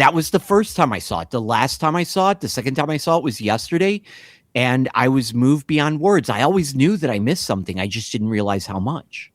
That was the first time I saw it. The last time I saw it, the second time I saw it was yesterday, and I was moved beyond words. I always knew that I missed something. I just didn't realize how much.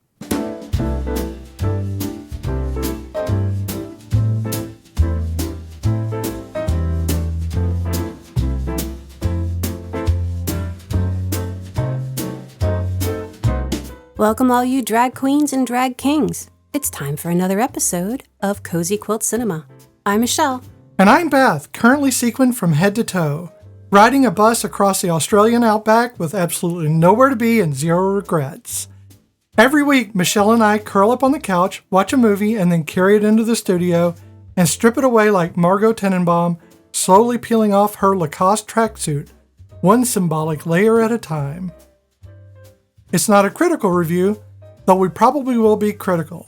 Welcome all you drag queens and drag kings. It's time for another episode of Cozy Quilt Cinema. I'm Michelle. And I'm Beth, currently sequined from head to toe, riding a bus across the Australian outback with absolutely nowhere to be and zero regrets. Every week, Michelle and I curl up on the couch, watch a movie, and then carry it into the studio and strip it away like Margot Tenenbaum, slowly peeling off her Lacoste tracksuit, one symbolic layer at a time. It's not a critical review, though we probably will be critical.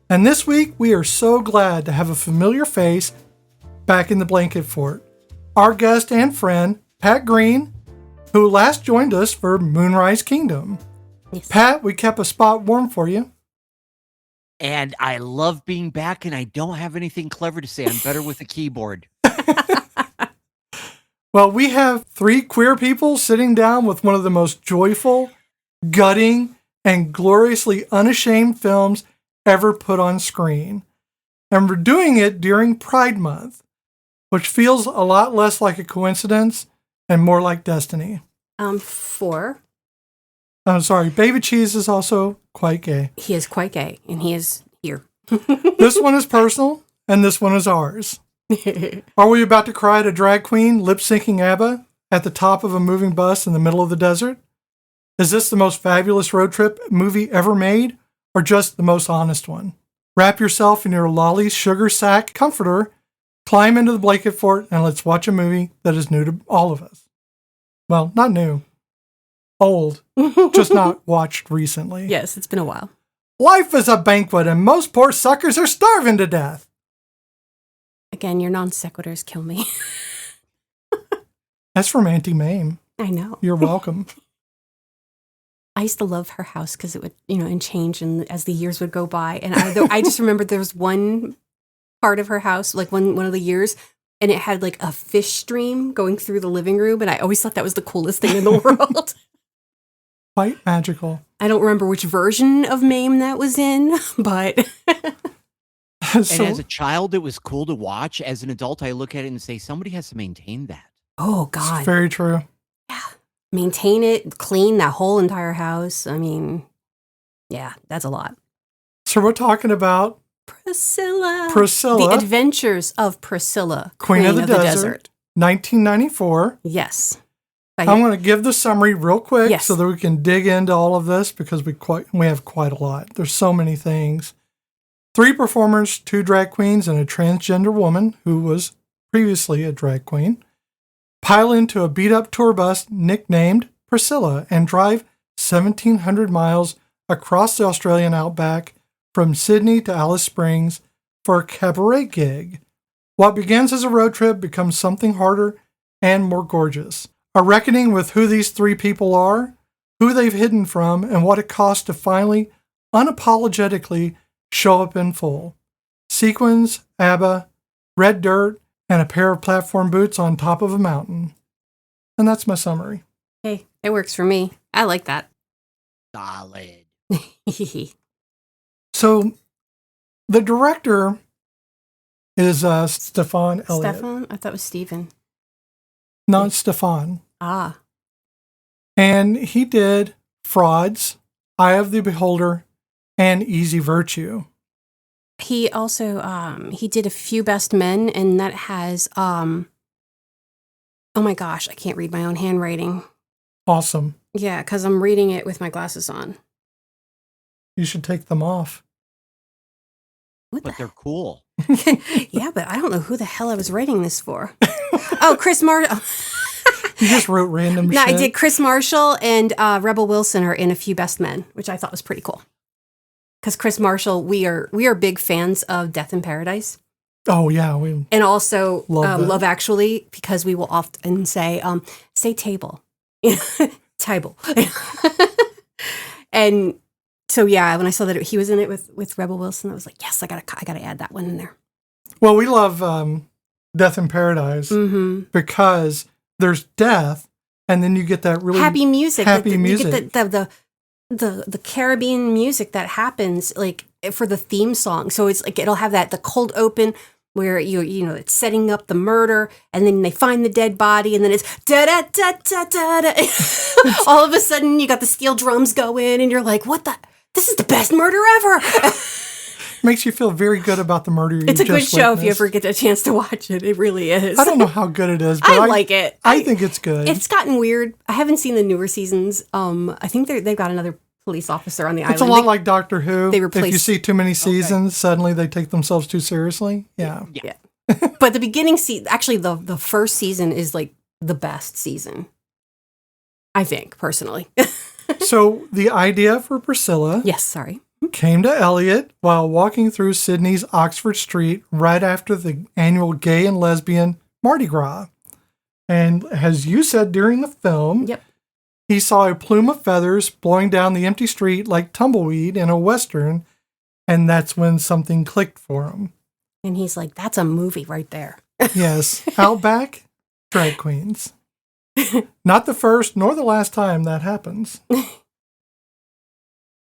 And this week, we are so glad to have a familiar face back in the blanket fort. Our guest and friend, Pat Green, who last joined us for Moonrise Kingdom. Yes. Pat, we kept a spot warm for you. And I love being back, and I don't have anything clever to say. I'm better with a keyboard. Well, we have three queer people sitting down with one of the most joyful, gutting, and gloriously unashamed films ever put on screen. And we're doing it during Pride Month, which feels a lot less like a coincidence and more like destiny. Four. I'm sorry, Baby Cheese is also quite gay. He is quite gay, and he is here. This one is personal, and this one is ours. Are we about to cry at a drag queen lip-syncing ABBA at the top of a moving bus in the middle of the desert? Is this the most fabulous road trip movie ever made, or just the most honest one? Wrap yourself in your lolly sugar sack comforter, climb into the blanket fort, and let's watch a movie that is new to all of us. Well, not new. Old. Just not watched recently. Yes, it's been a while. Life is a banquet, and most poor suckers are starving to death. Again, your non sequiturs kill me. That's from Auntie Mame. I know. You're welcome. I used to love her house because it would, and change and as the years would go by. And I just remember there was one part of her house, like one of the years, and it had like a fish stream going through the living room. And I always thought that was the coolest thing in the world. Quite magical. I don't remember which version of Mame that was in, but... And as a child, it was cool to watch. As an adult, I look at it and say, somebody has to maintain that. Oh, God. It's very true. Yeah. Maintain it, clean that whole entire house. I mean, yeah, that's a lot. So we're talking about Priscilla. The Adventures of Priscilla Queen of the Desert. 1994. Yes. I'm going to give the summary real quick so that we can dig into all of this because we have quite a lot. There's so many things. 3 performers, 2 drag queens, and a transgender woman who was previously a drag queen pile into a beat-up tour bus nicknamed Priscilla and drive 1,700 miles across the Australian outback from Sydney to Alice Springs for a cabaret gig. What begins as a road trip becomes something harder and more gorgeous. A reckoning with who these 3 people are, who they've hidden from, and what it costs to finally, unapologetically, show up in full. Sequins, ABBA, red dirt, and a pair of platform boots on top of a mountain. And that's my summary. Hey, it works for me. I like that. Solid. So, the director is Stefan Elliott. Stefan? I thought it was Stephen. Not Stefan. Ah. And he did Frauds, Eye of the Beholder, and Easy Virtue. He also, he did A Few Best Men, and that has, oh my gosh, I can't read my own handwriting. Awesome. Yeah, because I'm reading it with my glasses on. You should take them off. But they're cool. Yeah, but I don't know who the hell I was writing this for. Oh, Chris Marshall. You just wrote random shit. No, I did. Chris Marshall and Rebel Wilson are in A Few Best Men, which I thought was pretty cool. Because Chris Marshall, we are big fans of Death in Paradise. Oh, yeah. And also love Actually, because we will often say table. Table. And so, yeah, when I saw that he was in it with Rebel Wilson, I was like, yes, I gotta add that one in there. Well, we love Death in Paradise Mm-hmm. because there's death, and then you get that really happy music. Happy music. You get the Caribbean music that happens like for the theme song. So it's like it'll have the cold open where you know it's setting up the murder, and then they find the dead body, and then it's da da da da da da. All of a sudden, you got the steel drums going, and you're like, "What the? This is the best murder ever!" Makes you feel very good about the murder. It's a good show if you ever get a chance to watch it. It really is. I don't know how good it is, but I like it. I think it's good. It's gotten weird. I haven't seen the newer seasons. I think they've got another police officer on the island. It's a lot like Doctor Who. They replaced, if you see too many seasons, suddenly they take themselves too seriously. Yeah. But the beginning actually the first season is like the best season, I think, personally. So the idea for Priscilla came to Elliot while walking through Sydney's Oxford Street right after the annual gay and lesbian Mardi Gras. And as you said during the film, he saw a plume of feathers blowing down the empty street like tumbleweed in a Western, and that's when something clicked for him. And he's like, that's a movie right there. Yes. Outback, drag queens. Not the first nor the last time that happens.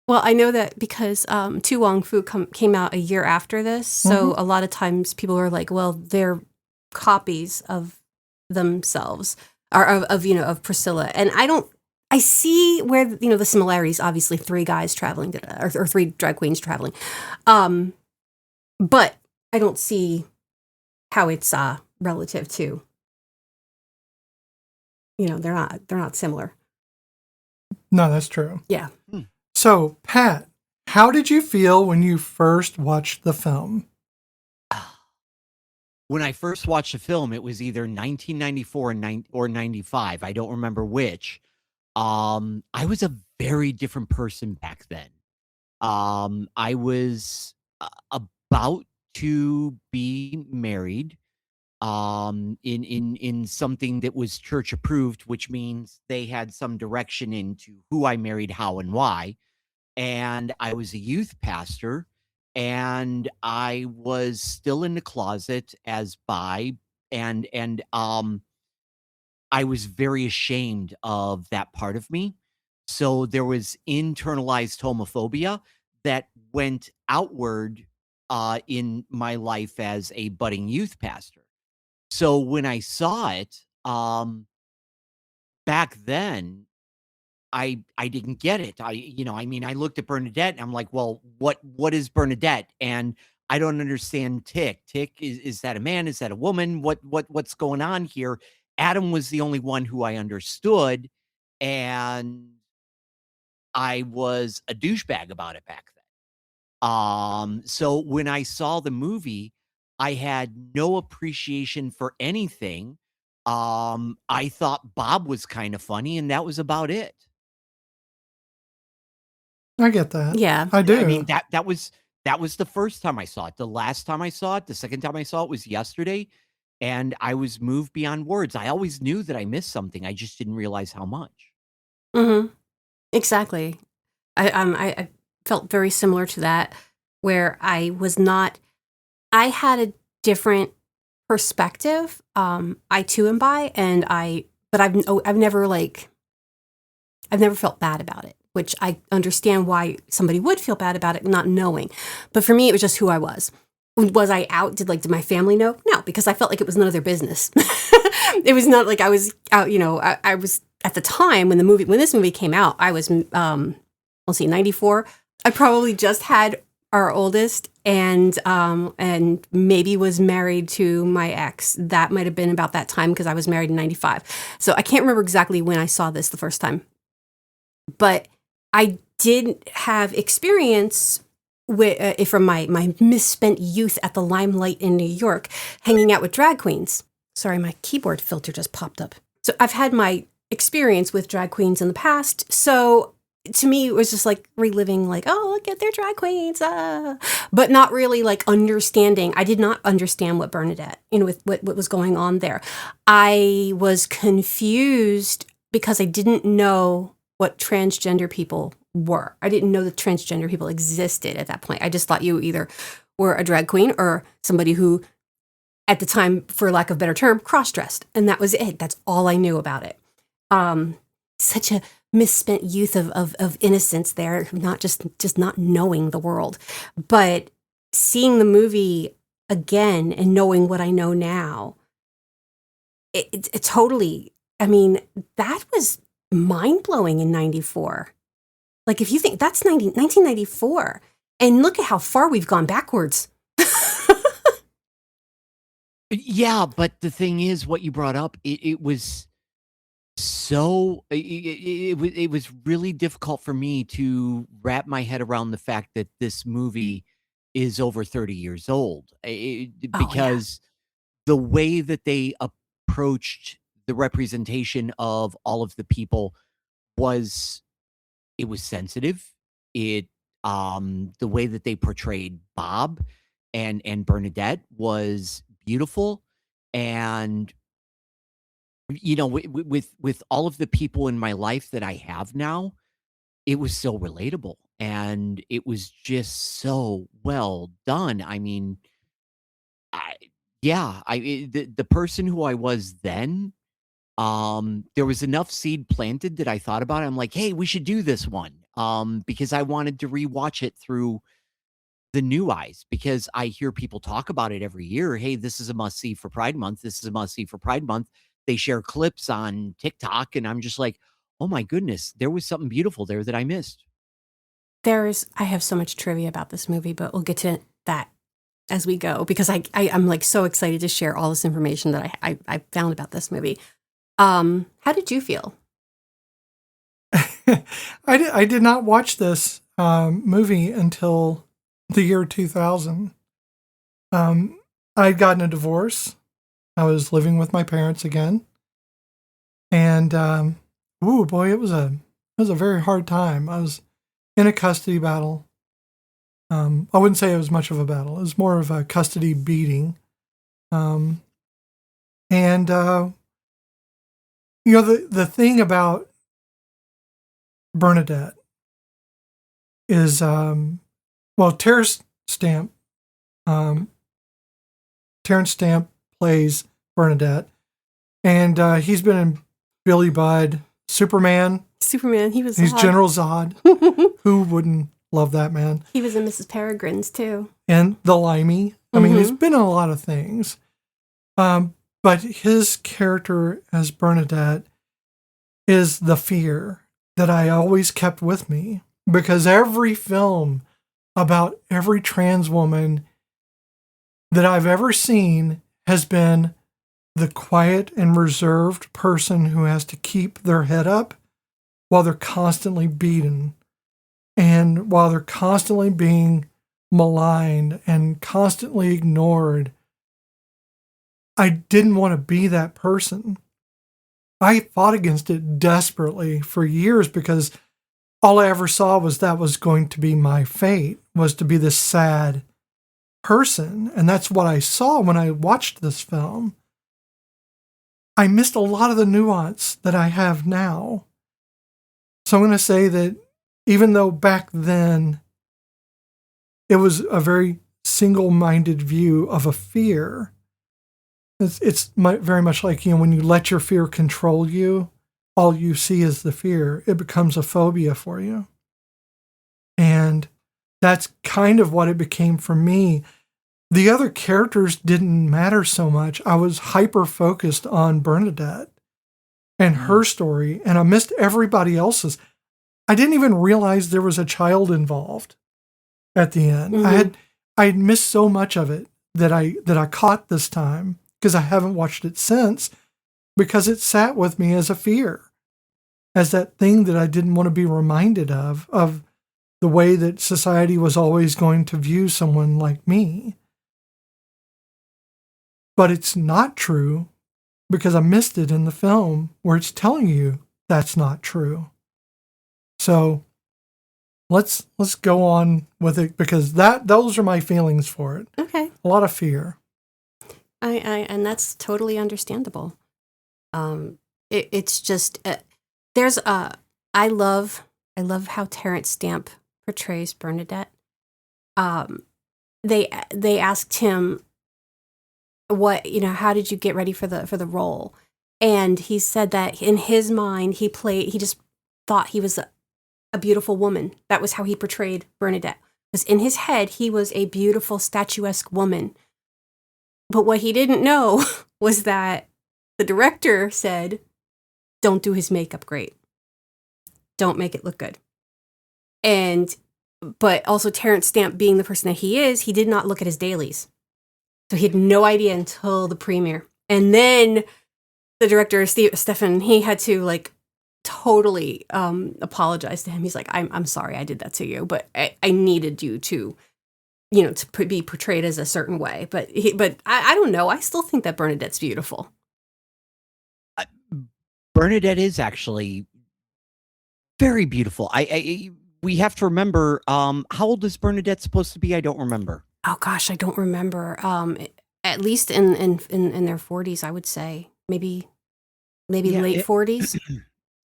Well, I know that because Tu Wong Fu came out a year after this, so a lot of times people are like, well, they're copies of themselves, or of Priscilla. And I see where, the similarities, obviously 3 guys traveling, or 3 drag queens traveling. But I don't see how it's relative to, they're not similar. No, that's true. Yeah. So, Pat, how did you feel when you first watched the film? When I first watched the film, it was either 1994 or 95. I don't remember which. I was a very different person back then. I was about to be married in something that was church approved, which means they had some direction into who I married, how, and why. And I was a youth pastor, and I was still in the closet as bi, and I was very ashamed of that part of me. So there was internalized homophobia that went outward in my life as a budding youth pastor. So when I saw it back then, I didn't get it. I looked at Bernadette and I'm like, well, what is Bernadette? And I don't understand Tick. Tick, is that a man? Is that a woman? What's going on here? Adam was the only one who I understood, and I was a douchebag about it back then. So when I saw the movie, I had no appreciation for anything. I thought Bob was kind of funny, and that was about it. I get that. Yeah. I do. I mean, that was the first time I saw it. The last time I saw it, the second time I saw it was yesterday, and I was moved beyond words. I always knew that I missed something. I just didn't realize how much. Mm-hmm. Exactly. I felt very similar to that, where I had a different perspective. I too am bi, but I've never felt bad about it, which I understand why somebody would feel bad about it, not knowing. But for me, it was just who I was. Was I out? Did my family know? No, because I felt like it was none of their business. It was not like I was out, I was at the time when this movie came out, I was, 94. I probably just had our oldest and maybe was married to my ex. That might have been about that time because I was married in 95. So I can't remember exactly when I saw this the first time. But I did have experience from my misspent youth at the Limelight in New York, hanging out with drag queens. Sorry, my keyboard filter just popped up. So I've had my experience with drag queens in the past. So to me, it was just like reliving, oh, look at their drag queens, but not really understanding. I did not understand what Bernadette, with what was going on there. I was confused because I didn't know what transgender people were. I didn't know that transgender people existed at that point. I just thought you either were a drag queen or somebody who at the time, for lack of a better term, cross-dressed. And that was it. That's all I knew about it. Such a misspent youth of innocence there, not just not knowing the world. But seeing the movie again and knowing what I know now, it totally, I mean, that was mind-blowing in 94. Like, if you think that's 1994, and look at how far we've gone backwards. Yeah, but the thing is, what you brought up, it was so it was really difficult for me to wrap my head around the fact that this movie is over 30 years old. Oh, yeah. Because the way that they approached the representation of all of the people was it was sensitive. It The way that they portrayed Bob and Bernadette was beautiful. And with all of the people in my life that I have now, it was so relatable and it was just so well done. I mean, I yeah, the person who I was then, there was enough seed planted that I thought about it. I'm like, "Hey, we should do this one." Because I wanted to rewatch it through the new eyes because I hear people talk about it every year. Hey, this is a must see for Pride Month. This is a must see for Pride Month. They share clips on TikTok, and I'm just like, oh my goodness, there was something beautiful there that I missed. I have so much trivia about this movie, but we'll get to that as we go, because I'm like so excited to share all this information that I found about this movie. How did you feel? I did not watch this movie until the year 2000. I'd gotten a divorce. I was living with my parents again. And, ooh, boy, it was a very hard time. I was in a custody battle. I wouldn't say it was much of a battle. It was more of a custody beating. And, the thing about Bernadette is, Terrence Stamp, plays Bernadette, and he's been in Billy Budd, Superman. He's Zod. General Zod. Who wouldn't love that man? He was in Mrs. Peregrine's too. And The Limey. I mean, he's been in a lot of things. But his character as Bernadette is the fear that I always kept with me, because every film about every trans woman that I've ever seen has been the quiet and reserved person who has to keep their head up while they're constantly beaten and while they're constantly being maligned and constantly ignored. I didn't want to be that person. I fought against it desperately for years because all I ever saw was that was going to be my fate, was to be this sad person. And that's what I saw when I watched this film. I missed a lot of the nuance that I have now. So I'm going to say that even though back then it was a very single-minded view of a fear, it's very much like, when you let your fear control you, all you see is the fear. It becomes a phobia for you. And that's kind of what it became for me. The other characters didn't matter so much. I was hyper-focused on Bernadette and her story, and I missed everybody else's. I didn't even realize there was a child involved at the end. I had missed so much of it that I caught this time, because I haven't watched it since, because it sat with me as a fear, as that thing that I didn't want to be reminded of the way that society was always going to view someone like me. But it's not true, because I missed it in the film where it's telling you that's not true. So let's go on with it, because those are my feelings for it. Okay. A lot of fear. And that's totally understandable. It's just I love how Terrence Stamp portrays Bernadette. They asked him, how did you get ready for the role? And he said that in his mind, he just thought he was a beautiful woman. That was how he portrayed Bernadette. Because in his head, he was a beautiful, statuesque woman. But what he didn't know was that the director said, don't do his makeup great. Don't make it look good. But also Terrence Stamp being the person that he is, he did not look at his dailies. So he had no idea until the premiere. And then the director, Stefan, he had to like totally apologize to him. He's like, I'm sorry I did that to you, but I needed you to, to be portrayed as a certain way. But I don't know. I still think that Bernadette's beautiful. Bernadette is actually very beautiful. We have to remember, how old is Bernadette supposed to be? I don't remember. Oh gosh, I don't remember. At least in their 40s, I would say. Maybe late 40s.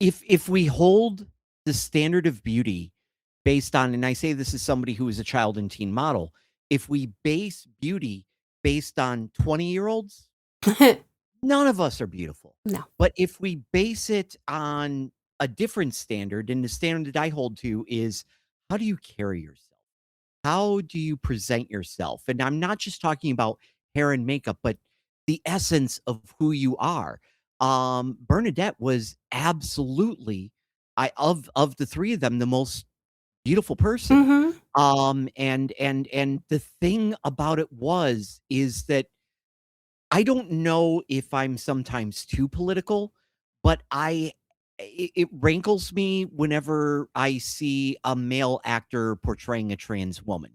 If we hold the standard of beauty based on, and I say this as somebody who is a child and teen model, if we base beauty based on 20-year-olds, none of us are beautiful. No. But if we base it on a different standard, and the standard that I hold to is, how do you carry yourself? How do you present yourself? And I'm not just talking about hair and makeup, but the essence of who you are. Bernadette was absolutely, of the three of them, the most beautiful person. Mm-hmm. And the thing about it is that I don't know if I'm sometimes too political, but it rankles me whenever I see a male actor portraying a trans woman.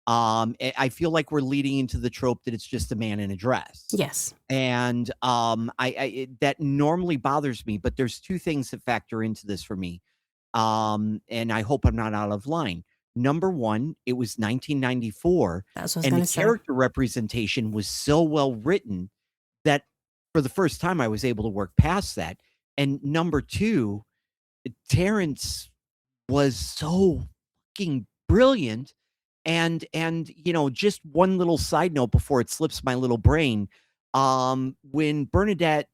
I feel like we're leading into the trope that it's just a man in a dress. Yes. And that normally bothers me, but there's two things that factor into this for me. And I hope I'm not out of line. Number one, it was 1994, That's what I was and gonna the say. character representation was so well written that for the first time I was able to work past that. And number two, Terrence was so fucking brilliant. And just one little side note before it slips my little brain. When Bernadette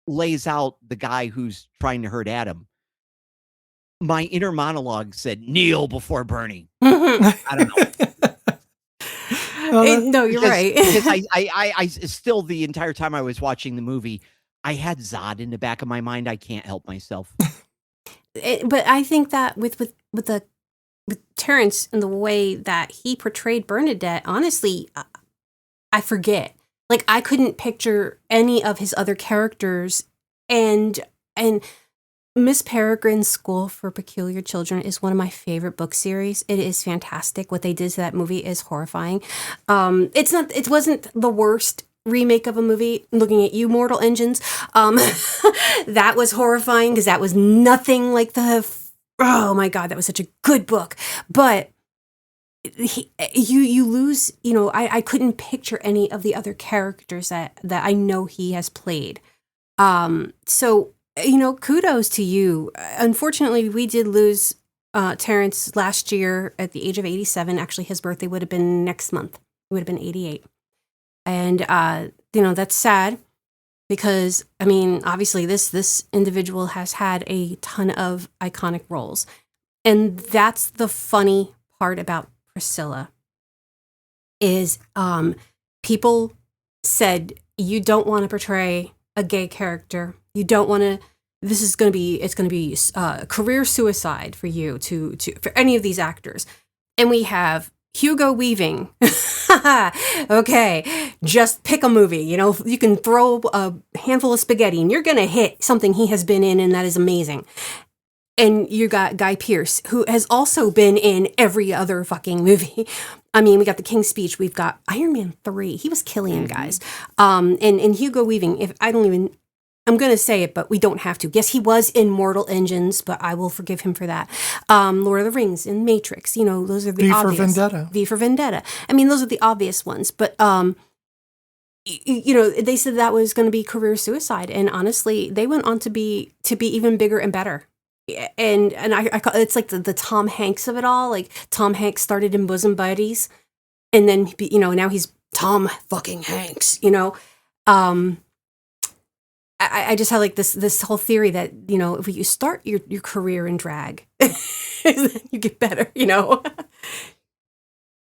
lays out the guy who's trying to hurt Adam, my inner monologue said, kneel before Bernie. I don't know. No, you're right. Because I still, the entire time I was watching the movie, I had Zod in the back of my mind. I can't help myself. But I think that with Terrence and the way that he portrayed Bernadette, honestly, I forget. Like, I couldn't picture any of his other characters. And Miss Peregrine's School for Peculiar Children is one of my favorite book series. It is fantastic. What they did to that movie is horrifying. It wasn't the worst remake of a movie. Looking at you, Mortal Engines. That was horrifying because that was nothing like oh my God, that was such a good book. But you lose, I couldn't picture any of the other characters that I know he has played. So, kudos to you. Unfortunately, we did lose Terrence last year at the age of 87. Actually, his birthday would have been next month. It would have been 88. And, that's sad because, obviously this individual has had a ton of iconic roles. And that's the funny part about Priscilla is people said, you don't want to portray a gay character. You don't want to, it's going to be career suicide for you for any of these actors. And we have Hugo Weaving. Okay, just pick a movie. You can throw a handful of spaghetti and you're going to hit something he has been in, and that is amazing. And you got Guy Pearce, who has also been in every other fucking movie. We got The King's Speech. We've got Iron Man 3. He was Killian, guys. And Hugo Weaving, I'm going to say it, but we don't have to. Yes, he was in Mortal Engines, but I will forgive him for that. Lord of the Rings and Matrix, those are the obvious. V for Vendetta. Those are the obvious ones. But, they said that was going to be career suicide. And honestly, they went on to be even bigger and better. And I call it's like the Tom Hanks of it all. Like, Tom Hanks started in Bosom Buddies, and then, now he's Tom fucking Hanks, I just had like this whole theory that, if you start your career in drag, you get better,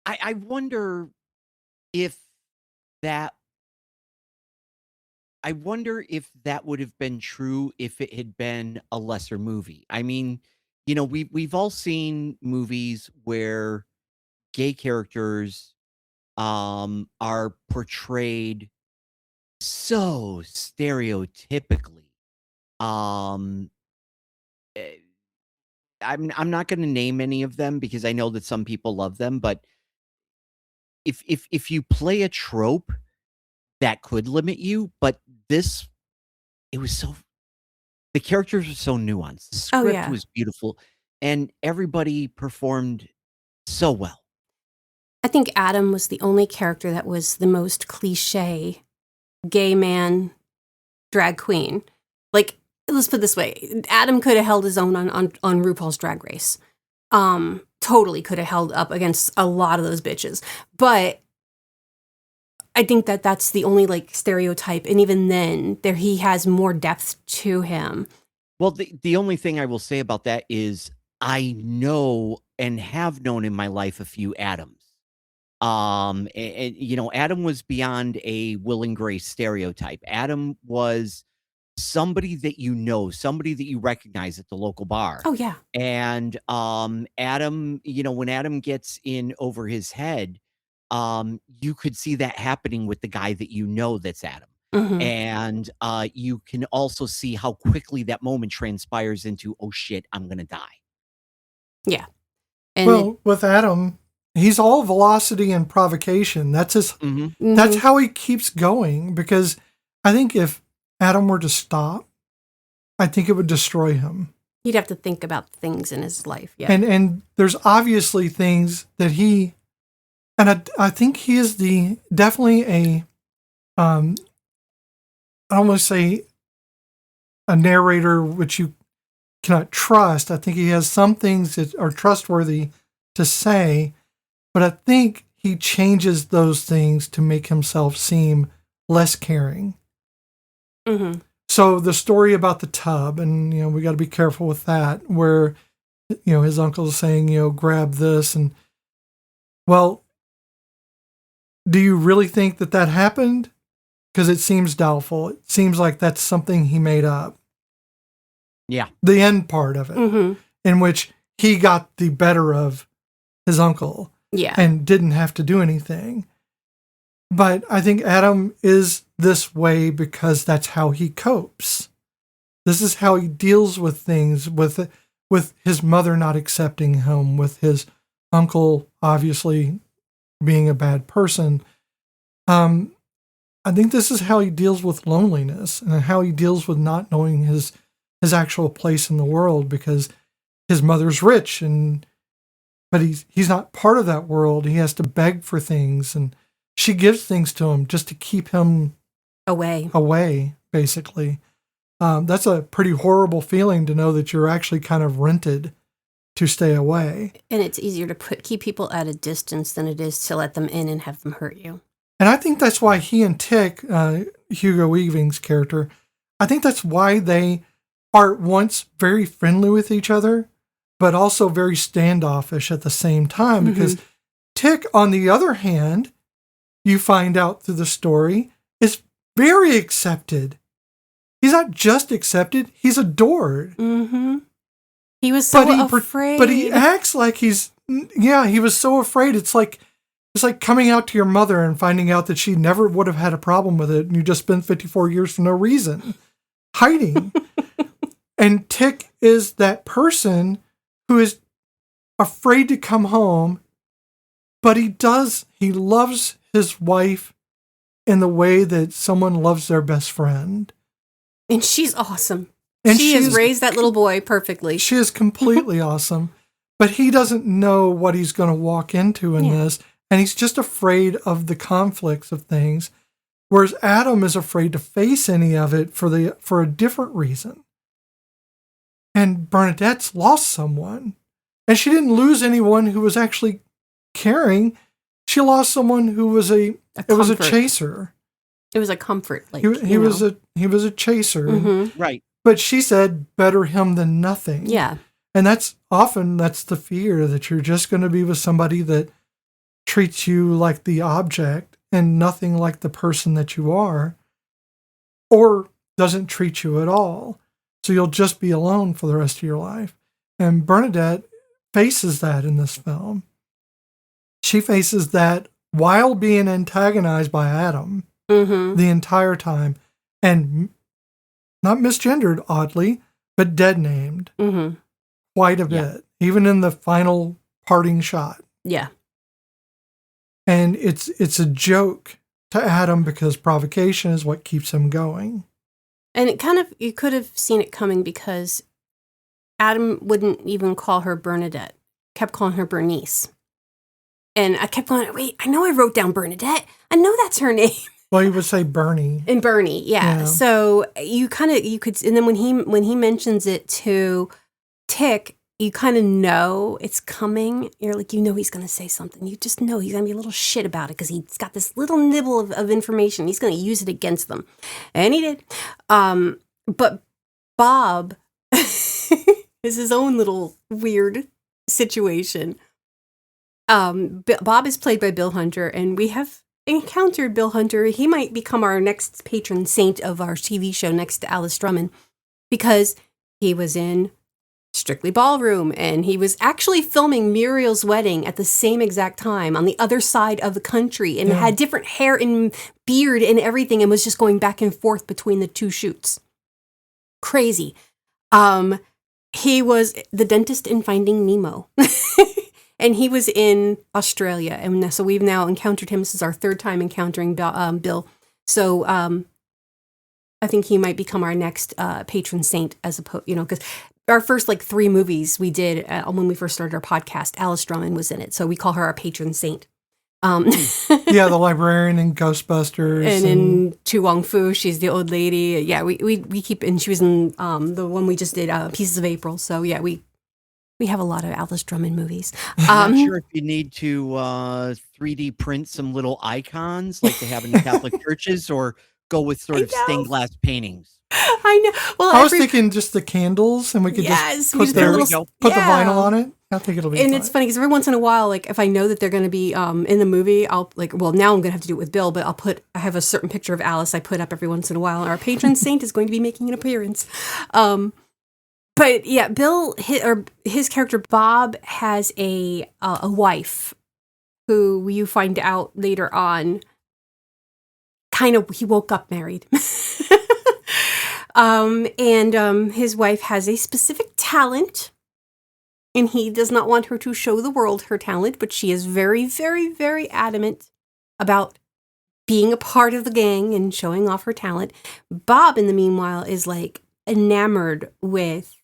I wonder if that I wonder if that would have been true if it had been a lesser movie. I mean, we've all seen movies where gay characters are portrayed so stereotypically. Um eh, I'm not going to name any of them because I know that some people love them, but if you play a trope that could limit you, but this it was so the characters were so nuanced. The Oh script yeah. was beautiful and everybody performed so well. I think Adam was the only character that was the most cliche gay man drag queen. Like, let's put it this way. Adam could have held his own on RuPaul's Drag Race. Totally could have held up against a lot of those bitches. But I think that that's the only like stereotype. And even then, he has more depth to him. Well, the only thing I will say about that is I know and have known in my life a few Adams. Adam was beyond a Will and Grace stereotype. Adam was somebody that somebody that you recognize at the local bar. Oh yeah. And Adam, when Adam gets in over his head, you could see that happening with the guy that that's Adam. Mm-hmm. And you can also see how quickly that moment transpires into, oh shit, I'm gonna die. Yeah. And with Adam, he's all velocity and provocation. That's his. Mm-hmm. That's how he keeps going. Because I think if Adam were to stop, I think it would destroy him. He'd have to think about things in his life. Yeah. And there's obviously things that he, and I think he is definitely a, I almost say a narrator which you cannot trust. I think he has some things that are trustworthy to say, but I think he changes those things to make himself seem less caring. Mm-hmm. So the story about the tub, and we got to be careful with that, where his uncle is saying, grab this, and well, do you really think that happened? Because it seems doubtful. It seems like that's something he made up. Yeah, the end part of it, mm-hmm. in which he got the better of his uncle, and didn't have to do anything. But I think Adam is this way because that's how he copes. This is how he deals with things, with his mother not accepting him, with his uncle obviously being a bad person. I think this is how he deals with loneliness and how he deals with not knowing his actual place in the world, because his mother's rich, but he's not part of that world. He has to beg for things, and she gives things to him just to keep him away, basically. That's a pretty horrible feeling to know that you're actually kind of rented to stay away. And it's easier to keep people at a distance than it is to let them in and have them hurt you. And I think that's why he and Tick, Hugo Weaving's character, I think that's why they are once very friendly with each other, but also very standoffish at the same time. Mm-hmm. Because Tick, on the other hand, you find out through the story, is very accepted. He's not just accepted, he's adored. Mm-hmm. He was so afraid. But he acts like he was so afraid. It's like coming out to your mother and finding out that she never would have had a problem with it, and you just spent 54 years for no reason, hiding. And Tick is that person who is afraid to come home, but he loves his wife in the way that someone loves their best friend. And she's awesome. And she has raised that little boy perfectly. She is completely awesome. But he doesn't know what he's going to walk into in this. And he's just afraid of the conflicts of things. Whereas Adam is afraid to face any of it for a different reason. And Bernadette's lost someone. And she didn't lose anyone who was actually caring. She lost someone who was it was a chaser. It was a comfort. Like he was a chaser. Mm-hmm. Right. But she said, better him than nothing. Yeah. And that's the fear, that you're just going to be with somebody that treats you like the object and nothing like the person that you are, or doesn't treat you at all. So you'll just be alone for the rest of your life. And Bernadette faces that in this film. She faces that while being antagonized by Adam the entire time, and not misgendered, oddly, but dead named quite a bit, even in the final parting shot. Yeah. And it's a joke to Adam because provocation is what keeps him going. And it kind of, you could have seen it coming because Adam wouldn't even call her Bernadette, kept calling her Bernice. And I kept going, wait, I know I wrote down Bernadette. I know that's her name. Well, he would say Bernie. And Bernie, yeah. So you could, and then when he mentions it to Tick, you kind of know it's coming. You're like, he's going to say something. You just know he's going to be a little shit about it because he's got this little nibble of information. He's going to use it against them. And he did. But Bob is his own little weird situation. Bob is played by Bill Hunter, and we have encountered Bill Hunter. He might become our next patron saint of our TV show next to Alice Drummond, because he was in Strictly Ballroom, and he was actually filming Muriel's wedding at the same exact time on the other side of the country, and had different hair and beard and everything, and was just going back and forth between the two shoots. Crazy. He was the dentist in Finding Nemo. And he was in Australia, and so we've now encountered him. This is our third time encountering Bill. So I think he might become our next patron saint, as opposed, because our first 3 movies we did when we first started our podcast, Alice Drummond was in it, so we call her our patron saint. Yeah, the librarian in Ghostbusters, and in Tu Wong Fu, she's the old lady. Yeah, we keep, and she was in the one we just did, Pieces of April. So yeah, we have a lot of Alice Drummond movies. I'm not sure if you need to 3D print some little icons like they have in the Catholic churches, or go with sort of stained glass paintings. I know. Well, I was thinking just the candles, and we could just put the vinyl on it. I think it'll be fun. It's funny because every once in a while, if I know that they're going to be in the movie, I'll now I'm going to have to do it with Bill, but I have a certain picture of Alice I put up every once in a while, and our patron saint is going to be making an appearance. But yeah, Bill, his character Bob, has a wife who you find out later on. He woke up married. And his wife has a specific talent, and he does not want her to show the world her talent, but she is very, very, very adamant about being a part of the gang and showing off her talent. Bob, in the meanwhile, is enamored with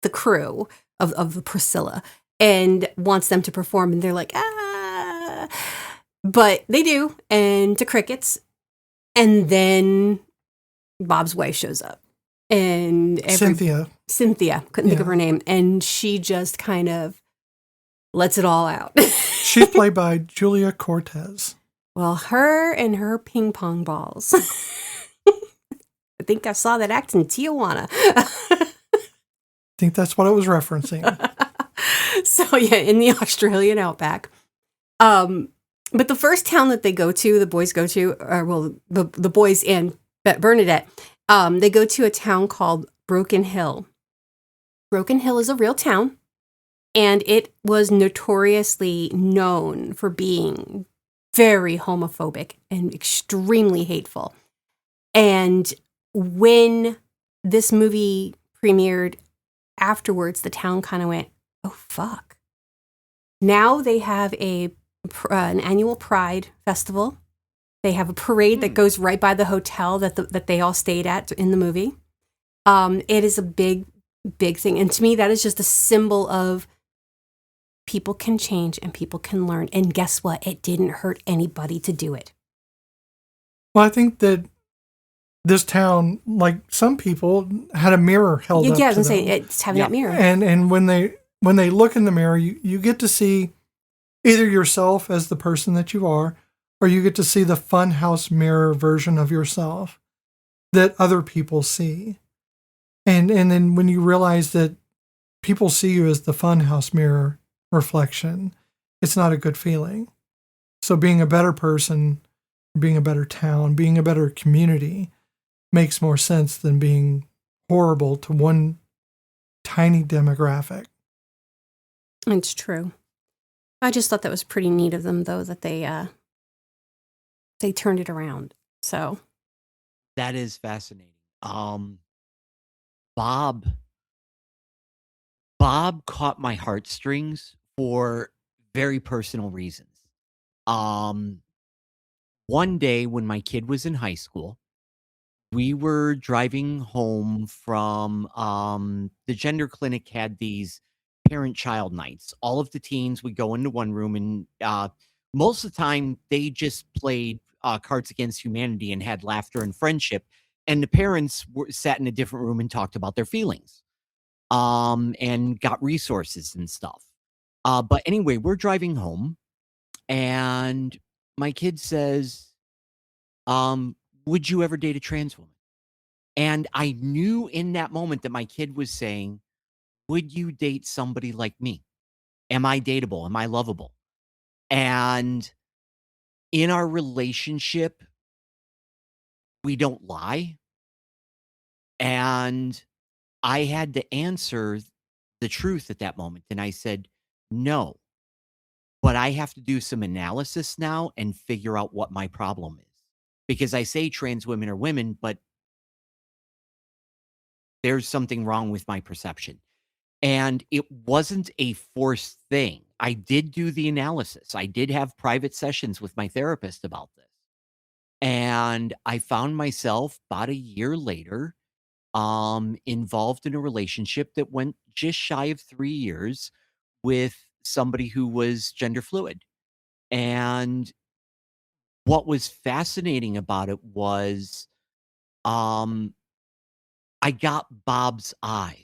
the crew of the Priscilla and wants them to perform, and they're like, but they do, and to crickets. And then Bob's wife shows up, and Cynthia, couldn't think of her name, and she just kind of lets it all out. She's played by Julia Cortez. Well, her and her ping pong balls. I think I saw that act in Tijuana. I think that's what it was referencing. So yeah, in the Australian outback. But the first town that the boys go to, the boys and Bernadette, they go to a town called Broken Hill. Broken Hill is a real town, and it was notoriously known for being very homophobic and extremely hateful. And when this movie premiered, afterwards, the town kind of went, oh, fuck. Now they have an annual Pride Festival. They have a parade that goes right by the hotel that they all stayed at in the movie. It is a big, big thing. And to me, that is just a symbol of people can change and people can learn. And guess what? It didn't hurt anybody to do it. Well, I think that this town, like some people, had a mirror held up to them. Yeah, I was going to say, it's having that mirror. And when they look in the mirror, you get to see either yourself as the person that you are, or you get to see the funhouse mirror version of yourself that other people see. And then when you realize that people see you as the funhouse mirror reflection, it's not a good feeling. So being a better person, being a better town, being a better community makes more sense than being horrible to one tiny demographic. It's true. I just thought that was pretty neat of them, though, that they turned it around. So That is fascinating. Bob Bob caught my heartstrings for very personal reasons. Um, One day when my kid was in high school, we were driving home from the gender clinic had these parent-child nights. All of the teens would go into one room and most of the time they just played Cards Against Humanity and had laughter and friendship. And the parents sat in a different room and talked about their feelings and got resources and stuff. But anyway, we're driving home and my kid says, would you ever date a trans woman? And I knew in that moment that my kid was saying, would you date somebody like me? Am I dateable? Am I lovable? And in our relationship, we don't lie. And I had to answer the truth at that moment. And I said, no, but I have to do some analysis now and figure out what my problem is. Because I say trans women are women, but there's something wrong with my perception. And it wasn't a forced thing. I did do the analysis. I did have private sessions with my therapist about this. And I found myself about a year later involved in a relationship that went just shy of 3 years with somebody who was gender fluid. And what was fascinating about it was um I got Bob's eyes.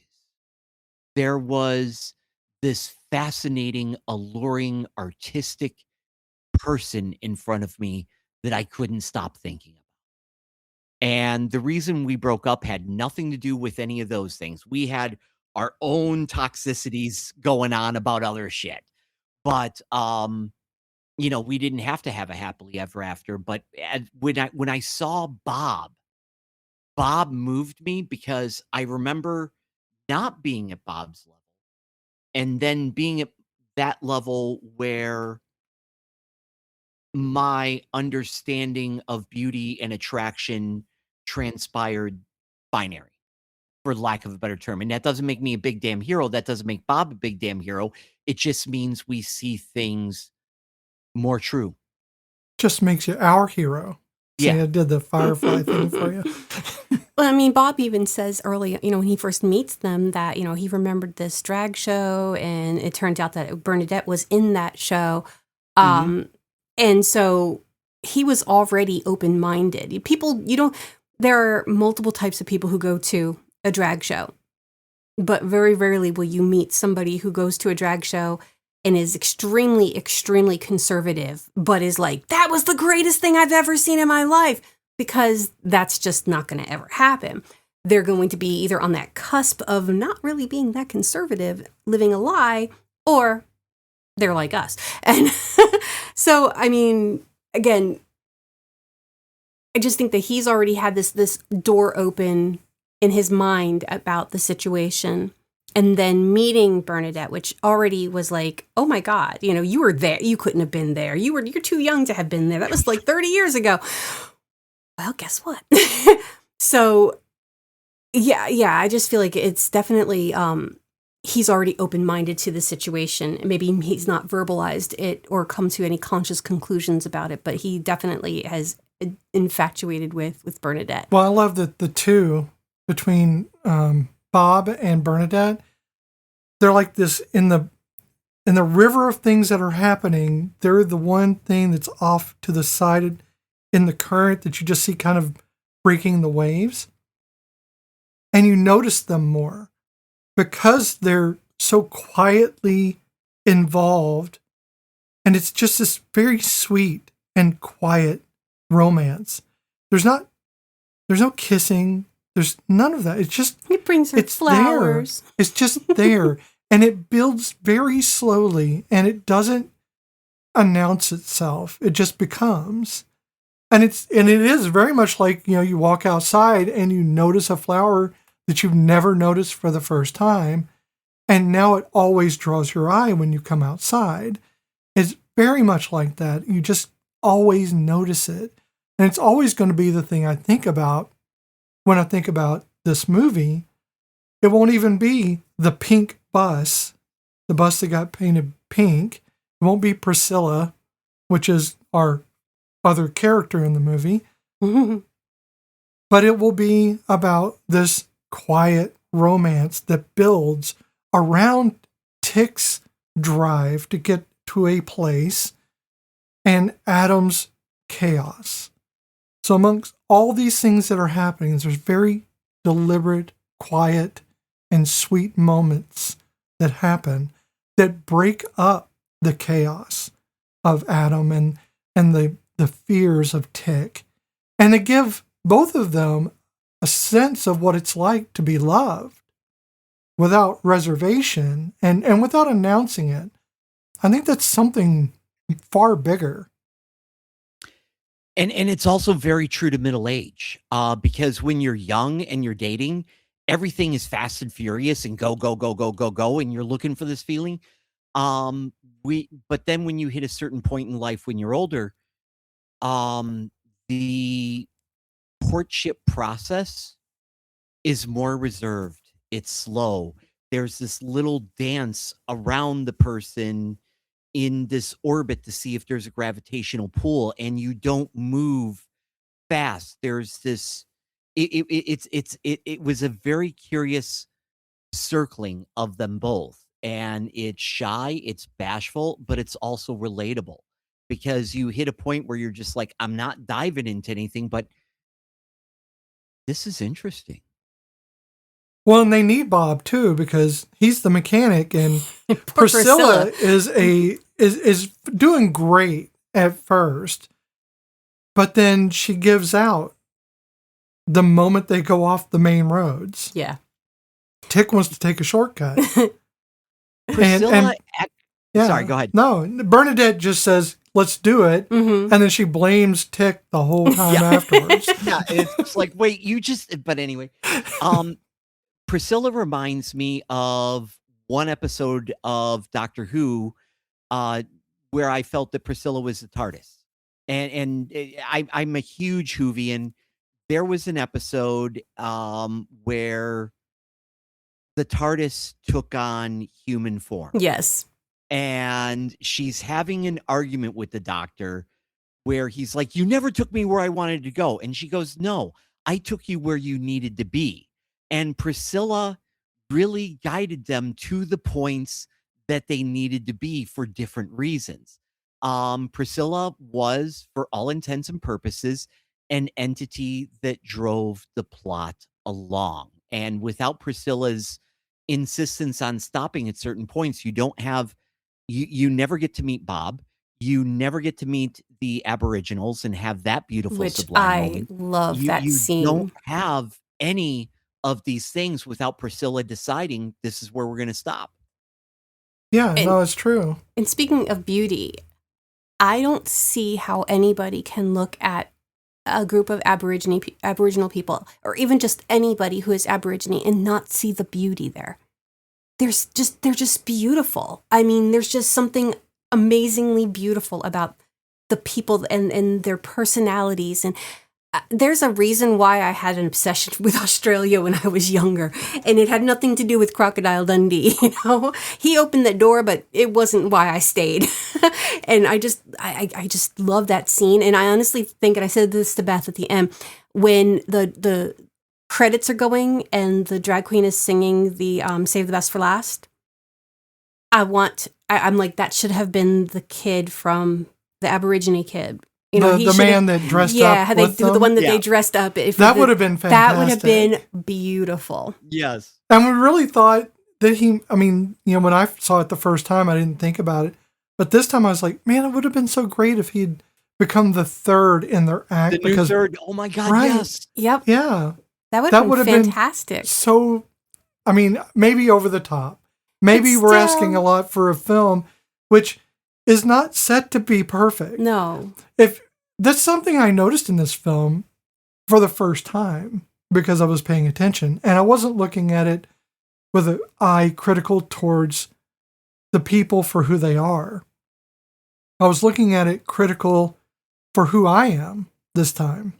There was this fascinating, alluring, artistic person in front of me that I couldn't stop thinking about. And the reason we broke up had nothing to do with any of those things. We had our own toxicities going on about other shit. But we didn't have to have a happily ever after. But when I saw Bob, Bob moved me because I remember not being at Bob's level and then being at that level where my understanding of beauty and attraction transpired binary, for lack of a better term. And that doesn't make me a big damn hero. That doesn't make Bob a big damn hero. It just means we see things more true. Just makes you our hero. See, Yeah. I did the firefly thing for you. Well, I mean, Bob even says early, when he first meets them that, he remembered this drag show, and it turned out that Bernadette was in that show. And so he was already open-minded. People, there are multiple types of people who go to a drag show, but very rarely will you meet somebody who goes to a drag show and is extremely, extremely conservative, but is like, that was the greatest thing I've ever seen in my life. Because that's just not going to ever happen. They're going to be either on that cusp of not really being that conservative, living a lie, or they're like us. And so, I mean, again, I just think that he's already had this door open in his mind about the situation. And then meeting Bernadette, which already was like, oh my God, you were there. You couldn't have been there. You're too young to have been there. That was like 30 years ago. Well, guess what? So, yeah, I just feel like it's definitely, he's already open-minded to the situation. Maybe he's not verbalized it or come to any conscious conclusions about it, but he definitely has infatuated with Bernadette. Well, I love that the two between Bob and Bernadette, they're like this in the river of things that are happening. They're the one thing that's off to the side in the current that you just see kind of breaking the waves. And you notice them more because they're so quietly involved And it's just this very sweet and quiet romance. There's no kissing. There's none of that. It's just, He brings her flowers. There. It's just there. And it builds very slowly, and it doesn't announce itself. It just becomes. And it is very much like, you walk outside and you notice a flower that you've never noticed for the first time. And now it always draws your eye when you come outside. It's very much like that. You just always notice it. And it's always going to be the thing I think about when I think about this movie. It won't even be the pink bus, the bus that got painted pink. It won't be Priscilla, which is our other character in the movie. But it will be about this quiet romance that builds around Tick's drive to get to a place and Adam's chaos. So amongst all these things that are happening, there's very deliberate, quiet, and sweet moments that happen that break up the chaos of Adam and the fears of Tick, and to give both of them a sense of what it's like to be loved without reservation and without announcing it. I think that's something far bigger. And it's also very true to middle age, because when you're young and you're dating, everything is fast and furious and go, go, go, go, go, go, and you're looking for this feeling. But then when you hit a certain point in life when you're older, the courtship process is more reserved. It's slow. There's this little dance around the person in this orbit to see if there's a gravitational pull, and you don't move fast. There's this, it was a very curious circling of them both. And it's shy, it's bashful, but it's also relatable, because you hit a point where you're just like, I'm not diving into anything, but this is interesting. Well, and they need Bob too, because he's the mechanic, and Priscilla is doing great at first, but then she gives out the moment they go off the main roads. Yeah. Tick wants to take a shortcut. Priscilla, sorry, go ahead. No, Bernadette just says, let's do it. And then she blames Tick the whole time afterwards. Yeah, it's like, wait, but anyway. Priscilla reminds me of one episode of Doctor Who, where I felt that Priscilla was the TARDIS. And I'm a huge Whovian. There was an episode where the TARDIS took on human form. Yes. And she's having an argument with the Doctor where he's like, you never took me where I wanted to go. And she goes, no, I took you where you needed to be. And Priscilla really guided them to the points that they needed to be for different reasons. Priscilla was, for all intents and purposes, an entity that drove the plot along. And without Priscilla's insistence on stopping at certain points, you don't have, you never get to meet Bob. You never get to meet the Aboriginals and have that beautiful sublime moment. Love that scene. You don't have any of these things without Priscilla deciding this is where we're going to stop. Yeah, no, it's true. And speaking of beauty, I don't see how anybody can look at a group of Aboriginal people, or even just anybody who is Aborigine, and not see the beauty there. They're just beautiful. I mean, there's just something amazingly beautiful about the people and their personalities. And there's a reason why I had an obsession with Australia when I was younger, and it had nothing to do with Crocodile Dundee. You know, he opened the door, but it wasn't why I stayed. And I just love that scene. And I honestly think, and I said this to Beth at the end, when the credits are going and the drag queen is singing the Save the Best for Last, I'm like, that should have been the kid from the Aborigine kid. You know, the man that dressed up with them? The one that they dressed up. That would have been fantastic. That would have been beautiful. Yes. And we really thought that when I saw it the first time, I didn't think about it, But this time I was like, man, it would have been so great if he'd become the third in their act. The new third. Oh my God, right, Yep. yeah. That would have been fantastic. So, I mean, maybe over the top. Maybe we're asking a lot for a film, which is not set to be perfect. No. If that's something I noticed in this film for the first time because I was paying attention, and I wasn't looking at it with an eye critical towards the people for who they are. I was looking at it critical for who I am this time.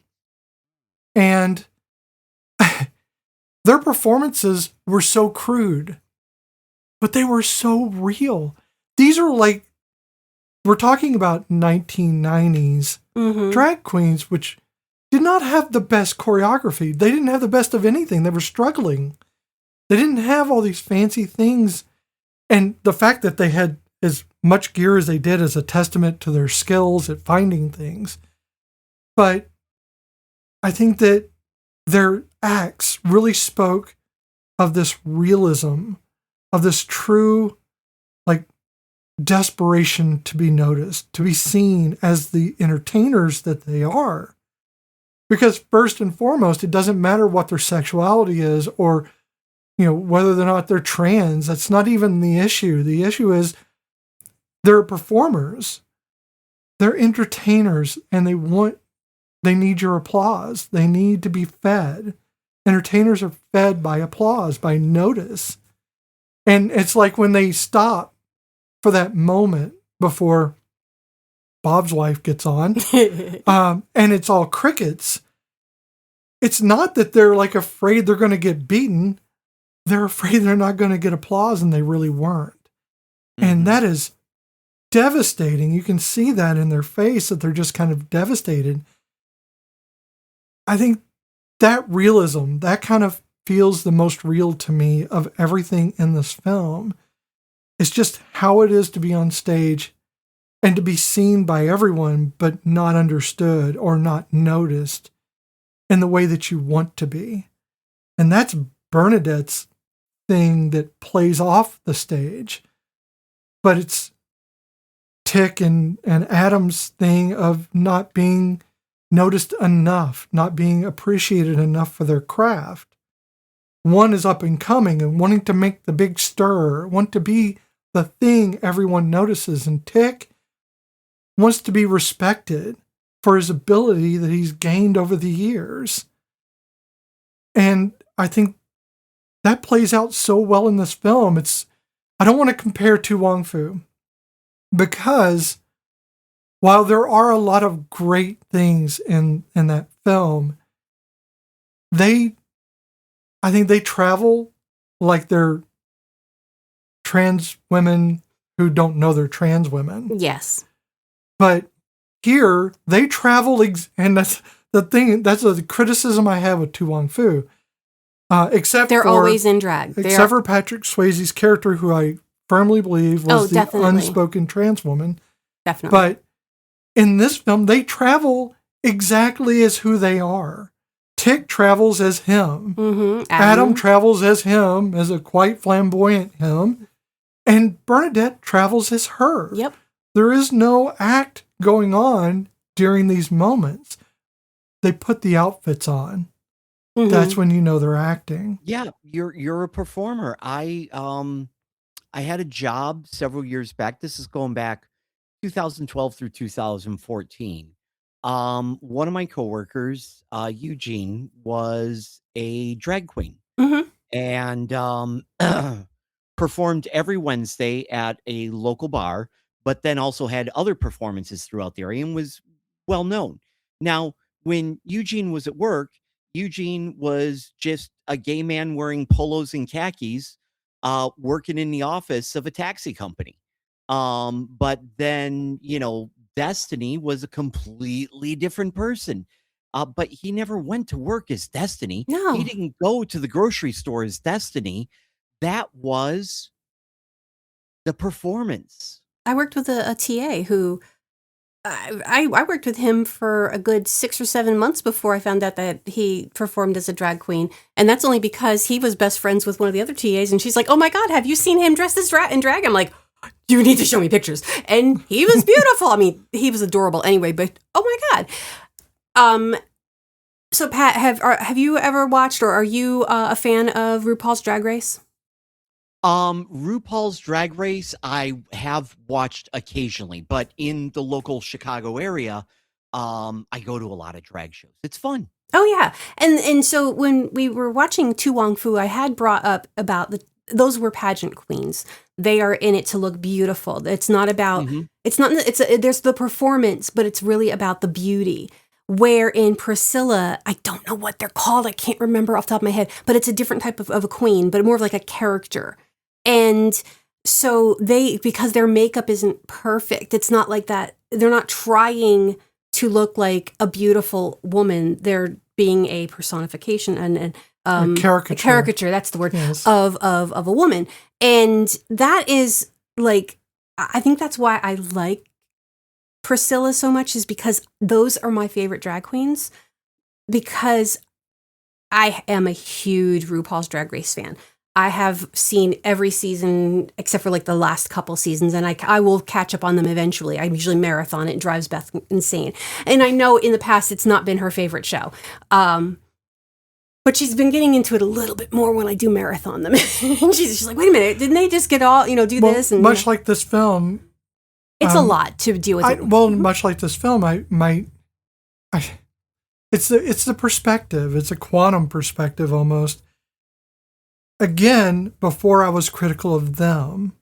And their performances were so crude, but they were so real. These are like, we're talking about 1990s drag queens, which did not have the best choreography. They didn't have the best of anything. They were struggling. They didn't have all these fancy things. And the fact that they had as much gear as they did is a testament to their skills at finding things. But I think that their acts really spoke of this realism, of this true, like, desperation to be noticed, to be seen as the entertainers that they are. Because first and foremost, it doesn't matter what their sexuality is or, you know, whether or not they're trans. That's not even the issue. The issue is they're performers. They're entertainers, and they need your applause. They need to be fed. Entertainers are fed by applause, by notice. And it's like when they stop for that moment before Bob's wife gets on, and it's all crickets. It's not that they're like afraid they're going to get beaten. They're afraid they're not going to get applause, and they really weren't. And that is devastating. You can see that in their face, that they're just kind of devastated. I think that realism, that kind of feels the most real to me of everything in this film. It's just how it is to be on stage and to be seen by everyone, but not understood or not noticed in the way that you want to be. And that's Bernadette's thing that plays off the stage. But it's Tick and Adam's thing of not being noticed enough, not being appreciated enough for their craft. One is up and coming and wanting to make the big stir, want to be the thing everyone notices. And Tick wants to be respected for his ability that he's gained over the years. And I think that plays out so well in this film. I don't want to compare To Wong Fu, because while there are a lot of great things in that film, I think they travel like they're trans women who don't know they're trans women. Yes. But here, they travel, and that's the thing, that's a criticism I have with To Wong Fu. They're always in drag. Except for Patrick Swayze's character, who I firmly believe was the unspoken trans woman. Definitely. But in this film, they travel exactly as who they are. Tick travels as him. Adam travels as him, as a quite flamboyant him. And Bernadette travels as her. Yep. There is no act going on during these moments. They put the outfits on. That's when you know they're acting. Yeah, you're a performer. I had a job several years back. This is going back 2012 through 2014. One of my coworkers, Eugene, was a drag queen and performed every Wednesday at a local bar, but then also had other performances throughout the area and was well known. Now, when Eugene was at work, Eugene was just a gay man wearing polos and khakis, working in the office of a taxi company. But then, Destiny was a completely different person. But he never went to work as Destiny. No. He didn't go to the grocery store as Destiny. That was the performance. I worked with a TA who I worked with him for a good 6 or 7 months before I found out that he performed as a drag queen. And that's only because he was best friends with one of the other TAs. And she's like, oh my God, have you seen him dressed as in drag? I'm like, You need to show me pictures. And he was beautiful. I mean, he was adorable anyway, but oh my God. So Pat, have you ever watched, or are you a fan of RuPaul's Drag Race? RuPaul's Drag Race, I have watched occasionally, but in the local Chicago area, I go to a lot of drag shows. It's fun. Oh yeah, and so when we were watching Tu Wong Fu, I had brought up about those were pageant queens. They are in it to look beautiful. It's not about. It's not. There's the performance, but it's really about the beauty. Where in Priscilla, I don't know what they're called. I can't remember off the top of my head, but it's a different type of a queen, but more of like a character. And so because their makeup isn't perfect, it's not like that. They're not trying to look like a beautiful woman. They're being a personification and a caricature. A caricature, that's the word, yes. of a woman. And that is like, I think that's why I like Priscilla so much, is because those are my favorite drag queens, because I am a huge RuPaul's Drag Race fan. I have seen every season except for like the last couple seasons, and I will catch up on them eventually. I usually marathon it. It drives Beth insane. And I know in the past it's not been her favorite show. But she's been getting into it a little bit more when I do marathon them. And she's like, wait a minute, didn't they just get all, do this? And much like this film. It's a lot to deal with. Much like this film, it's the perspective. It's a quantum perspective almost. Again, before I was critical of them.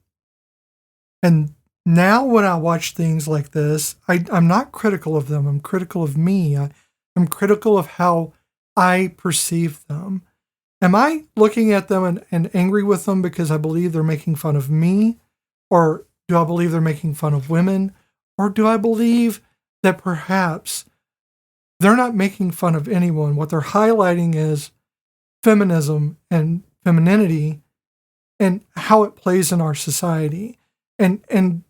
And now when I watch things like this, I'm not critical of them. I'm critical of me. I'm critical of how I perceive them. Am I looking at them and angry with them because I believe they're making fun of me? Or do I believe they're making fun of women? Or do I believe that perhaps they're not making fun of anyone? What they're highlighting is feminism and femininity and how it plays in our society. And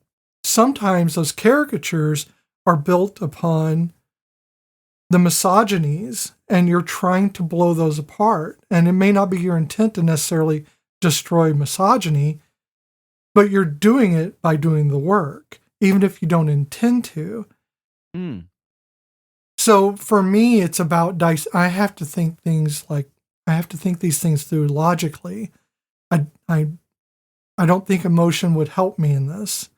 sometimes those caricatures are built upon the misogynies, and you're trying to blow those apart. And it may not be your intent to necessarily destroy misogyny, but you're doing it by doing the work, even if you don't intend to. So for me, it's about I have to think these things through logically. I don't think emotion would help me in this.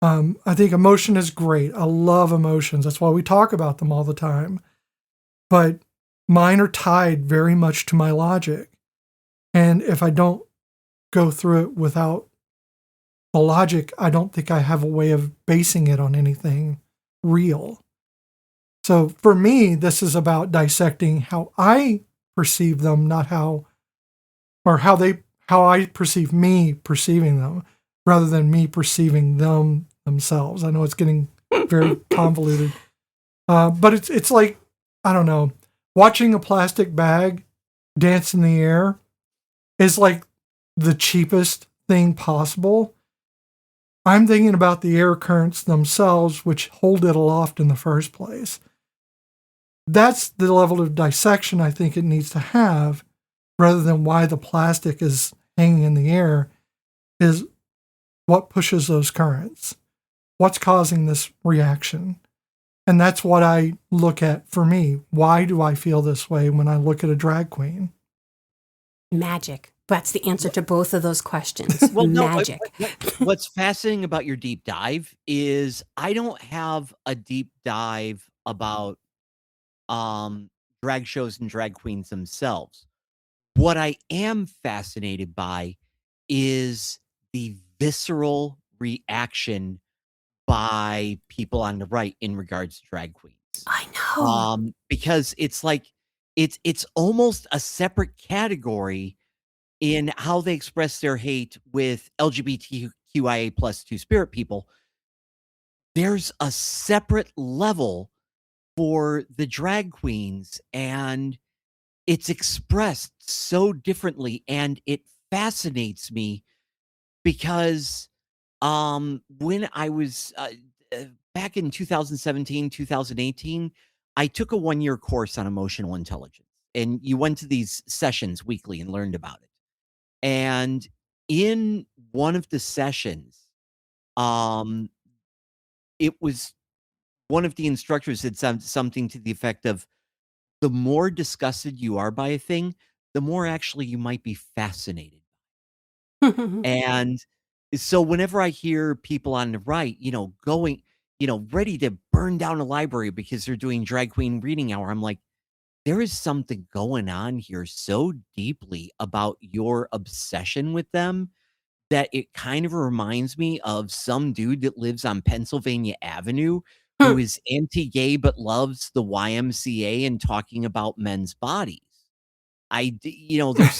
I think emotion is great. I love emotions. That's why we talk about them all the time. But mine are tied very much to my logic. And if I don't go through it without the logic, I don't think I have a way of basing it on anything real. So for me, this is about dissecting how I perceive them, not how I perceive me perceiving them, rather than me perceiving them themselves. I know it's getting very convoluted, but it's like, I don't know, watching a plastic bag dance in the air is like the cheapest thing possible. I'm thinking about the air currents themselves, which hold it aloft in the first place. That's the level of dissection I think it needs to have, rather than why the plastic is hanging in the air, is what pushes those currents. What's causing this reaction? And that's what I look at for me. Why do I feel this way when I look at a drag queen? Magic. That's the answer to both of those questions. Well, magic. What's fascinating about your deep dive is I don't have a deep dive about drag shows and drag queens themselves. What I am fascinated by is the visceral reaction by people on the right in regards to drag queens. I know. Because it's like it's almost a separate category in how they express their hate with LGBTQIA plus two-spirit people. There's a separate level for the drag queens, and it's expressed so differently, and it fascinates me because when I was back in 2017, 2018, I took a 1-year course on emotional intelligence, and you went to these sessions weekly and learned about it. And in one of the sessions, Um, it was one of the instructors said something to the effect of, the more disgusted you are by a thing, the more actually you might be fascinated. And so whenever I hear people on the right, going, ready to burn down a library because they're doing drag queen reading hour, I'm like, there is something going on here so deeply about your obsession with them that it kind of reminds me of some dude that lives on Pennsylvania Avenue who is anti-gay but loves the YMCA and talking about men's bodies. There's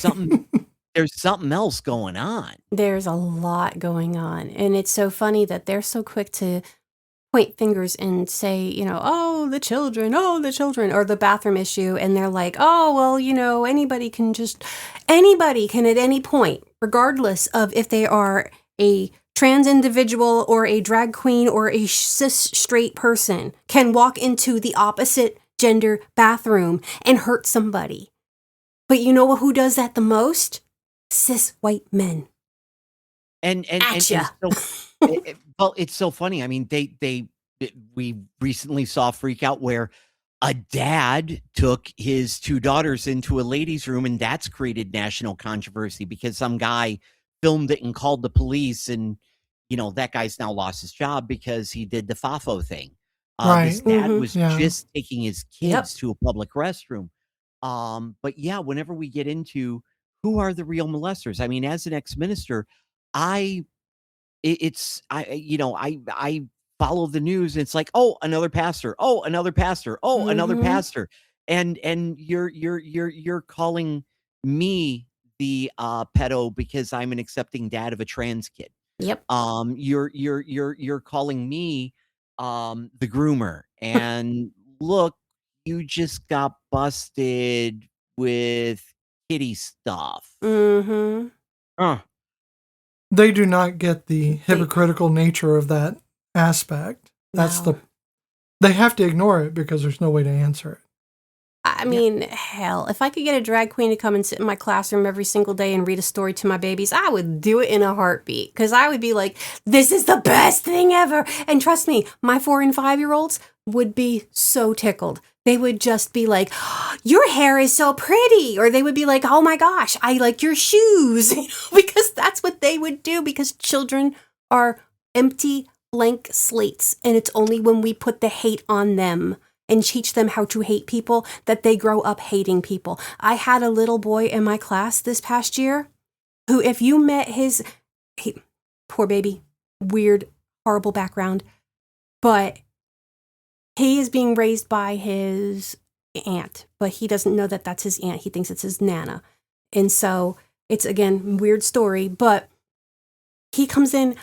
something else going on. There's a lot going on. And it's so funny that they're so quick to point fingers and say, oh, the children, or the bathroom issue. And they're like, oh, well, anybody can at any point, regardless of if they are a trans individual or a drag queen or a cis straight person, can walk into the opposite gender bathroom and hurt somebody. But you know who does that the most? Cis white men. And so, well, it's so funny. I mean, we recently saw a freak out where a dad took his two daughters into a ladies' room, and that's created national controversy because some guy filmed it and called the police, and that guy's now lost his job because he did the FAFO thing. This dad was just taking his kids to a public restroom. But yeah, whenever we get into who are the real molesters, I mean, as an ex-minister, I follow the news, and it's like, oh, another pastor, oh, another pastor, oh, another pastor, and you're calling me the pedo because I'm an accepting dad of a trans kid. Yep. You're calling me the groomer, and look, you just got busted with kitty stuff. They do not get the hypocritical nature of that aspect. They have to ignore it because there's no way to answer it. I mean, hell, if I could get a drag queen to come and sit in my classroom every single day and read a story to my babies, I would do it in a heartbeat because I would be like, this is the best thing ever. And trust me, my 4 and 5-year-olds would be so tickled. They would just be like, oh, your hair is so pretty. Or they would be like, oh my gosh, I like your shoes. Because that's what they would do, because children are empty, blank slates. And it's only when we put the hate on them and teach them how to hate people that they grow up hating people. I had a little boy in my class this past year who, if you met poor baby, weird, horrible background, but he is being raised by his aunt, but he doesn't know that that's his aunt. He thinks it's his nana. And so it's, again, weird story, but he comes in.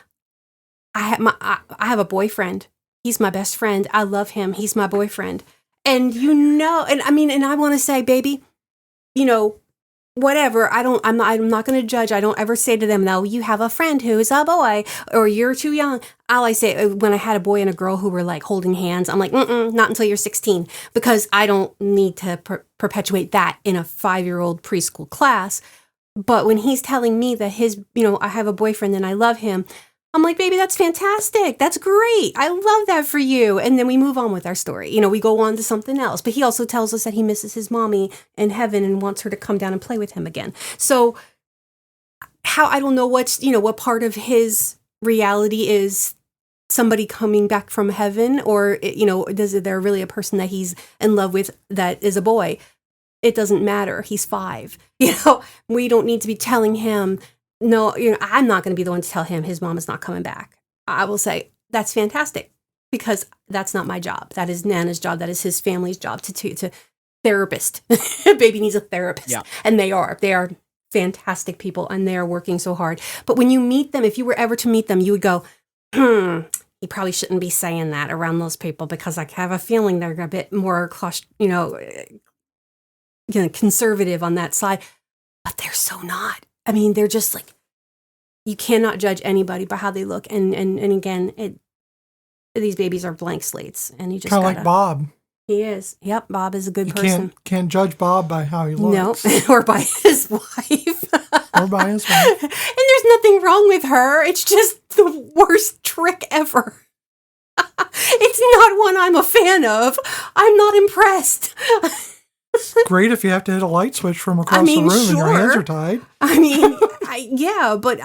I have a boyfriend. He's my best friend. I love him. He's my boyfriend. And and I want to say, baby, whatever. I'm not going to judge. I don't ever say to them, no, you have a friend who is a boy or you're too young. All I say, when I had a boy and a girl who were like holding hands, I'm like, not until you're 16, because I don't need to perpetuate that in a 5-year-old preschool class. But when he's telling me that I have a boyfriend and I love him, I'm like, baby, that's fantastic. That's great. I love that for you. And then we move on with our story. We go on to something else. But he also tells us that he misses his mommy in heaven and wants her to come down and play with him again. So I don't know what part of his reality is somebody coming back from heaven, or, is there really a person that he's in love with that is a boy? It doesn't matter. He's 5. We don't need to be telling him, no, I'm not going to be the one to tell him his mom is not coming back. I will say, that's fantastic, because that's not my job. That is Nana's job. That is his family's job to therapist. Baby needs a therapist. Yeah. And they are fantastic people, and they are working so hard. But when you meet them, if you were ever to meet them, you would go, you probably shouldn't be saying that around those people, because I have a feeling they're a bit more, conservative on that side. But they're so not. I mean, they're just like, you cannot judge anybody by how they look. And again, these babies are blank slates, and you just kind of like Bob. He is. Yep, Bob is a good person. Can't judge Bob by how he looks. No, or by his wife. Or by his wife. And there's nothing wrong with her. It's just the worst trick ever. It's not one I'm a fan of. I'm not impressed. Great if you have to hit a light switch from across the room and your hands are tied. I mean, yeah, but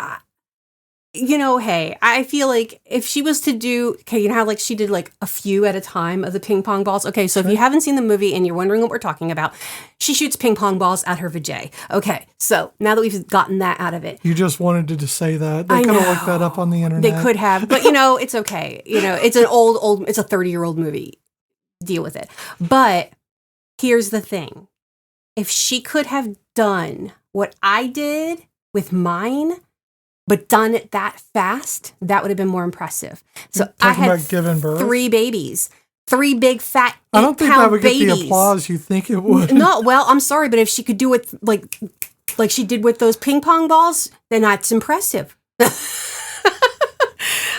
hey, I feel like if she was to do, okay, you know how like she did like a few at a time of the ping pong balls? Okay, so if you haven't seen the movie and you're wondering what we're talking about, she shoots ping pong balls at her vajay. Okay, so now that we've gotten that out of it. You just wanted to say that. They could have looked that up on the internet. They could have, but it's okay. It's an it's a 30-year-old movie. Deal with it. But here's the thing. If she could have done what I did with mine, but done it that fast, that would have been more impressive. So I had giving birth? 3 babies, 3 big fat 8-pound babies. I don't think that would get the applause you think it would. No, well, I'm sorry, but if she could do it like she did with those ping pong balls, then that's impressive.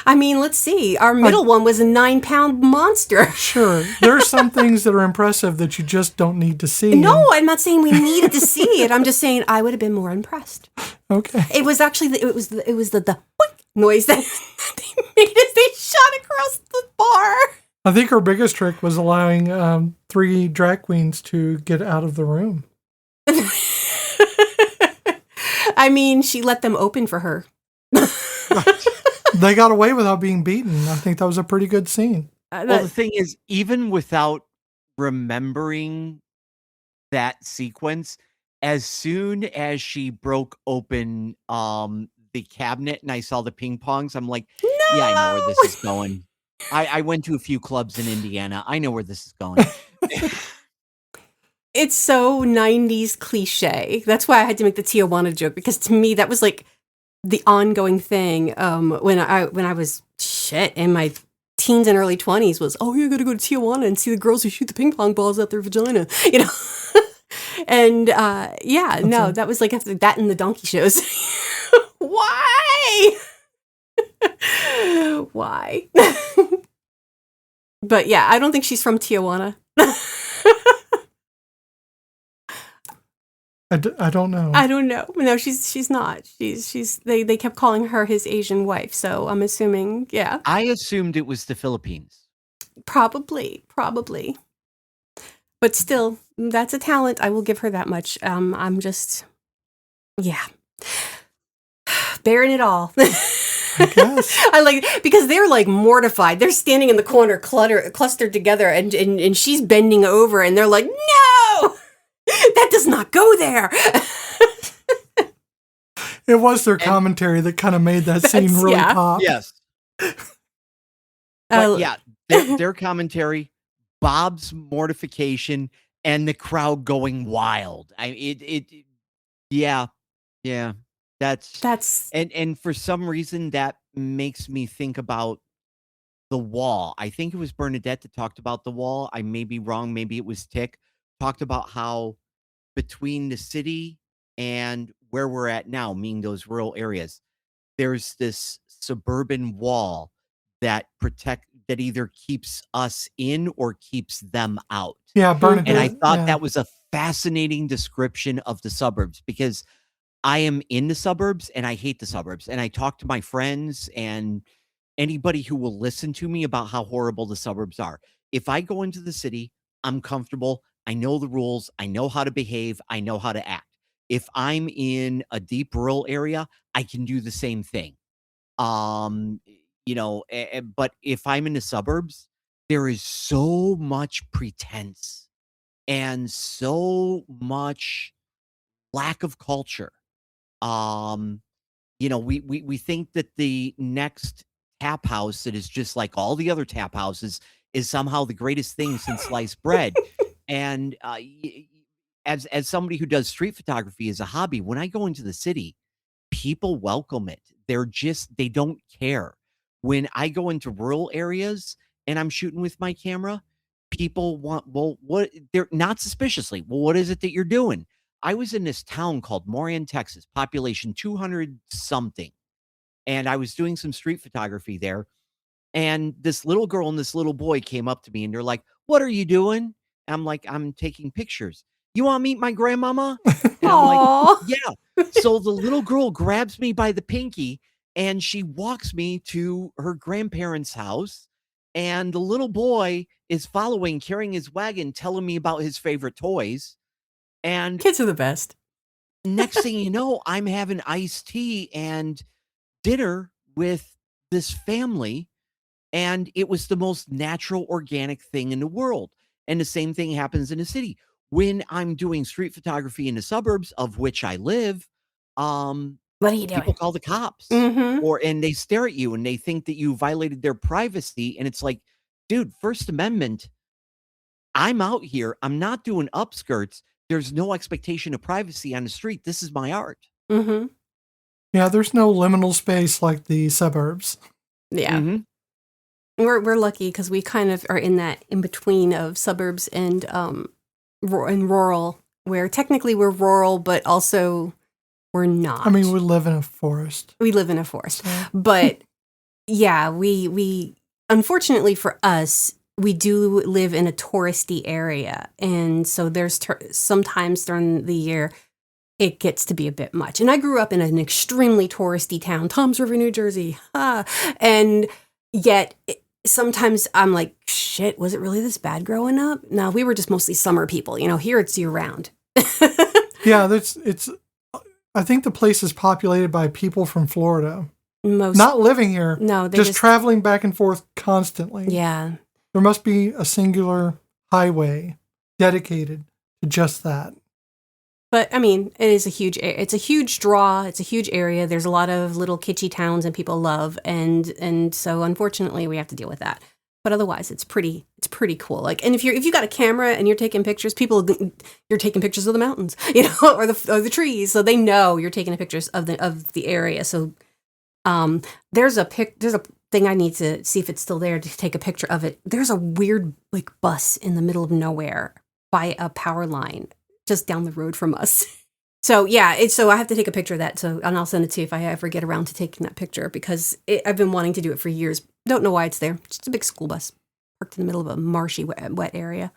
I mean, let's see. Our middle one was a 9-pound monster. Sure. There are some things that are impressive that you just don't need to see. No, I'm not saying we needed to see it. I'm just saying I would have been more impressed. Okay. It was actually the boink noise that they made as they shot across the bar. I think her biggest trick was allowing 3 drag queens to get out of the room. I mean, she let them open for her. They got away without being beaten. I think that was a pretty good scene. Well, the thing is, even without remembering that sequence, as soon as she broke open the cabinet and I saw the ping pongs, I'm like, no! Yeah, I know where this is going. I went to a few clubs in Indiana. I know where this is going. It's so 90s cliche. That's why I had to make the Tijuana joke, because to me that was like the ongoing thing when I was in my teens and early 20s was, oh, you got to go to Tijuana and see the girls who shoot the ping pong balls out their vagina, and that was like after that in the donkey shows. Why? Why? But yeah, I don't think she's from Tijuana. I don't know. I don't know. No, she's not. They kept calling her his Asian wife, so I'm assuming, yeah. I assumed it was the Philippines. Probably. But still, that's a talent. I will give her that much. I'm just, yeah, bearing it all. I guess. I like, because they're like mortified. They're standing in the corner, clustered together, and she's bending over, and they're like, no! That does not go there. It was their commentary that kind of made that scene really pop. Yes. But yeah, their commentary, Bob's mortification, and the crowd going wild. Yeah. That's and for some reason that makes me think about the wall. I think it was Bernadette that talked about the wall. I may be wrong. Maybe it was Tick. Talked about how between the city and where we're at now, meaning those rural areas, there's this suburban wall that either keeps us in or keeps them out. Yeah, Bernadette. And I thought that was a fascinating description of the suburbs, because I am in the suburbs and I hate the suburbs. And I talk to my friends and anybody who will listen to me about how horrible the suburbs are. If I go into the city, I'm comfortable. I know the rules. I know how to behave. I know how to act. If I'm in a deep rural area, I can do the same thing. But if I'm in the suburbs, there is so much pretense and so much lack of culture. We think that the next tap house that is just like all the other tap houses is somehow the greatest thing since sliced bread. And as somebody who does street photography as a hobby, when I go into the city, people welcome it. They don't care. When I go into rural areas and I'm shooting with my camera, people they're not suspiciously, well, what is it that you're doing? I was in this town called Moran, Texas, population 200 something. And I was doing some street photography there. And this little girl and this little boy came up to me and they're like, what are you doing? And I'm like, I'm taking pictures. You want to meet my grandmama? And I'm like, yeah. So the little girl grabs me by the pinky and she walks me to her grandparents' house, and the little boy is following, carrying his wagon, telling me about his favorite toys. And Kids are the best. next thing you know, I'm having iced tea and dinner with this family, and it was the most natural, organic thing in the world. And the same thing happens in the city. When I'm doing street photography in the suburbs, of which I live, um, What are you people doing? call the cops, Mm-hmm. and they stare at you and they think that you violated their privacy. And it's like, dude, First Amendment, I'm out here. I'm not doing upskirts. There's no expectation of privacy on the street. This is my art. Mm-hmm. Yeah, there's no liminal space like the suburbs. Yeah. Mhm. We're lucky because we kind of are in that in between of suburbs and rural, where technically we're rural, but also we're not. I mean, we live in a forest. We live in a forest, So, but yeah, we unfortunately for us, we do live in a touristy area, and so there's sometimes during the year it gets to be a bit much. And I grew up in an extremely touristy town, Toms River, New Jersey, and yet sometimes I'm like, shit, was it really this bad growing up? No, we were just mostly summer people. You know, here it's year round. yeah, it's. I think the place is populated by people from Florida, Most not living here. no, they just traveling back and forth constantly. yeah. There must be a singular highway dedicated to just that. But I mean, it's a huge draw. It's a huge area. There's a lot of little kitschy towns and people love, and so unfortunately we have to deal with that. But otherwise, it's pretty cool. Like, and if you got a camera and you're taking pictures, you're taking pictures of the mountains, you know, or the trees, so they know you're taking pictures of the area. So, there's a thing I need to see if it's still there to take a picture of it. There's a weird like bus in the middle of nowhere by a power line just down the road from us. So yeah, so I have to take a picture of that. So, and I'll send it to you if I ever get around to taking that picture because I've been wanting to do it for years. Don't know why it's there. Just a big school bus parked in the middle of a marshy, wet area.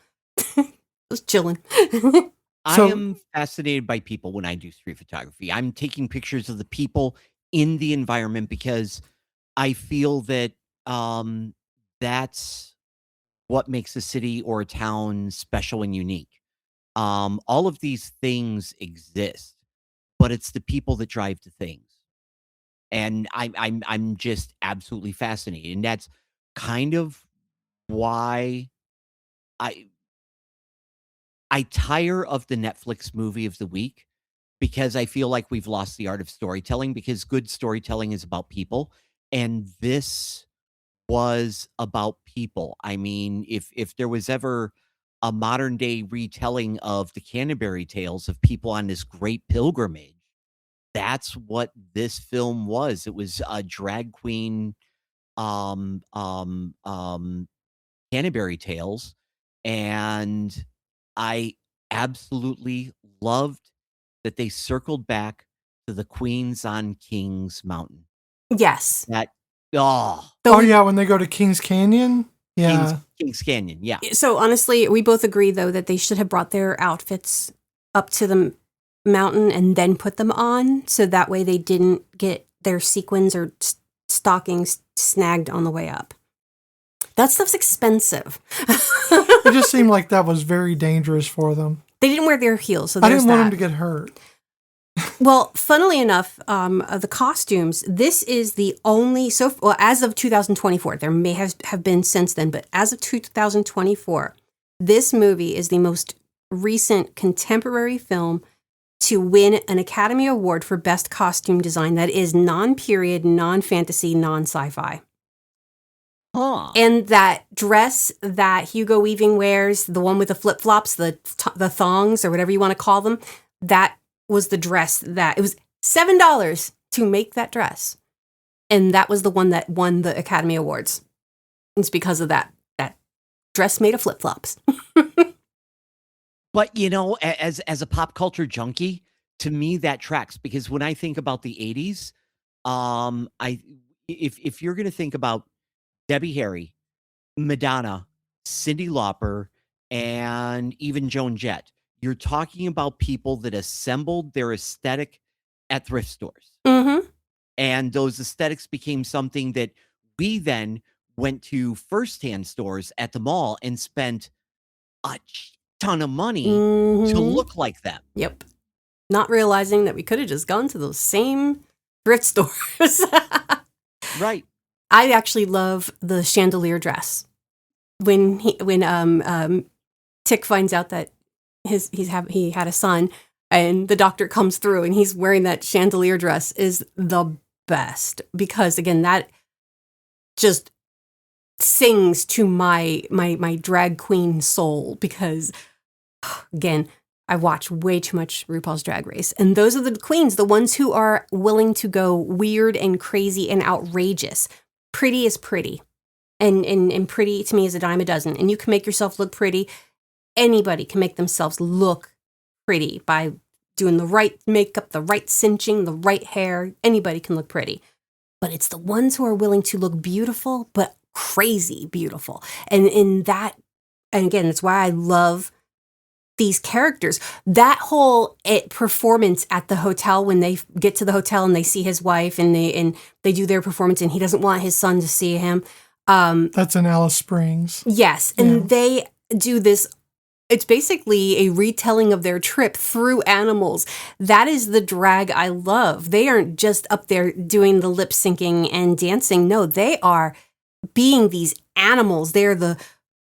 Just chilling. I am fascinated by people when I do street photography. I'm taking pictures of the people in the environment because I feel that that's what makes a city or a town special and unique. All of these things exist, but it's the people that drive the things. And I'm just absolutely fascinated. And that's kind of why I I tire of the Netflix movie of the week because I feel like we've lost the art of storytelling because good storytelling is about people. And this was about people. I mean, if there was ever a modern day retelling of the Canterbury Tales of people on this great pilgrimage, that's what this film was. It was a drag queen um um um Canterbury Tales, and I absolutely loved that they circled back to the Queens on Kings Mountain. Yes. That oh, Oh yeah, when they go to Kings Canyon. Kings Yeah. Kings Canyon, yeah. So honestly, we both agree though that they should have brought their outfits up to the mountain and then put them on, so that way they didn't get their sequins or stockings snagged on the way up. That stuff's expensive. It just seemed like that was very dangerous for them. They didn't wear their heels, so I there's didn't want that. them to get hurt. Well, funnily enough, the costumes, this is the only, as of 2024, there may have been since then, but as of 2024, this movie is the most recent contemporary film to win an Academy Award for Best Costume Design that is non-period, non-fantasy, non-sci-fi. Huh. And that dress that Hugo Weaving wears, the one with the flip-flops, the thongs, or whatever you want to call them, that was the dress that, it was $7 to make that dress. And that was the one that won the Academy Awards. It's because of that dress made of flip-flops. But, you know, as a pop culture junkie, to me that tracks because when I think about the 80s, if you're going to think about Debbie Harry, Madonna, Cyndi Lauper, and even Joan Jett, you're talking about people that assembled their aesthetic at thrift stores. Mm-hmm. And those aesthetics became something that we then went to firsthand stores at the mall and spent a ton of money to Mm-hmm. look like them. Yep. Not realizing that we could have just gone to those same thrift stores. Right. I actually love the chandelier dress. When Tick finds out that he had a son, and the doctor comes through and he's wearing that chandelier dress is the best, because again, that just sings to my drag queen soul, because again, I watch way too much RuPaul's Drag Race, and those are the queens, the ones who are willing to go weird and crazy and outrageous. Pretty is pretty, and pretty to me is a dime a dozen, and you can make yourself look pretty. Anybody can make themselves look pretty by doing the right makeup, the right cinching, the right hair. Anybody can look pretty. But it's the ones who are willing to look beautiful, but crazy beautiful. And in that, and again, that's why I love these characters. That whole performance at the hotel, when they get to the hotel and they see his wife and they do their performance, and he doesn't want his son to see him. That's in Alice Springs. Yes. And they do this. It's basically a retelling of their trip through animals. That is the drag I love. They aren't just up there doing the lip syncing and dancing. No, they are being these animals. They're the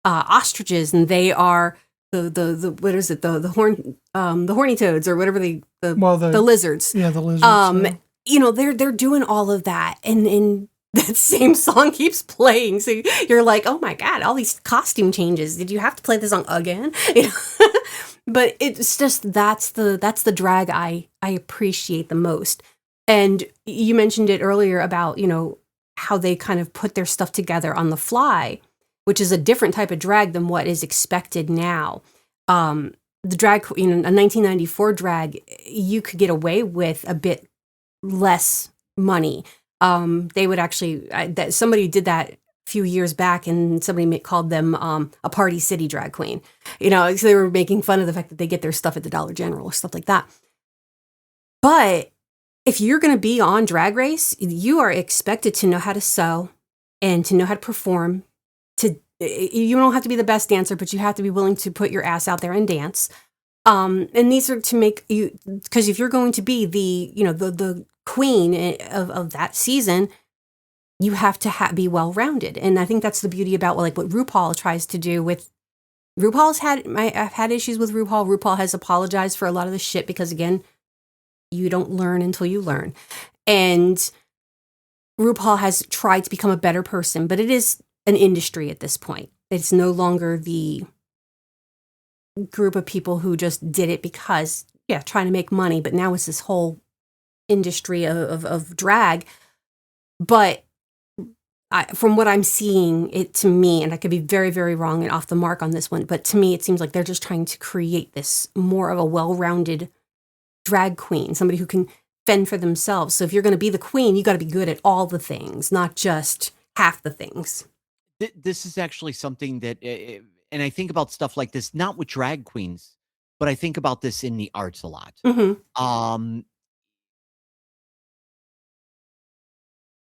ostriches, and they are the what is it, the horny toads, or whatever the lizards. Yeah, the lizards. You know, they're doing all of that, and that same song keeps playing. So you're like, oh my God, all these costume changes. Did you have to play the song again? You know? But it's just, that's the drag I appreciate the most. And you mentioned it earlier about, you know, how they kind of put their stuff together on the fly, which is a different type of drag than what is expected now. The drag, you know, a 1994 drag, you could get away with a bit less money. They would actually, somebody did that a few years back, and somebody called them a Party City drag queen. You know, so they were making fun of the fact that they get their stuff at the Dollar General or stuff like that. But if you're going to be on Drag Race, you are expected to know how to sew and to know how to perform. You don't have to be the best dancer, but you have to be willing to put your ass out there and dance. And these are to make you, because if you're going to be the queen of that season, you have to be well-rounded. And I think that's the beauty about what RuPaul tries to do with I've had issues with RuPaul. RuPaul has apologized for a lot of the shit, because again, you don't learn until you learn. And RuPaul has tried to become a better person, but it is an industry at this point. It's no longer the group of people who just did it because, trying to make money. But now it's this whole industry of drag. But from what I'm seeing, it to me, and I could be very, very wrong and off the mark on this one, but to me, it seems like they're just trying to create this more of a well-rounded drag queen, somebody who can fend for themselves. So if you're going to be the queen, you got to be good at all the things, not just half the things. This is actually something that, and I think about stuff like this, not with drag queens, but I think about this in the arts a lot. Mm-hmm.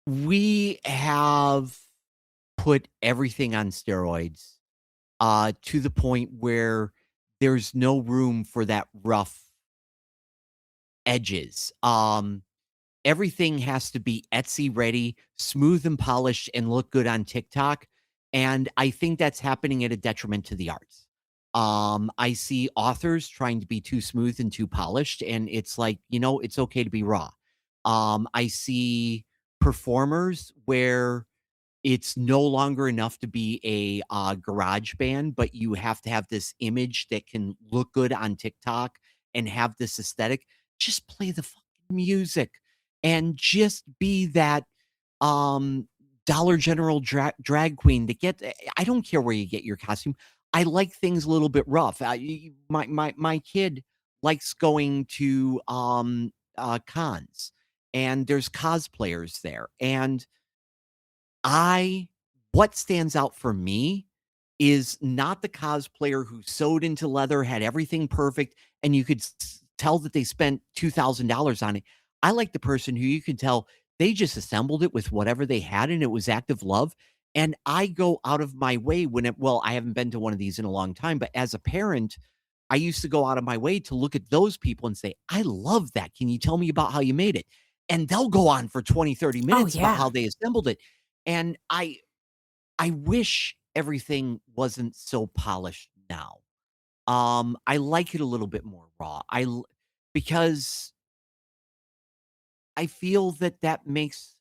We have put everything on steroids to the point where there's no room for that rough edges. Everything has to be Etsy ready, smooth and polished, and look good on TikTok. And I think that's happening at a detriment to the arts. I see authors trying to be too smooth and too polished, and it's like, it's okay to be raw. I see performers where it's no longer enough to be a garage band, but you have to have this image that can look good on TikTok and have this aesthetic. Just play the fucking music and just be that Dollar General drag queen that I don't care where you get your costume. I like things a little bit rough. My kid likes going to cons, and there's cosplayers there. And what stands out for me is not the cosplayer who sewed into leather, had everything perfect, and you could tell that they spent $2,000 on it. I like the person who you can tell They just assembled it with whatever they had, and it was act of love. And I go out of my way I haven't been to one of these in a long time, but as a parent, I used to go out of my way to look at those people and say, I love that. Can you tell me about how you made it? And they'll go on for 20, 30 Oh, minutes about yeah. how they assembled it. And I wish everything wasn't so polished now. I like it a little bit more raw. Because I feel that that makes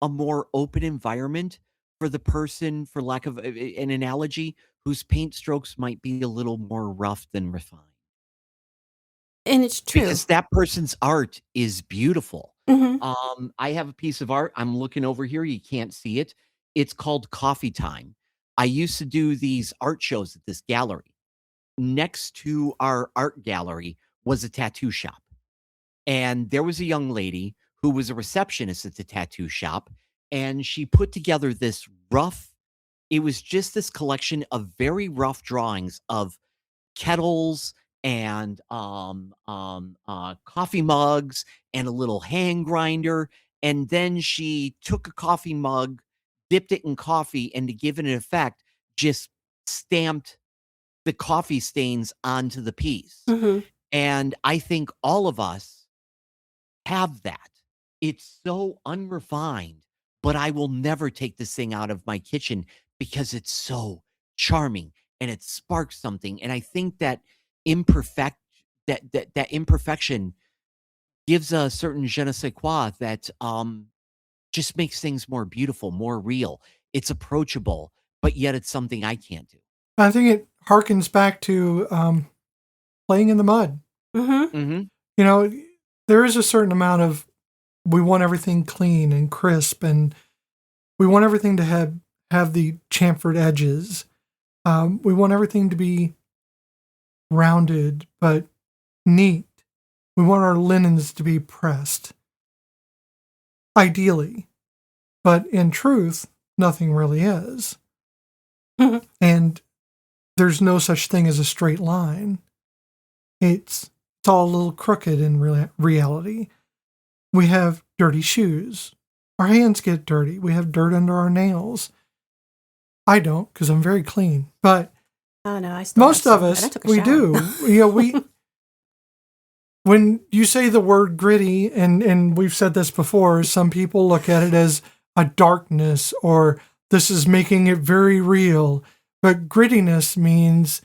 a more open environment for the person, for lack of an analogy, whose paint strokes might be a little more rough than refined. And it's true. Because that person's art is beautiful. Mhm. I have a piece of art. I'm looking over here. You can't see it. It's called Coffee Time. I used to do these art shows at this gallery. Next to our art gallery was a tattoo shop. And there was a young lady who was a receptionist at the tattoo shop. And she put together this it was just this collection of very rough drawings of kettles and coffee mugs and a little hand grinder. And then she took a coffee mug, dipped it in coffee, and to give it an effect, just stamped the coffee stains onto the piece. Mhm. And I think all of us have that. It's so unrefined, but I will never take this thing out of my kitchen because it's so charming and it sparks something. And I think that imperfect that imperfection gives a certain je ne sais quoi that just makes things more beautiful, more real. It's approachable, but yet it's something I can't do. I think it harkens back to playing in the mud. Mhm. Mhm. You know, there is a certain amount of, we want everything clean and crisp, and we want everything to have the chamfered edges. We want everything to be rounded but neat. We want our linens to be pressed, ideally. But in truth, nothing really is. Mhm. And there's no such thing as a straight line. It's all a little crooked in reality. We have dirty shoes. Our hands get dirty. We have dirt under our nails. I don't, because I'm very clean. But Oh, no, I still most have of some, us, but I took a we shower. do. When you say the word gritty, and we've said this before, some people look at it as a darkness, or this is making it very real. But grittiness means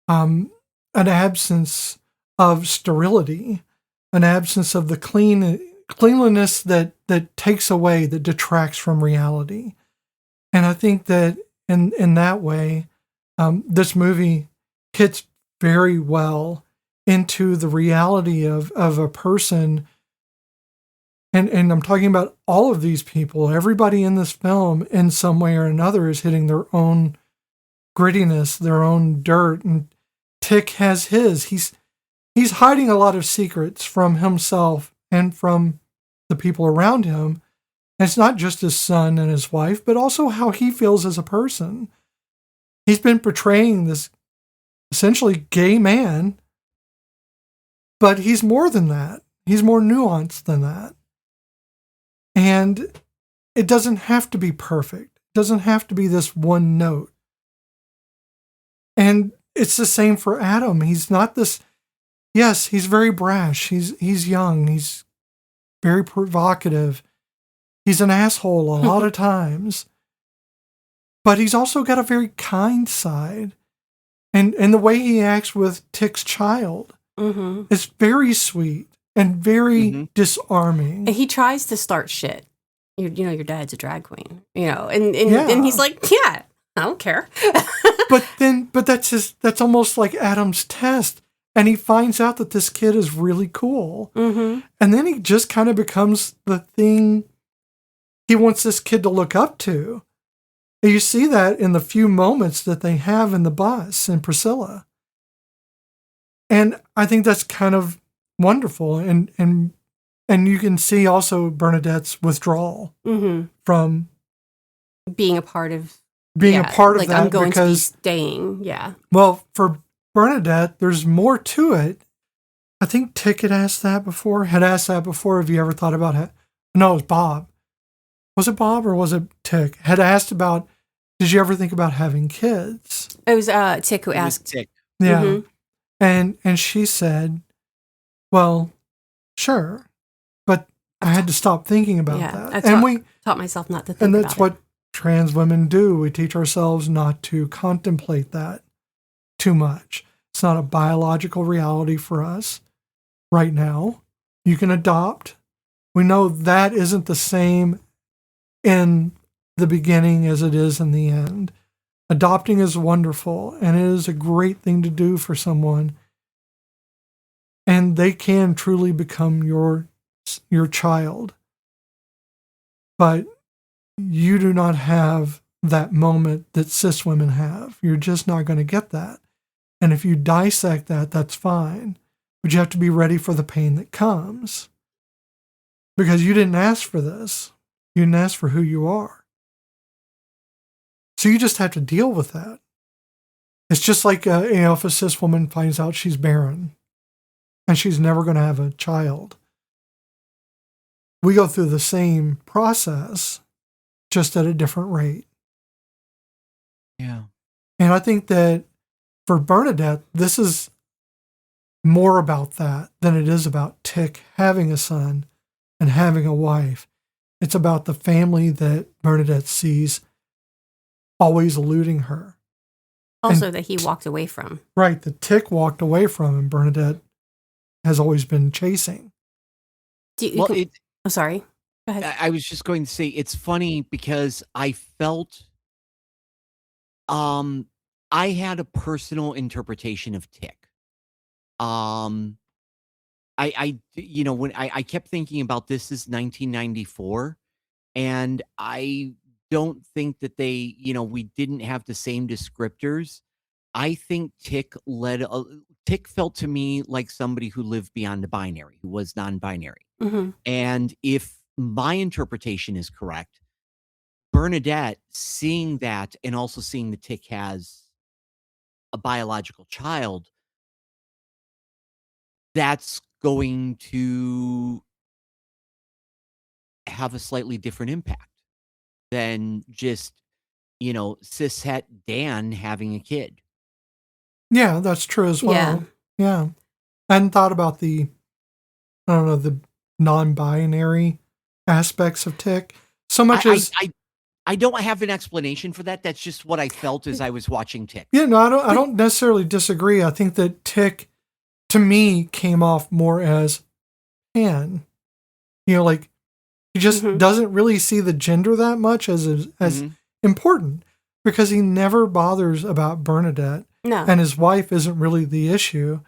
an absence of sterility, an absence of the cleanliness that takes away, that detracts from reality. And I think that in that way, this movie hits very well into the reality of a person. And I'm talking about all of these people. Everybody in this film, in some way or another, is hitting their own grittiness, their own dirt. And Tick has his. He's hiding a lot of secrets from himself and from the people around him. And it's not just his son and his wife, but also how he feels as a person. He's been portraying this essentially gay man, but he's more than that. He's more nuanced than that. And it doesn't have to be perfect. It doesn't have to be this one note. And it's the same for Adam. He's not this, yes, he's very brash. He's young. He's very provocative. He's an asshole a lot of times. But he's also got a very kind side. And the way he acts with Tick's child is very sweet and very disarming. And he tries to start shit. Your dad's a drag queen, and he's like, yeah, I don't care. but that's almost like Adam's test. And he finds out that this kid is really cool. And then he just kind of becomes the thing he wants this kid to look up to. And you see that in the few moments that they have in the bus in Priscilla. And I think that's kind of wonderful. And you can see also Bernadette's withdrawal from being a part of that. I'm going because, to be staying. Yeah. Well, for Bernadette, there's more to it. I think Tick had asked that before. Have you ever thought about it? No, it was Bob. was it Bob or was it Tick, had asked about, did you ever think about having kids? It was Tick who It was asked. Tick. Yeah. Mhm. And she said, well, sure. But I had to stop thinking about that. I taught myself not to think about it. And that's what trans women do. We teach ourselves not to contemplate that too much. It's not a biological reality for us right now. You can adopt. We know that isn't the same in the beginning as it is in the end. Adopting is wonderful, and it is a great thing to do for someone. And they can truly become your child. But you do not have that moment that cis women have. You're just not going to get that. And if you dissect that, that's fine. But you have to be ready for the pain that comes. Because you didn't ask for this. You didn't ask for who you are. So you just have to deal with that. It's just like, if a cis woman finds out she's barren and she's never going to have a child. We go through the same process, just at a different rate. Yeah. And I think that for Bernadette, this is more about that than it is about Tick having a son and having a wife. It's about the family that Bernadette sees always eluding her. Also, that he walked away from. Right, the Tick walked away from, and Bernadette has always been chasing. I'm sorry. Go ahead. I was just going to say, it's funny because I felt I had a personal interpretation of Tick. When I kept thinking about this is 1994, and I don't think that we didn't have the same descriptors. I think Tick felt to me like somebody who lived beyond the binary, who was non-binary. Mm-hmm. And if my interpretation is correct, Bernadette seeing that and also seeing the Tick has a biological child, that's going to have a slightly different impact than just, cishet Dan having a kid. Yeah, that's true as well. Yeah. I hadn't thought about the non-binary aspects of Tick. So much as I don't have an explanation for that. That's just what I felt as I was watching Tick. Yeah, no, I don't necessarily disagree. I think that Tick, to me, came off more as pan. Like he just doesn't really see the gender that much as important, because he never bothers about Bernadette. No. And his wife isn't really the issue,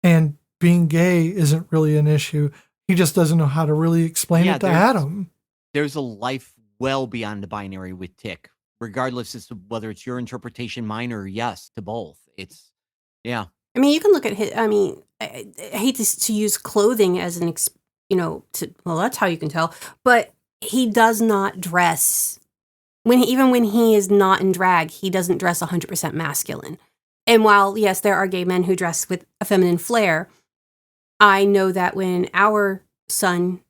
and being gay isn't really an issue. He just doesn't know how to really explain it to Adam. There's a life well beyond the binary with Tick, regardless as to whether it's your interpretation, mine, or yes to both. It's, yeah. I mean, you can look at his, I hate to use clothing as an, that's how you can tell, but he does not dress, even when he is not in drag, he doesn't dress 100% masculine. And while, yes, there are gay men who dress with a feminine flair, I know that when our son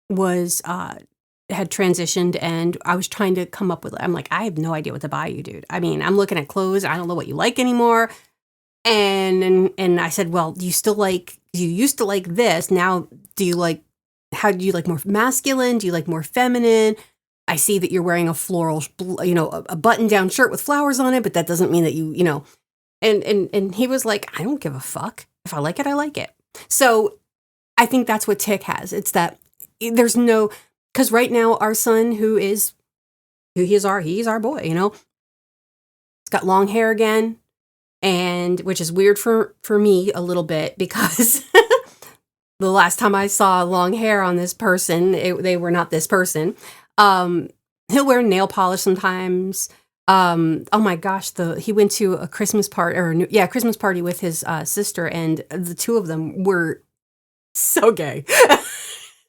had transitioned and I was trying to come up with, I'm like, I have no idea what to buy you, dude. I mean, I'm looking at clothes. I don't know what you like anymore. And I said, well, do you used to like this? Now, how do you like more masculine? Do you like more feminine? I see that you're wearing a floral, a button down shirt with flowers on it, but that doesn't mean that and he was like, I don't give a fuck. If I like it, I like it. So I think that's what Tick has. It's that there's no, because right now our son, he's our boy, he's got long hair again, and which is weird for me a little bit, because the last time I saw long hair on this person, they were not this person. He'll wear nail polish sometimes. Oh my gosh, he went to a Christmas party, Christmas party with his sister, and the two of them were so gay.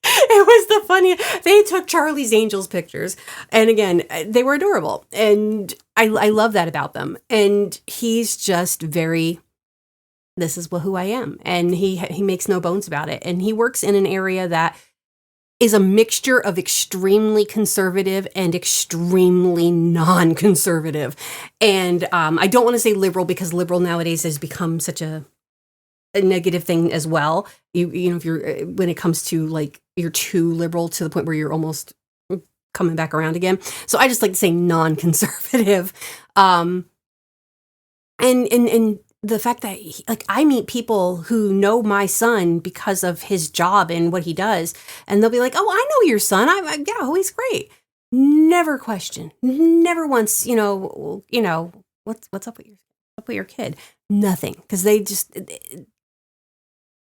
It was the funniest. They took Charlie's Angels pictures, and again, they were adorable, and I love that about them. And he's just very, this is who I am, and he makes no bones about it. And he works in an area that is a mixture of extremely conservative and extremely non-conservative. And I don't want to say liberal, because liberal nowadays has become such a negative thing as well. You know, if you're, when it comes to like, you're too liberal to the point where you're almost coming back around again. So I just like to say non-conservative. And the fact that like I meet people who know my son because of his job and what he does, and they'll be like, "Oh, I know your son. Yeah, he's great." Never question, never once. What's up with your kid? Nothing, because they just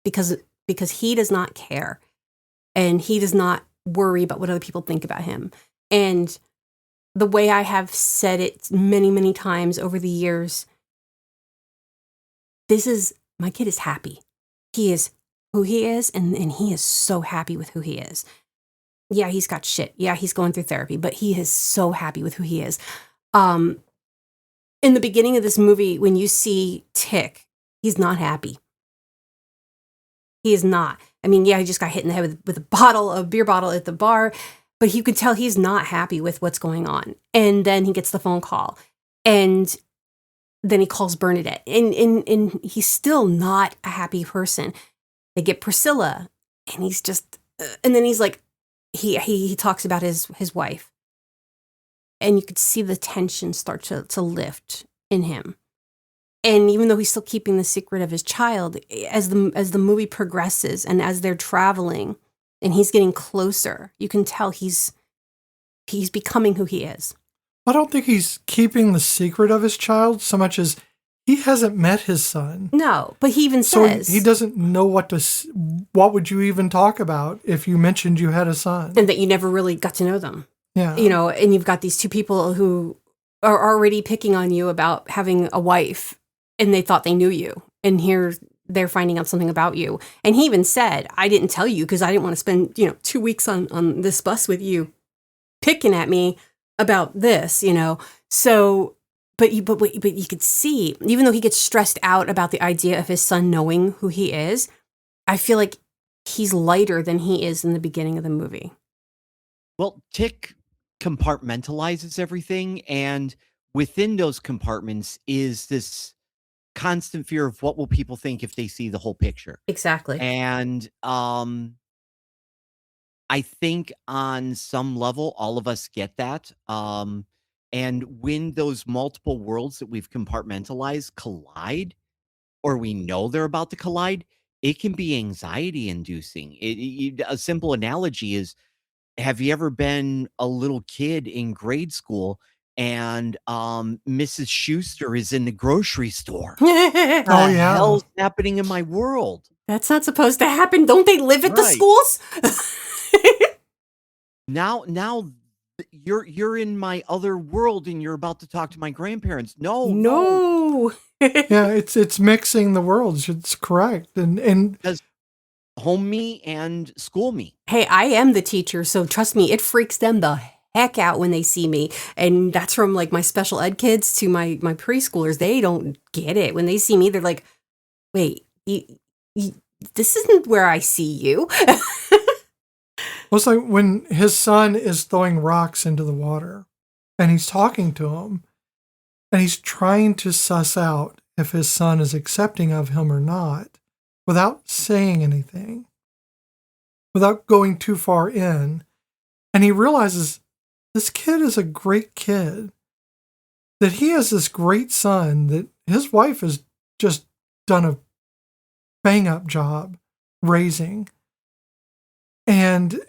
because he does not care, and he does not worry about what other people think about him. And the way I have said it many, many times over the years, my kid is happy. He is who he is, and he is so happy with who he is. Yeah, he's got shit. Yeah, he's going through therapy, but he is so happy with who he is. In the beginning of this movie, when you see Tick, he's not happy. He is not. I mean, yeah, he just got hit in the head with a beer bottle at the bar, but you could tell he's not happy with what's going on. And then he gets the phone call, and then he calls Bernadette, and he's still not a happy person. They get Priscilla, and he's just, and then he's like, he talks about his wife, and you could see the tension start to lift in him. And even though he's still keeping the secret of his child, as the movie progresses and as they're traveling and he's getting closer, you can tell he's becoming who he is. I don't think he's keeping the secret of his child so much as he hasn't met his son. No, but he even says... So he doesn't know what would you even talk about if you mentioned you had a son? And that you never really got to know them. Yeah. You know, and you've got these two people who are already picking on you about having a wife, and they thought they knew you. And here they're finding out something about you. And he even said, I didn't tell you because I didn't want to spend, 2 weeks on this bus with you picking at me about this, So, but you could see, even though he gets stressed out about the idea of his son knowing who he is, I feel like he's lighter than he is in the beginning of the movie. Well, Tick compartmentalizes everything, and within those compartments is this constant fear of what will people think if they see the whole picture. Exactly. And I think on some level, all of us get that. And when those multiple worlds that we've compartmentalized collide, or we know they're about to collide, it can be anxiety inducing. A simple analogy is, have you ever been a little kid in grade school and Mrs. Schuster is in the grocery store? What the hell's happening in my world? That's not supposed to happen. Don't they live at the schools? Now you're in my other world and you're about to talk to my grandparents. No. Yeah, it's mixing the worlds. It's correct. And because home me and school me. Hey, I am the teacher, so trust me, it freaks them the heck out when they see me. And that's from like my special ed kids to my preschoolers. They don't get it. When they see me, they're like, wait, this isn't where I see you. Well, it's like when his son is throwing rocks into the water and he's talking to him and he's trying to suss out if his son is accepting of him or not without saying anything, without going too far in. And he realizes this kid is a great kid, that he has this great son, that his wife has just done a bang-up job raising. And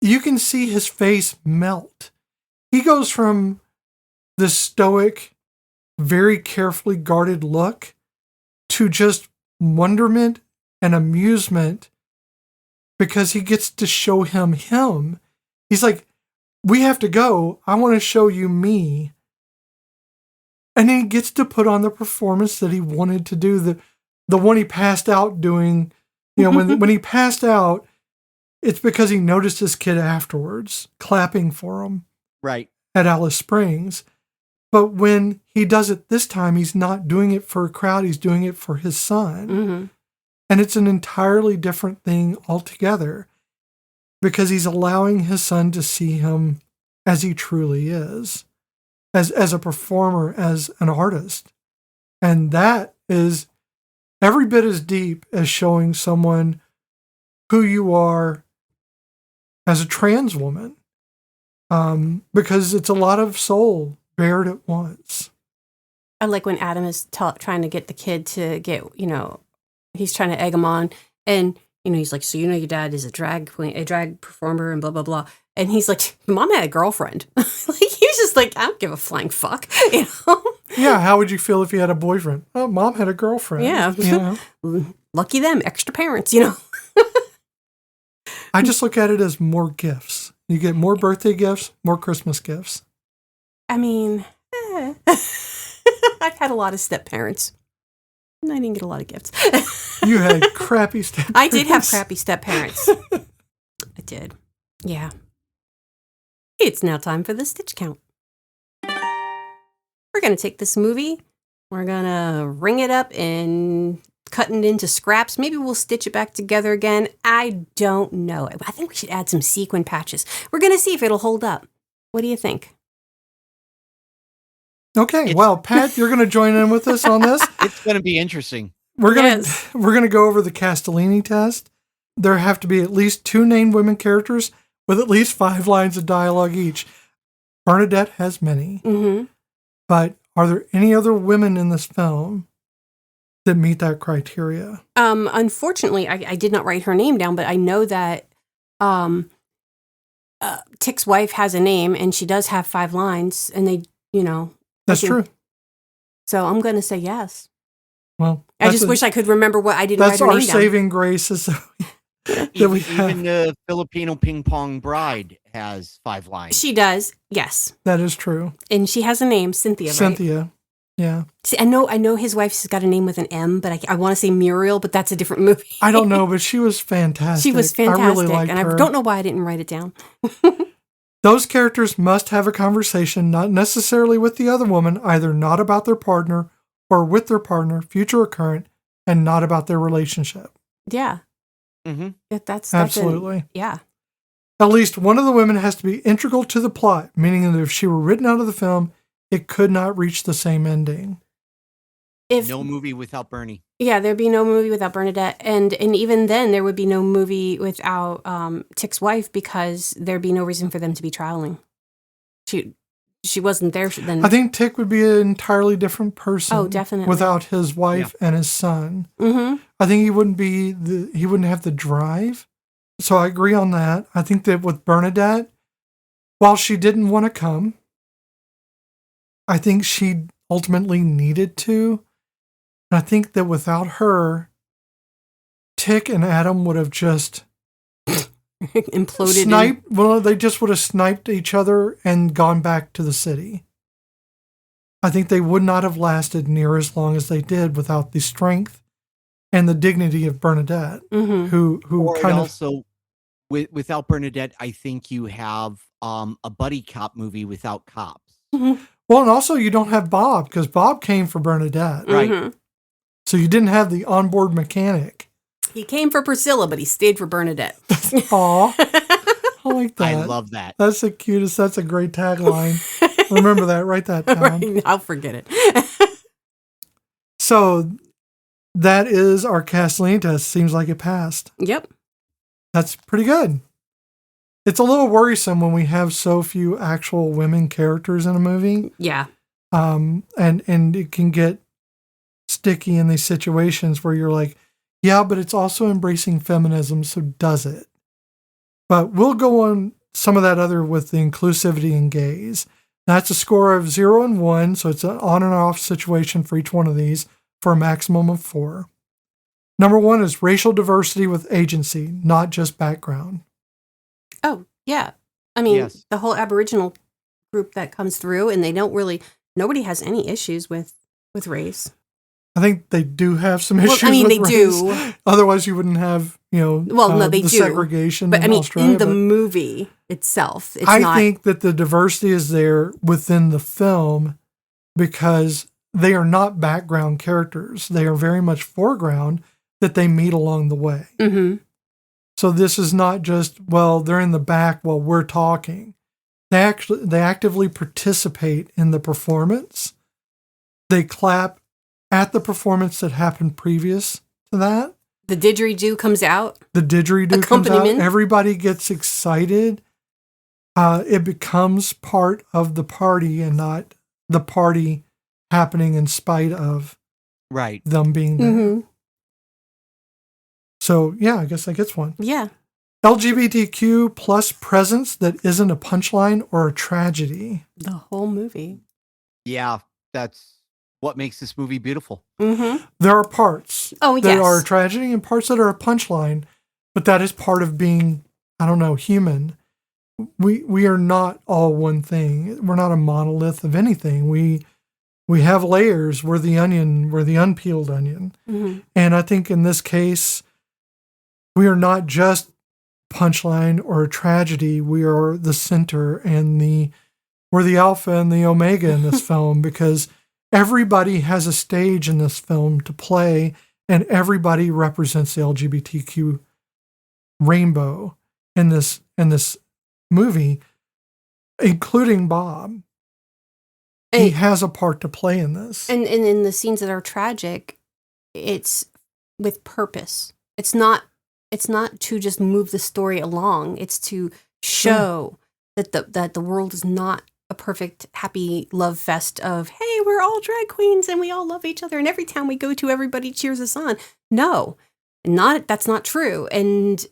you can see his face melt. He goes from this stoic, very carefully guarded look to just wonderment and amusement because he gets to show him. He's like, we have to go. I want to show you me. And then he gets to put on the performance that he wanted to do, the one he passed out doing. When he passed out, it's because he noticed his kid afterwards clapping for him. Right. At Alice Springs. But when he does it this time, he's not doing it for a crowd. He's doing it for his son. Mm-hmm. And it's an entirely different thing altogether. because he's allowing his son to see him as he truly is, as a performer, as an artist. And that is every bit as deep as showing someone who you are as a trans woman, because it's a lot of soul bared at once. I like when Adam is trying to get the kid to get, he's trying to egg him on, and he's like, so your dad is a drag queen, a drag performer, and blah blah blah. And he's like, Mom had a girlfriend. Like, he was just like, I don't give a flying fuck, Yeah, how would you feel if you had a boyfriend? Oh, Mom had a girlfriend. Yeah. Lucky them, extra parents, I just look at it as more gifts. You get more birthday gifts, more Christmas gifts. I mean, I've had a lot of step parents. I didn't get a lot of gifts. You had crappy step parents. I did have crappy step parents. I did. Yeah. It's now time for the stitch count. We're going to take this movie. We're going to ring it up and cut it into scraps. Maybe we'll stitch it back together again. I don't know. I think we should add some sequin patches. We're going to see if it'll hold up. What do you think? Okay, well, Pat, you're going to join in with us on this. It's going to be interesting. We're going to go over the Castellini test. There have to be at least 2 named women characters with at least 5 lines of dialogue each. Bernadette has many. Mm-hmm. But are there any other women in this film that meet that criteria? Unfortunately, I did not write her name down, but I know that Tick's wife has a name, and she does have 5 lines, and they, That's true. So I'm going to say yes. Well, I just wish I could remember what I didn't write her name down. That's our saving grace. Even the Filipino ping pong bride has 5 lines. She does, yes. That is true. And she has a name, Cynthia, right? Cynthia, yeah. See, I know his wife's got a name with an M, but I want to say Muriel, but that's a different movie. I don't know, but she was fantastic. She was fantastic, I really liked her. I don't know why I didn't write it down. Those characters must have a conversation, not necessarily with the other woman, either not about their partner or with their partner, future or current, and not about their relationship. Yeah. Mm-hmm. That's absolutely. Yeah. At least one of the women has to be integral to the plot, meaning that if she were written out of the film, it could not reach the same ending. No movie without Bernie. Yeah, there'd be no movie without Bernadette. And even then, there would be no movie without Tick's wife, because there'd be no reason for them to be traveling. She wasn't there then. I think Tick would be an entirely different person. Oh, definitely. Without his wife and his son. Mm-hmm. I think he wouldn't have the drive. So I agree on that. I think that with Bernadette, while she didn't want to come, I think she ultimately needed to. And I think that without her, Tick and Adam would have just imploded. They just would have sniped each other and gone back to the city. I think they would not have lasted near as long as they did without the strength and the dignity of Bernadette, mm-hmm. who kind of also without Bernadette, I think you have a buddy cop movie without cops. Mm-hmm. Well, and also you don't have Bob, because Bob came for Bernadette, right? Mm-hmm. So you didn't have the onboard mechanic. He came for Priscilla, but he stayed for Bernadette. Aw, I like that. I love that. That's the cutest. That's a great tagline. Remember that. Write that down. Right, I'll forget it. So that is our Castellini test. Seems like it passed. Yep. That's pretty good. It's a little worrisome when we have so few actual women characters in a movie. Yeah. And it can get sticky in these situations where you're like, yeah, but it's also embracing feminism, so does it? But we'll go on some of that other with the inclusivity and gaze. That's a score of 0 and 1, so it's an on and off situation for each one of these for a maximum of 4. Number 1 is racial diversity with agency, not just background. Oh, yeah. I mean, yes. The whole Aboriginal group that comes through, and they don't really, nobody has any issues with race. I think they do have some issues I mean, with they race. do. Otherwise, you wouldn't have, no, they the do. segregation But in I mean, Australia. in the movie itself, it's I not. think that the diversity is there within the film because they are not background characters. They are very much foreground that they meet along the way. Mm-hmm. So this is not just, well, they're in the back while we're talking. They actively participate in the performance. They clap at the performance that happened previous to that. The didgeridoo comes out. The didgeridoo comes out. Everybody gets excited. It becomes part of the party and not the party happening in spite of them being there. Mm-hmm. So, yeah, I guess that gets one. Yeah. LGBTQ plus presence that isn't a punchline or a tragedy. The whole movie. Yeah, that's what makes this movie beautiful. Mm-hmm. There are parts that are a tragedy and parts that are a punchline, but that is part of being, I don't know, human. We are not all one thing. We're not a monolith of anything. We have layers. We're the onion. We're the unpeeled onion. Mm-hmm. And I think in this case, we are not just punchline or a tragedy. We are the center and we're the alpha and the omega in this film, because everybody has a stage in this film to play, and everybody represents the LGBTQ rainbow in this movie, including Bob. He has a part to play in this. And in the scenes that are tragic, it's with purpose. It's not to just move the story along. It's to show that the world is not a perfect, happy love fest of, hey, we're all drag queens and we all love each other, and every town we go to, everybody cheers us on. No, that's not true. And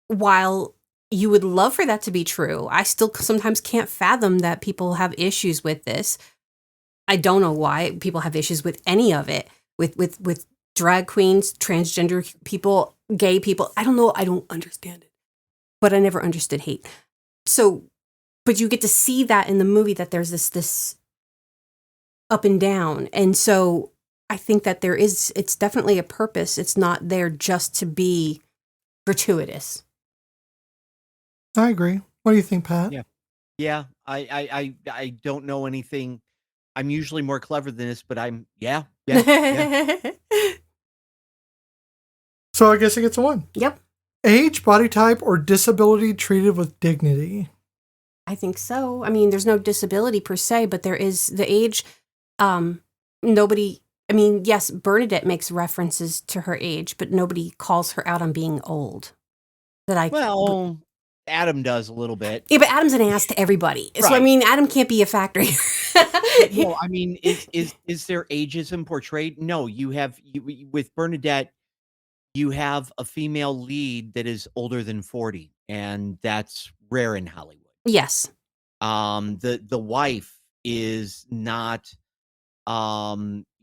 while you would love for that to be true, I still sometimes can't fathom that people have issues with this. I don't know why people have issues with any of it, with drag queens, transgender people, gay people. I don't know. I don't understand it. But I never understood hate. So, but you get to see that in the movie, that there's this up and down. And so I think that it's definitely a purpose. It's not there just to be gratuitous. I agree. What do you think, Pat? Yeah. I don't know anything. I'm usually more clever than this, but yeah. So I guess it gets a 1. Yep. Age, body type, or disability treated with dignity. I think so. I mean, there's no disability per se, but there is the age. Nobody, I mean, yes, Bernadette makes references to her age, but nobody calls her out on being old. Adam does a little bit. Yeah, but Adam's an ass to everybody. Right. So, I mean, Adam can't be a factor here. Well, I mean, is there ageism portrayed? No, with Bernadette, you have a female lead that is older than 40, and that's rare in Hollywood. Yes. The wife is not,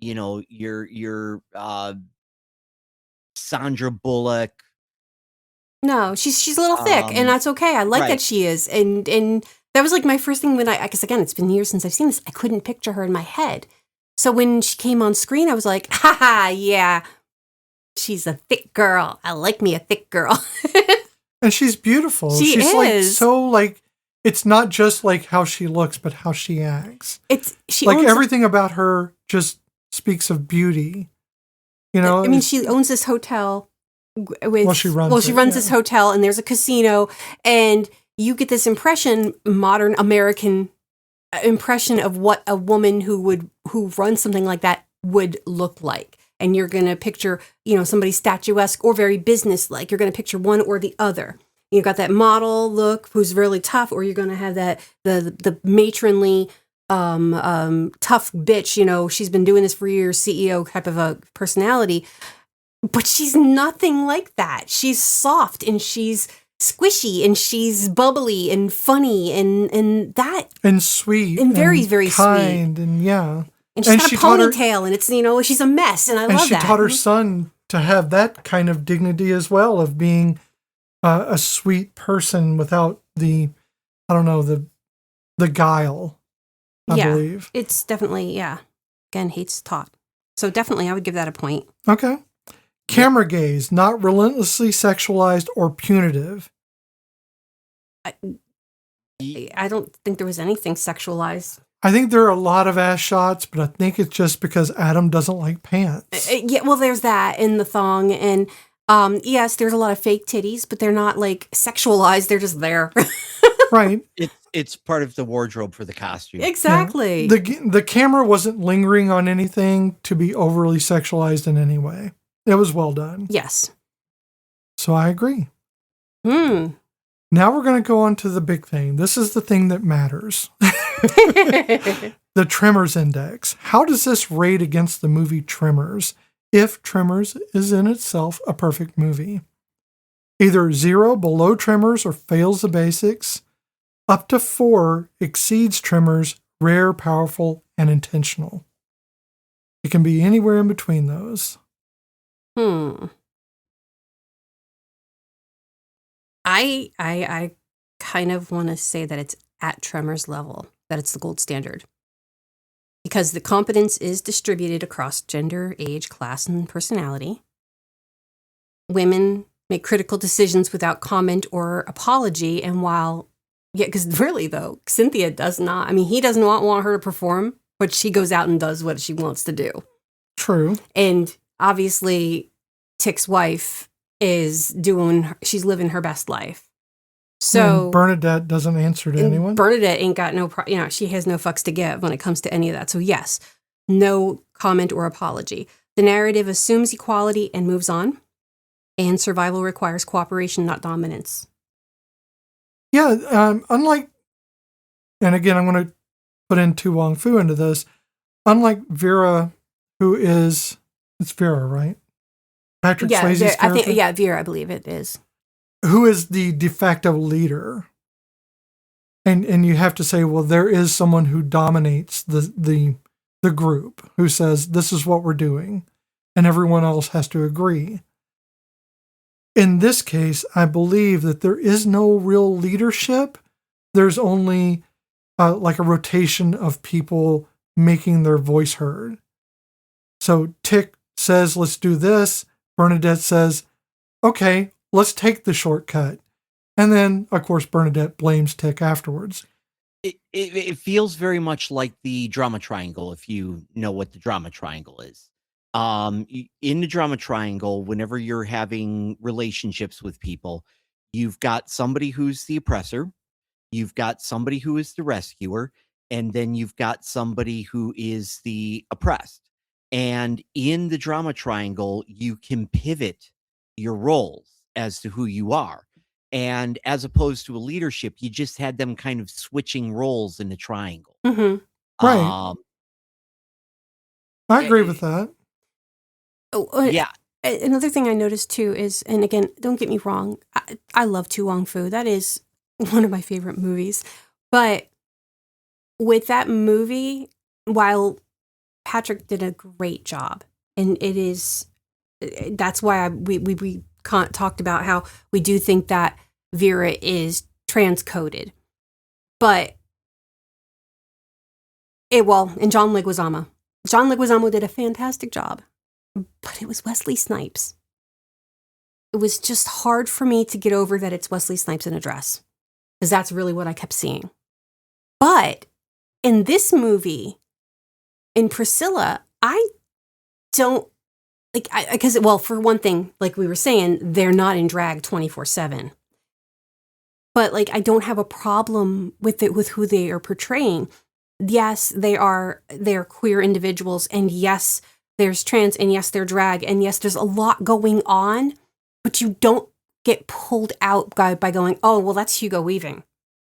your Sandra Bullock. No, she's a little thick, and that's okay. I like that she is, and that was like my first thing because again, it's been years since I've seen this. I couldn't picture her in my head, so when she came on screen, I was like, haha, yeah, she's a thick girl. I like me a thick girl. And she's beautiful. She's is. Like so like. It's not just like how she looks, but how she acts. She like everything about her just speaks of beauty. I mean, she owns this hotel. She runs this hotel, and there's a casino, and you get this modern American impression of what a woman who runs something like that would look like. And you're going to picture, somebody statuesque or very businesslike. You're going to picture one or the other. You got that model look who's really tough, or you're going to have that the matronly, tough bitch. She's been doing this for years, CEO type of a personality, but she's nothing like that. She's soft and she's squishy and she's bubbly and funny and sweet and very very kind sweet and yeah. And she's got a ponytail and it's she's a mess and I love that. And she taught her son to have that kind of dignity as well, of being a sweet person without the guile, I believe. It's definitely, again, hate's taught. So definitely I would give that a point. Okay. Camera gaze, not relentlessly sexualized or punitive. I don't think there was anything sexualized. I think there are a lot of ass shots, but I think it's just because Adam doesn't like pants. Yeah, well, there's that in the thong, and Yes, there's a lot of fake titties, but they're not like sexualized. They're just there. Right. It's part of the wardrobe for the costume. Exactly. Yeah. The camera wasn't lingering on anything to be overly sexualized in any way. It was well done. Yes. So I agree. Hmm. Now we're going to go on to the big thing. This is the thing that matters. The Tremors Index. How does this rate against the movie Tremors if Tremors is in itself a perfect movie? Either 0, below Tremors, or fails the basics. Up to 4, exceeds Tremors, rare, powerful, and intentional. It can be anywhere in between those. I kind of want to say that it's at Tremors level, that it's the gold standard. Because the competence is distributed across gender, age, class, and personality. Women make critical decisions without comment or apology, and because really though, Cynthia does not. I mean, he doesn't want her to perform, but she goes out and does what she wants to do. True. And obviously, Tick's wife she's living her best life. So and Bernadette doesn't answer to anyone. Bernadette ain't got she has no fucks to give when it comes to any of that. So yes, no comment or apology. The narrative assumes equality and moves on. And survival requires cooperation, not dominance. Yeah, unlike, and again, I'm going to put in Tu Wong Fu into this, unlike Vera, it's Vera, right? Patrick Swayze's character? Vera, I believe it is. Who is the de facto leader. And you have to say, well, there is someone who dominates the group, who says, this is what we're doing, and everyone else has to agree. In this case, I believe that there is no real leadership. There's only like a rotation of people making their voice heard. So Tick says, let's do this. Bernadette says, okay, let's take the shortcut. And then, of course, Bernadette blames Tick afterwards. It feels very much like the drama triangle, if you know what the drama triangle is. In the drama triangle, whenever you're having relationships with people, you've got somebody who's the oppressor, you've got somebody who is the rescuer, and then you've got somebody who is the oppressed. And in the drama triangle, you can pivot your roles as to who you are. And as opposed to a leadership, you just had them kind of switching roles in the triangle. Mm-hmm. Right. I agree with that. Yeah. Another thing I noticed too is, and again, don't get me wrong, I love Tu Wong Fu. That is one of my favorite movies. But with that movie, while Patrick did a great job, and that's why we talked about how we do think that Vera is transcoded. But and John Leguizamo. John Leguizamo did a fantastic job. But it was Wesley Snipes. It was just hard for me to get over that it's Wesley Snipes in a dress. Because that's really what I kept seeing. But in this movie, in Priscilla, I don't, because, for one thing, like we were saying, they're not in drag 24/7. But, I don't have a problem with who they are portraying. Yes, they are queer individuals, and yes, there's trans, and yes, they're drag, and yes, there's a lot going on, but you don't get pulled out by going, oh, well, that's Hugo Weaving.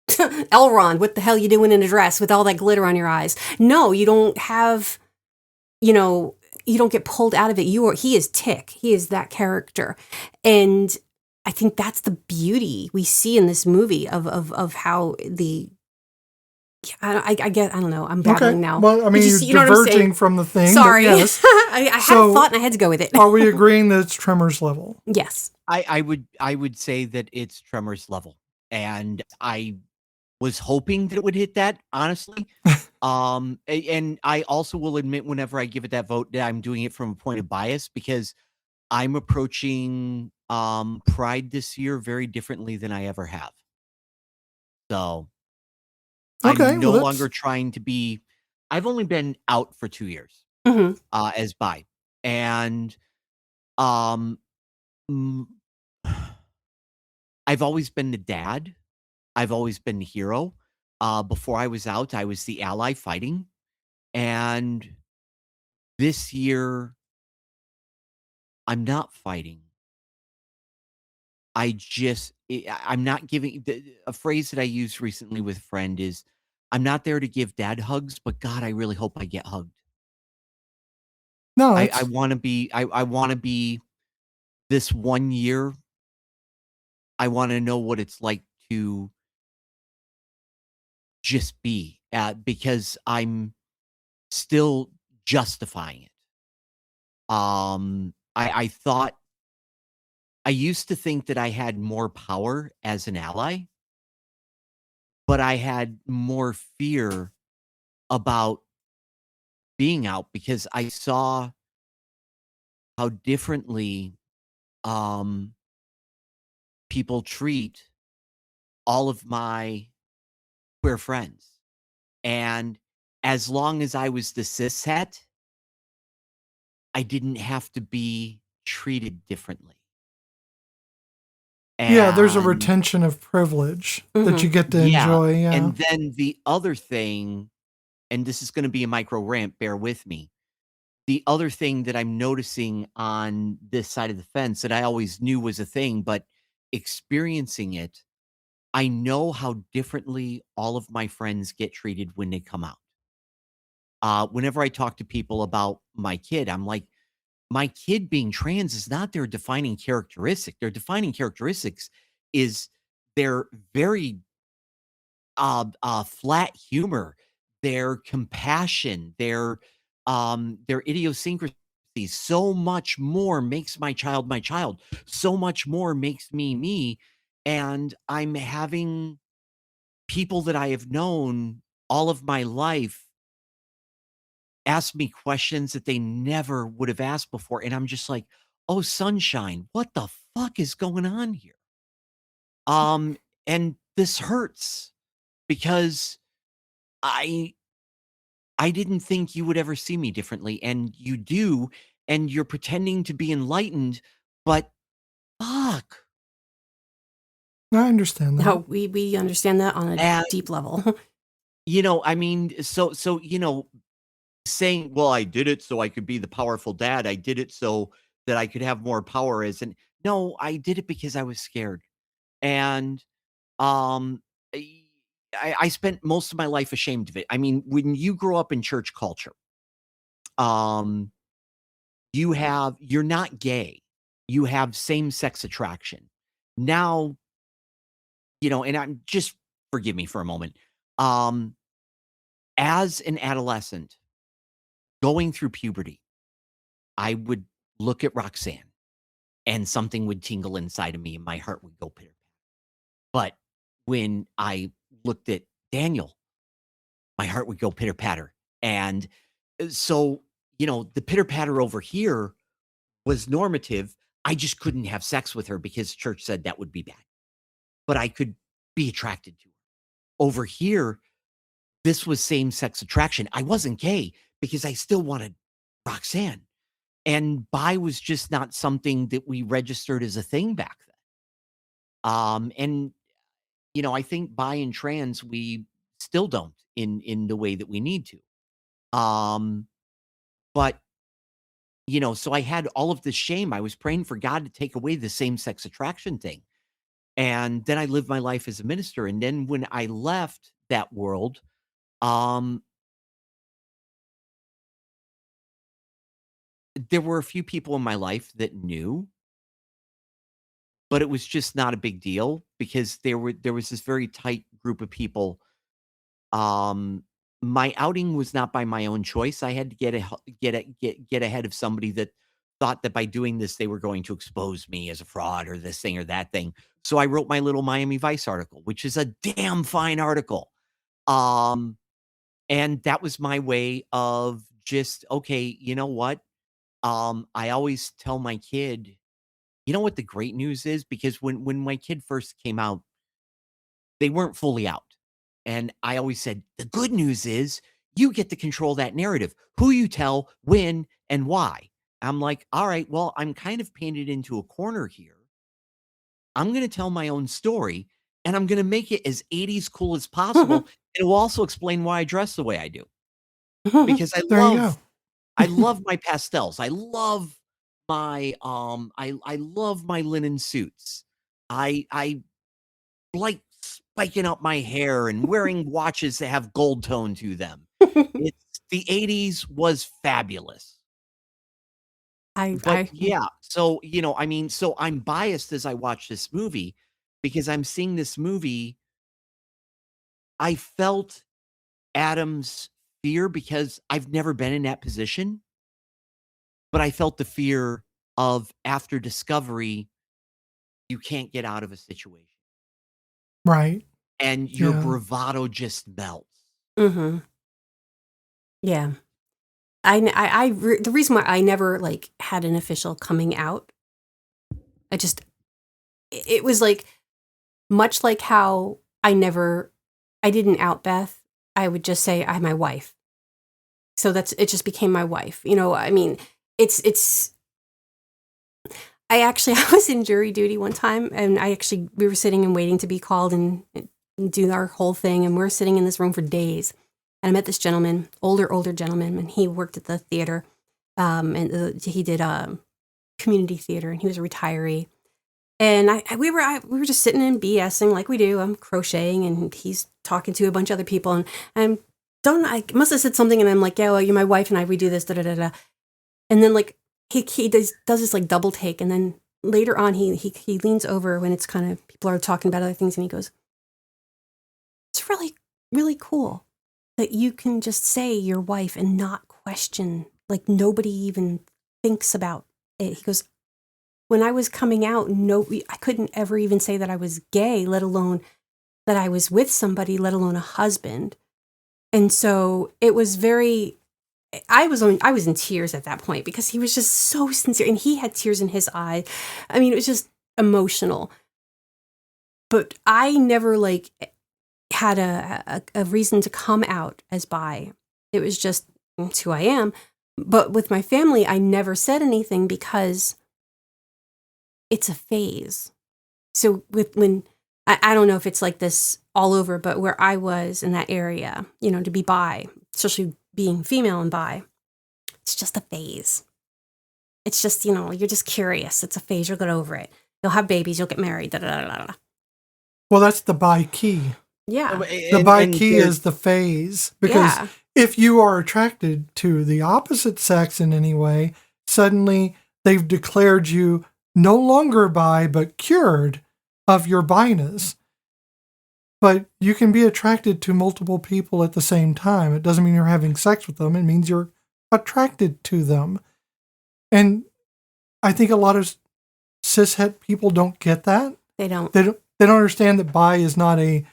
Elrond, what the hell you doing in a dress with all that glitter on your eyes? No, you don't have, you don't get pulled out of it. He is Tick. He is that character. And I think that's the beauty we see in this movie of how I don't know. I'm babbling now. Well, I mean, you're diverging from the thing. Sorry. Yes. I had a thought and I had to go with it. Are we agreeing that it's Tremors level? Yes. I would say that it's Tremors level. And I was hoping that it would hit that, honestly. And I also will admit, whenever I give it that vote, that I'm doing it from a point of bias, because I'm approaching Pride this year very differently than I ever have. So I'm no longer trying to be. I've only been out for 2 years as bi, and Mm, I've always been the dad. I've always been the hero. Before I was out, I was the ally fighting. And this year, I'm not fighting. I'm not giving a phrase that I used recently with a friend is, "I'm not there to give dad hugs, but God, I really hope I get hugged." No, I that's wanna be I wanna be this 1 year, I wanna know what it's like to just be, because I'm still justifying it. I thought I used to think that I had more power as an ally, but I had more fear about being out because I saw how differently, um, people treat all of my queer friends, and as long as I was the cishet, I didn't have to be treated differently, yeah, there's a and retention of privilege that you Mhm. get to yeah, enjoy. Yeah. and then the other thing, and this is gonna be a micro rant, bear with me. The other thing that I'm noticing on this side of the fence that I always knew was a thing, but experiencing it, I know how differently all of my friends get treated when they come out. Whenever I talk to people about my kid, I'm like, my kid being trans is not their defining characteristic. Their defining characteristics is their very flat humor, their compassion, their idiosyncrasies. So much more makes my child my child. So much more makes me me. And I'm having people that I have known all of my life ask me questions that they never would have asked before. And I'm just like, oh, sunshine, what the fuck is going on here? Um, and this hurts because I I didn't think you would ever see me differently, and you do, and you're pretending to be enlightened, but fuck. I understand No, that. we understand that on a And, deep level. I mean, saying, "Well, I did it so I could be the powerful dad. I did it so that I could have more power as an" No, I did it because I was scared. And, um, I I spent most of my life ashamed of it. I mean, when you grow up in church culture, um you're not gay. You have same-sex attraction. Now, and I'm just forgive me for a moment. Um, as an adolescent going through puberty, I would look at Roxanne and something would tingle inside of me and my heart would go pitter. But when I looked at Daniel, my heart would go pitter patter. And so, the pitter patter over here was normative. I just couldn't have sex with her because church said that would be bad. But I could be attracted to her. Over here, this was same-sex attraction. I wasn't gay because I still wanted Roxanne, and bi was just not something that we registered as a thing back then. And, I think bi and trans, we still don't in the way that we need to. But, so I had all of this shame. I was praying for God to take away the same-sex attraction thing. And then I lived my life as a minister, and then when I left that world, um, there were a few people in my life that knew, but it was just not a big deal because there was this very tight group of people. Um, my outing was not by my own choice. I had to get ahead of somebody that thought that by doing this, they were going to expose me as a fraud or this thing or that thing. So I wrote my little Miami Vice article, which is a damn fine article. Um, and that was my way of just, okay, you know what? I always tell my kid, you know what the great news is? Because when my kid first came out, they weren't fully out. And I always said, the good news is you get to control that narrative. Who you tell, when, and why. I'm like, all right, well, I'm kind of painted into a corner here. I'm going to tell my own story and I'm going to make it as 80s cool as possible. And it will also explain why I dress the way I do. Because There you go. I love my pastels. I love I love my linen suits. I like spiking up my hair and wearing watches that have gold tone to them. It's the 80s was fabulous. But yeah, so, I mean, so I'm biased as I watch this movie because I'm seeing this movie. I felt Adam's fear because I've never been in that position, but I felt the fear of after discovery, you can't get out of a situation Right. and your Yeah. bravado just melts. Mm-hmm. Yeah. The reason why I never like had an official coming out, it was like much like how I didn't out Beth. I would just say I'm my wife. So it just became my wife. I mean, I was in jury duty one time and we were sitting and waiting to be called and do our whole thing. And we're sitting in this room for days. And I met this gentleman, older gentleman, and he worked at the theater. He did community theater and he was a retiree. And we were just sitting and BSing like we do. I'm crocheting and he's talking to a bunch of other people. And I must have said something and I'm like, yeah, well, you're my wife and we do this, da da da da. And then like he does this like double take. And then later on he leans over when it's kind of people are talking about other things and he goes, it's really, really cool that you can just say your wife and not question, like nobody even thinks about it. He goes, when I was coming out, I couldn't ever even say that I was gay, let alone that I was with somebody, let alone a husband. And so it was I was in tears at that point because he was just so sincere and he had tears in his eyes. I mean, it was just emotional. But I never like had a reason to come out as bi. It was just, it's who I am. But with my family, I never said anything because it's a phase. So I don't know if it's like this all over, but where I was in that area, to be bi, especially being female and bi, it's just a phase. It's just, you're just curious. It's a phase. You'll get over it. You'll have babies. You'll get married. Da, da, da, da, da. Well, that's the bi key. Yeah. The bi key is the phase. Because if you are attracted to the opposite sex in any way, suddenly they've declared you no longer bi, but cured of your bi-ness. But you can be attracted to multiple people at the same time. It doesn't mean you're having sex with them. It means you're attracted to them. And I think a lot of cishet people don't get that. They don't. They don't understand that bi is not an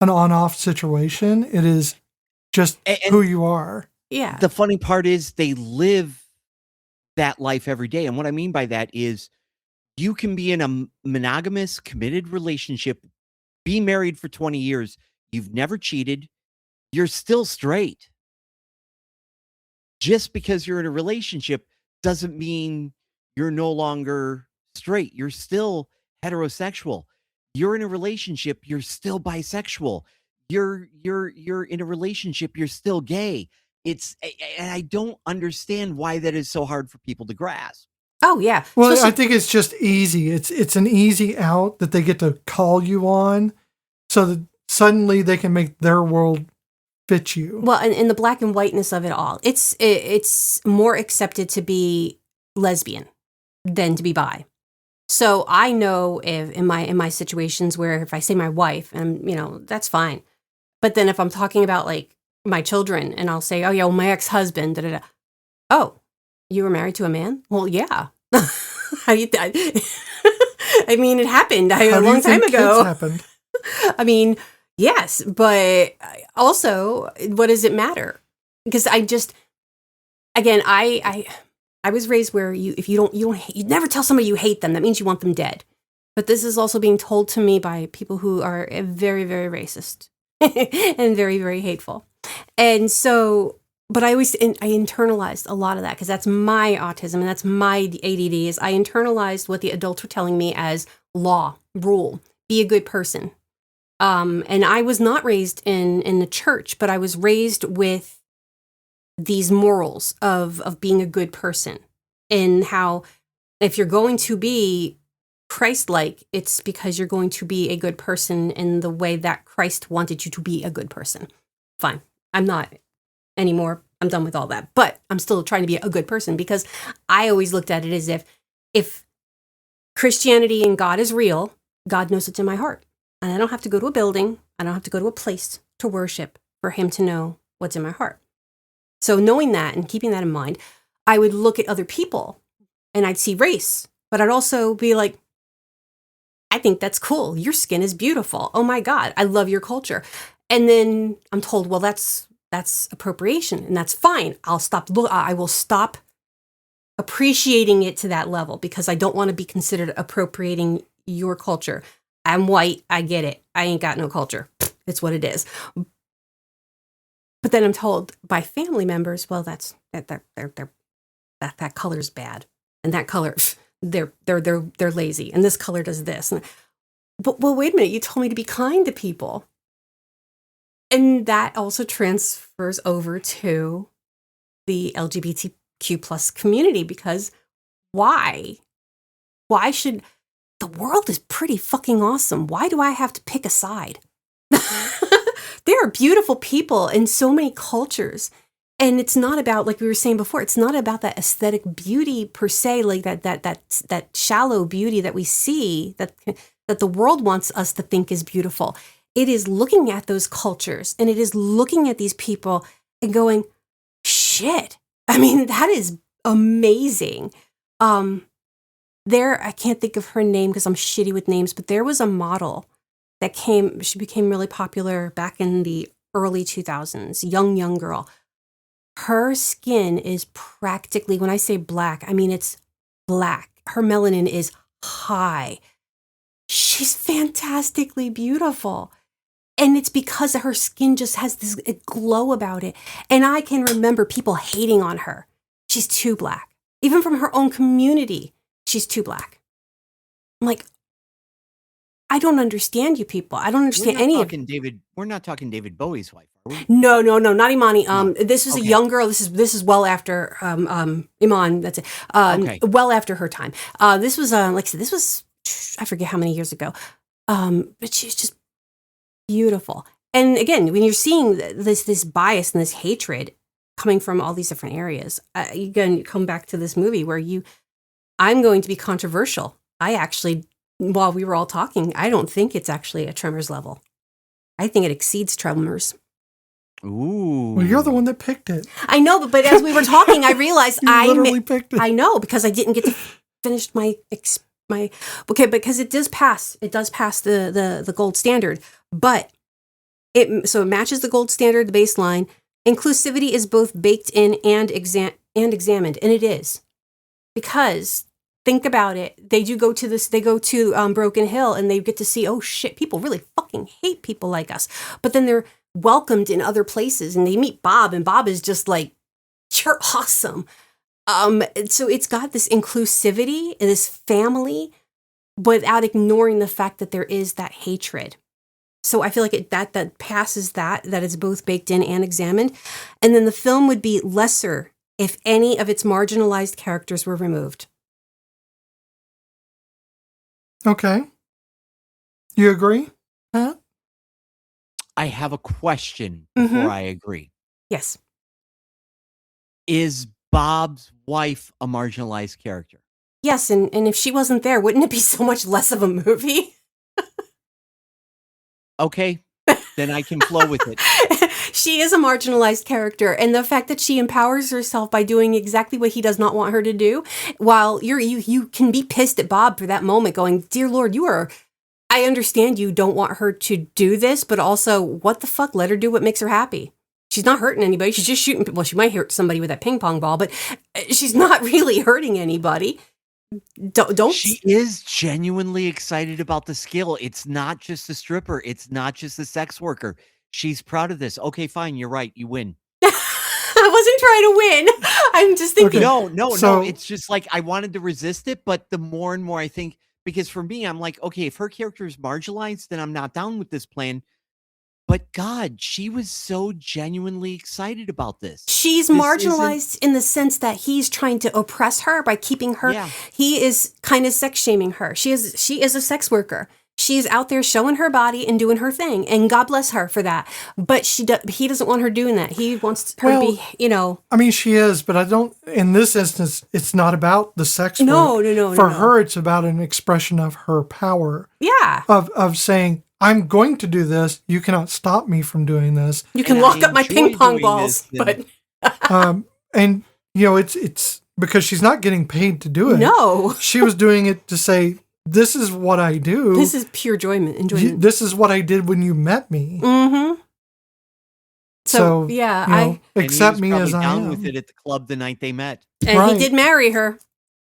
on-off situation. It is just who you are. Yeah. The funny part is they live that life every day. And what I mean by that is you can be in a monogamous, committed relationship, be married for 20 years. You've never cheated. You're still straight. Just because you're in a relationship doesn't mean you're no longer straight. You're still heterosexual. You're in a relationship. You're still bisexual. You're in a relationship. You're still gay. And I don't understand why that is so hard for people to grasp. Oh, yeah. Well, I think it's just easy. It's an easy out that they get to call you on so that suddenly they can make their world fit you. Well, and in the black and whiteness of it all, it's more accepted to be lesbian than to be bi. So I know if in my situations where if I say my wife, and that's fine. But then if I'm talking about like my children and I'll say, oh yeah, well, my ex-husband, da da da. Oh, you were married to a man? Well, yeah. I mean, it happened a long time ago. Happened? I mean, yes, but also, what does it matter? Because I was raised where you never tell somebody you hate them. That means you want them dead. But this is also being told to me by people who are very, very racist and very, very hateful. And so but I internalized a lot of that because that's my autism and that's my ADD. Is I internalized what the adults were telling me as law, rule, be a good person. And I was not raised in the church, but I was raised with these morals of being a good person, and how if you're going to be Christ-like, it's because you're going to be a good person in the way that Christ wanted you to be a good person. Fine. I'm not anymore. I'm done with all that. But I'm still trying to be a good person because I always looked at it as if Christianity and God is real, God knows what's in my heart. And I don't have to go to a building. I don't have to go to a place to worship for him to know what's in my heart. So knowing that and keeping that in mind, I would look at other people and I'd see race, but I'd also be like, I think that's cool. Your skin is beautiful. Oh my God, I love your culture. And then I'm told, well, that's appropriation, and that's fine. I will stop appreciating it to that level because I don't want to be considered appropriating your culture. I'm white. I get it. I ain't got no culture. It's what it is. But then I'm told by family members, well, that color's bad, and that color, they're lazy, and this color does this. But well, wait a minute. You told me to be kind to people. And that also transfers over to the LGBTQ plus community because why? Why should the world is pretty fucking awesome? Why do I have to pick a side? There are beautiful people in so many cultures. And it's not about, like we were saying before, it's not about that aesthetic beauty per se, like that shallow beauty that we see that the world wants us to think is beautiful. It is looking at those cultures and it is looking at these people and going, shit. I mean, that is amazing. I can't think of her name because I'm shitty with names, but there was a model that she became really popular back in the early 2000s, young girl. Her skin is practically, when I say black, I mean, it's black. Her melanin is high. She's fantastically beautiful. And it's because her skin just has this glow about it. And I can remember people hating on her. She's too black. Even from her own community, she's too black. I'm like, I don't understand you people. I don't understand any of it. We're not talking David Bowie's wife, are we? No, not Imani. No. This was a young girl. This is well after Iman. That's it. Well after her time. This was like I said, this was, I forget how many years ago. But she's just beautiful. And again, when you're seeing this bias and this hatred coming from all these different areas, again, you come back to this movie where I'm going to be controversial. I actually, while we were all talking, I don't think it's actually a Tremors level. I think it exceeds Tremors. Ooh. Well, you're the one that picked it. I know, but as we were talking, I realized I literally picked it. I know, because I didn't get to finish my because it does pass. It does pass the gold standard, but it matches the gold standard, the baseline. Inclusivity is both baked in and examined, and it is, because think about it. They do go to this. They go to Broken Hill, and they get to see, oh shit, people really fucking hate people like us. But then they're welcomed in other places, and they meet Bob, and Bob is just like, you're awesome. So it's got this inclusivity and this family, without ignoring the fact that there is that hatred. So I feel like that passes that it's both baked in and examined. And then the film would be lesser if any of its marginalized characters were removed. Okay. You agree, Pat? I have a question before I agree. Yes. Is Bob's wife a marginalized character? Yes, and if she wasn't there, wouldn't it be so much less of a movie? Okay, then I can flow with it. She is a marginalized character, and the fact that she empowers herself by doing exactly what he does not want her to do, while you can be pissed at Bob for that moment, going, "Dear Lord, I understand you don't want her to do this, but also, what the fuck? Let her do what makes her happy. She's not hurting anybody. She's just shooting. Well, she might hurt somebody with that ping pong ball, but she's not really hurting anybody." Don't. She is genuinely excited about the skill. It's not just a stripper. It's not just a sex worker. She's proud of this. Okay, fine. You're right. You win. I wasn't trying to win. I'm just thinking. Okay. No. It's just like I wanted to resist it, but the more and more I think, because for me, I'm like, okay, if her character is marginalized, then I'm not down with this plan. But God, she was so genuinely excited about this. She's This marginalized in the sense that he's trying to oppress her by keeping her. Yeah. He is kind of sex shaming her. She is a sex worker. She's out there showing her body and doing her thing, and God bless her for that. But he doesn't want her doing that. He wants her to be, I mean, she is, but I don't. In this instance, it's not about the sex. No. For her, it's about an expression of her power. Yeah. Of saying, I'm going to do this. You cannot stop me from doing this. You can lock up my ping pong balls, but and it's because she's not getting paid to do it. No, she was doing it to say, this is what I do. This is pure enjoyment. This is what I did when you met me. Mm-hmm. So yeah, I accept me as I am. With it at the club the night they met, and he did marry her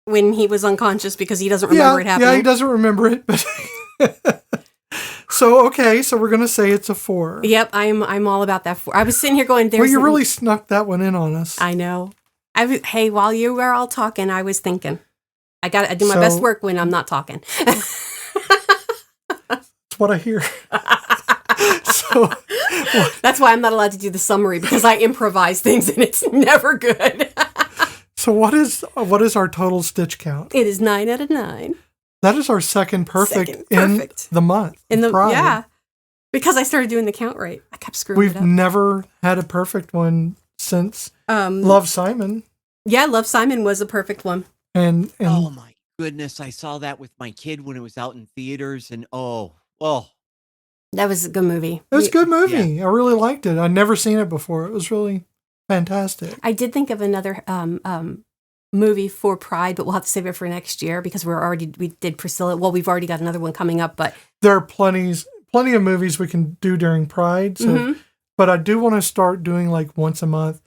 when he was unconscious because he doesn't remember it happening. Yeah, he doesn't remember it, but. So we're gonna say it's a 4. Yep, I'm all about that 4. I was sitting here going, "There's." Well, you really snuck that one in on us. I know. Hey, while you were all talking, I was thinking, I do my best work when I'm not talking. That's what I hear. That's why I'm not allowed to do the summary because I improvise things and it's never good. So what is our total stitch count? It is 9 out of 9. That is our second perfect in the month. Yeah. Because I started doing the count right. I kept screwing it up. We've never had a perfect one since Love, Simon. Yeah, Love, Simon was a perfect one. And oh my goodness, I saw that with my kid when it was out in theaters, and oh. That was a good movie. It was a good movie. Yeah. I really liked it. I'd never seen it before. It was really fantastic. I did think of another movie for Pride, but we'll have to save it for next year because we did Priscilla. Well, we've already got another one coming up, but there are plenty of movies we can do during Pride. So, but I do want to start doing like once a month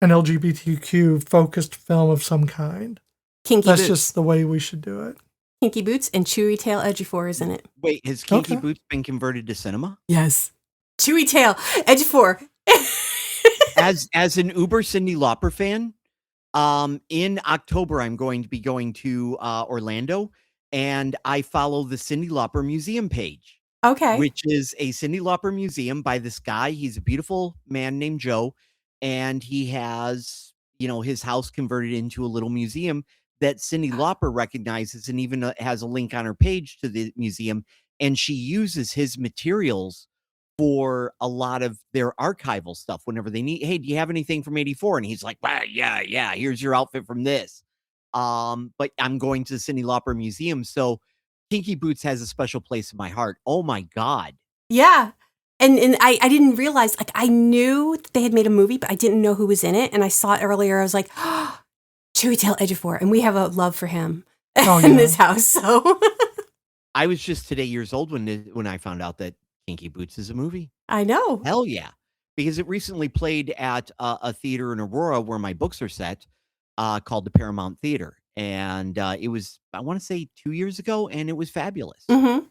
an LGBTQ focused film of some kind. Kinky That's Boots. just the way we should do it. Kinky Boots and Chewy Tail Edgefor is in it. Wait, has Kinky Boots been converted to cinema? Yes. Chewy Tail Edgefor. As an uber Cyndi Lauper fan, in October, I'm going to be going to Orlando, and I follow the Cyndi Lauper Museum page. Okay. Which is a Cyndi Lauper museum by this guy. He's a beautiful man named Joe, and he has, his house converted into a little museum that Cyndi Lauper recognizes and even has a link on her page to the museum. And she uses his materials for a lot of their archival stuff whenever they need. Hey, do you have anything from 84? And he's like, well, yeah, here's your outfit from this. But I'm going to the Cyndi Lauper Museum. So Kinky Boots has a special place in my heart. Oh my God. Yeah. And I didn't realize, like, I knew that they had made a movie, but I didn't know who was in it. And I saw it earlier. I was like, oh, Chewy Tail Edgefor. And we have a love for him in this house. So I was just today years old when I found out that Kinky Boots is a movie. I know. Hell yeah. Because it recently played at a theater in Aurora where my books are set called the Paramount Theater. And it was, I want to say 2 years ago, and it was fabulous. Mm-hmm.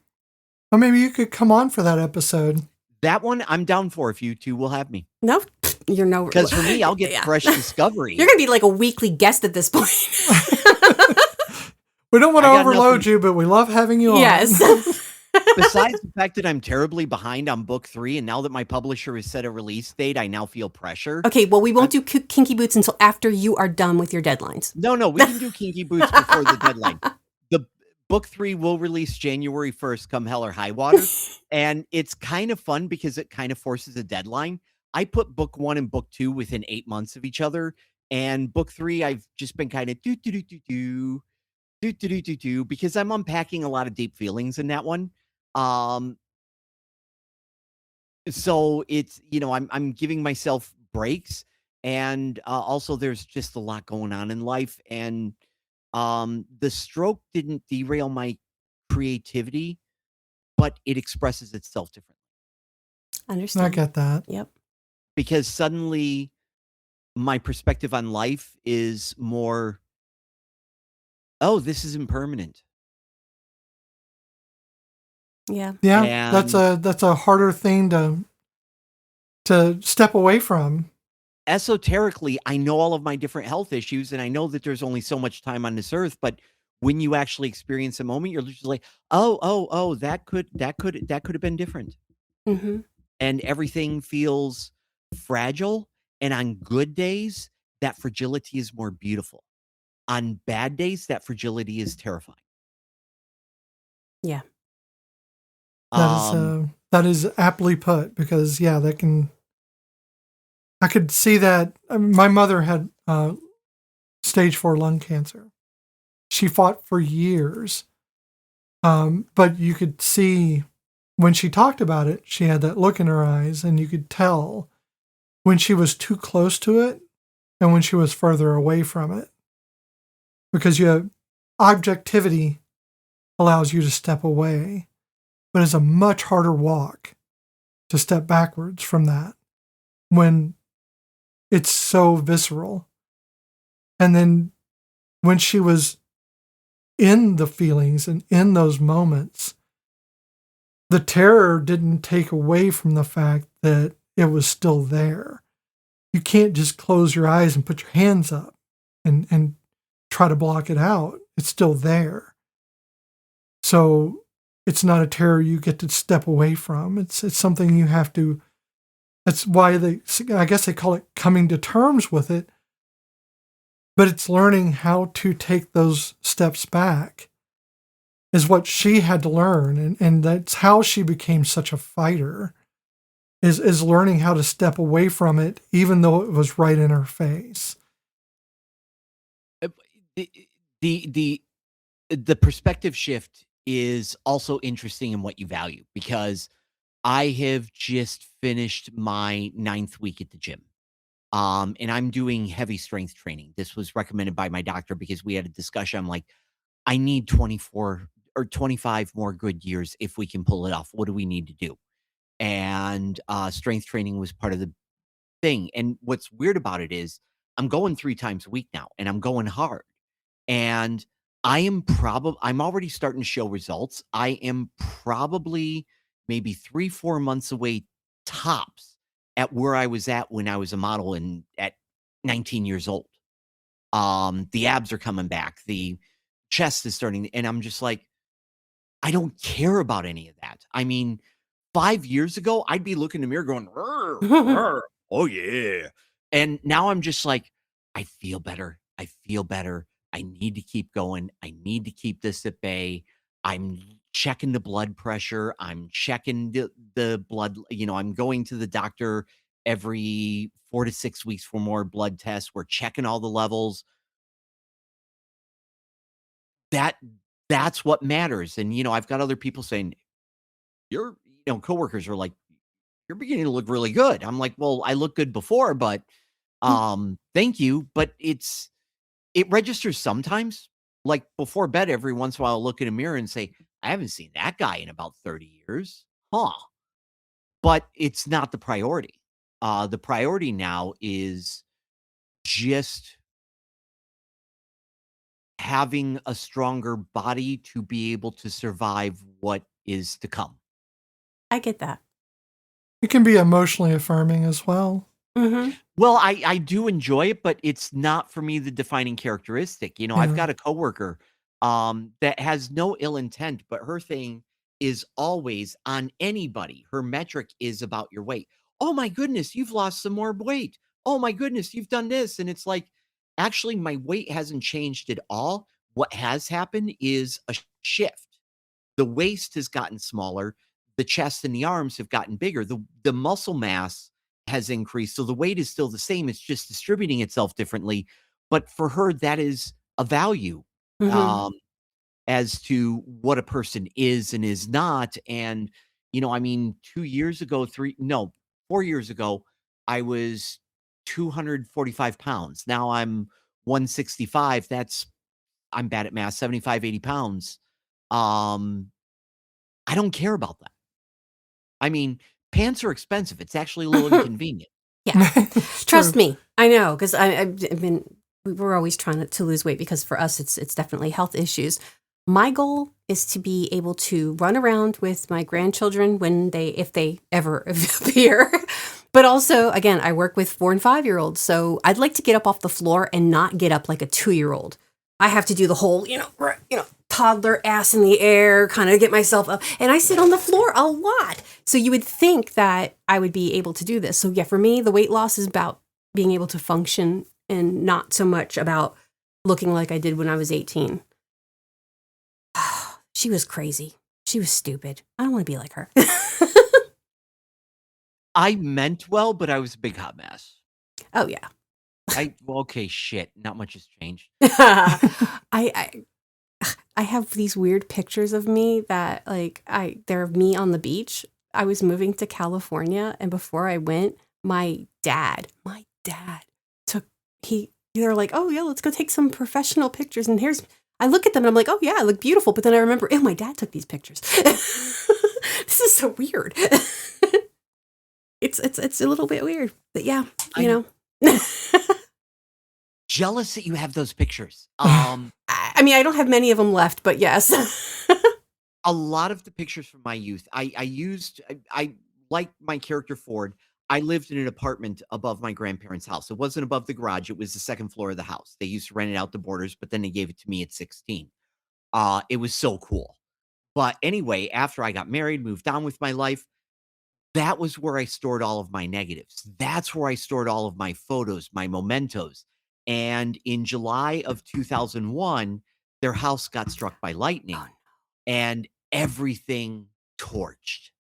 Well, maybe you could come on for that episode. That one I'm down for if you two will have me. No, you're no. Because for me, I'll get fresh discovery. You're going to be like a weekly guest at this point. We don't want to overload you, but we love having you on. Yes. Besides the fact that I'm terribly behind on book 3, and now that my publisher has set a release date, I now feel pressure. Okay, well, we won't do Kinky Boots until after you are done with your deadlines. No, we can do Kinky Boots before the deadline. The book 3 will release January 1st, come hell or high water. And it's kind of fun because it kind of forces a deadline. I put book 1 and book 2 within 8 months of each other. And book 3, I've just been kind of do because I'm unpacking a lot of deep feelings in that one. So it's, I'm giving myself breaks, and also there's just a lot going on in life, and the stroke didn't derail my creativity, but it expresses itself differently. Understand. I get that. Yep. Because suddenly my perspective on life is more, oh, this is impermanent. Yeah. Yeah. And That's a harder thing to step away from. esoterically, I know all of my different health issues, and I know that there's only so much time on this earth, but when you actually experience a moment, you're just like, oh, that could have been different. Mhm. And everything feels fragile. And on good days, that fragility is more beautiful. On bad days, that fragility is terrifying. Yeah. Um, That is aptly put because I could see that. My mother had stage 4 lung cancer. She fought for years, but you could see when she talked about it, she had that look in her eyes, and you could tell when she was too close to it and when she was further away from it, because you have objectivity allows you to step away, but it's a much harder walk to step backwards from that when it's so visceral. And then when she was in the feelings and in those moments, the terror didn't take away from the fact that it was still there. You can't just close your eyes and put your hands up and try to block it out. It's still there. So it's not a terror you get to step away from. It's something you have to. That's why I guess they call it coming to terms with it. But it's learning how to take those steps back is what she had to learn. And that's how she became such a fighter is learning how to step away from it, even though it was right in her face. the the the perspective shift is also interesting in what you value, because I have just finished my 9th week at the gym. And I'm doing heavy strength training. This was recommended by my doctor because we had a discussion. I'm like, I need 24 or 25 more good years if we can pull it off. What do we need to do? And strength training was part of the thing. And what's weird about it is I'm going 3 times a week now, and I'm going hard. And I'm already starting to show results. I am probably maybe 3, 4 months away tops at where I was at when I was a model and at 19 years old. The abs are coming back. The chest is starting, and I'm just like, I don't care about any of that. I mean, 5 years ago, I'd be looking in the mirror going, "Rrr, rrr, oh yeah." And now I'm just like, I feel better. I feel better. I need to keep going. I need to keep this at bay. I'm checking the blood pressure. I'm checking the blood. I'm going to the doctor every 4 to 6 weeks for more blood tests. We're checking all the levels. That that's what matters. And I've got other people saying, coworkers are like, you're beginning to look really good. I'm like, well, I looked good before, but thank you. But it registers sometimes. Like before bed, every once in a while, I'll look in a mirror and say, I haven't seen that guy in about 30 years. Huh. But it's not the priority. The priority now is just having a stronger body to be able to survive what is to come. I get that. It can be emotionally affirming as well. Mhm. Well, I do enjoy it, but it's not for me the defining characteristic. I've Yeah. got a coworker that has no ill intent, but her thing is always on anybody. Her metric is about your weight. Oh my goodness, you've lost some more weight. Oh my goodness, you've done this. And it's like, actually, my weight hasn't changed at all. What has happened is a shift. The waist has gotten smaller, the chest and the arms have gotten bigger, the muscle mass has increased, so the weight is still the same, it's just distributing itself differently, but for her, that is a value, Mhm. um, as to what a person is and is not. And, 2 years ago, 3 no, 4 years ago, I was 245 pounds. Now I'm 165. I'm bad at math, 75, 80 pounds. Um, I don't care about that. I mean, pants are expensive. It's actually a little inconvenient. Yeah. It's Trust true. me, I know, 'cause I've been we're always trying to lose weight because for us, it's definitely health issues. My goal is to be able to run around with my grandchildren when if they ever appear, But also, again, I work with 4 and 5-year-olds, so I'd like to get up off the floor and not get up like a 2-year-old. I have to do the whole, toddler ass in the air, kind of get myself up, and I sit on the floor a lot. So you would think that I would be able to do this. So yeah, for me, the weight loss is about being able to function and not so much about looking like I did when I was 18. She was crazy. She was stupid. I don't want to be like her. I meant well, but I was a big hot mess. Oh yeah. Okay, shit. Not much has changed. I have these weird pictures of me that they're me on the beach. I was moving to California, and before I went, my dad they're like, oh yeah, let's go take some professional pictures. And I look at them and I'm like, oh yeah, I look beautiful. But then I remember, oh, my dad took these pictures. This is so weird. It's a little bit weird, but yeah, Jealous that you have those pictures. I mean, I don't have many of them left, but yes. A lot of the pictures from my youth, I like my character Ford. I lived in an apartment above my grandparents' house. It wasn't above the garage. It was the second floor of the house. They used to rent it out the borders, but then they gave it to me at 16. It was so cool. But anyway, after I got married, moved on with my life, that was where I stored all of my negatives. That's where I stored all of my photos, my mementos. And in July of 2001, their house got struck by lightning and everything torched.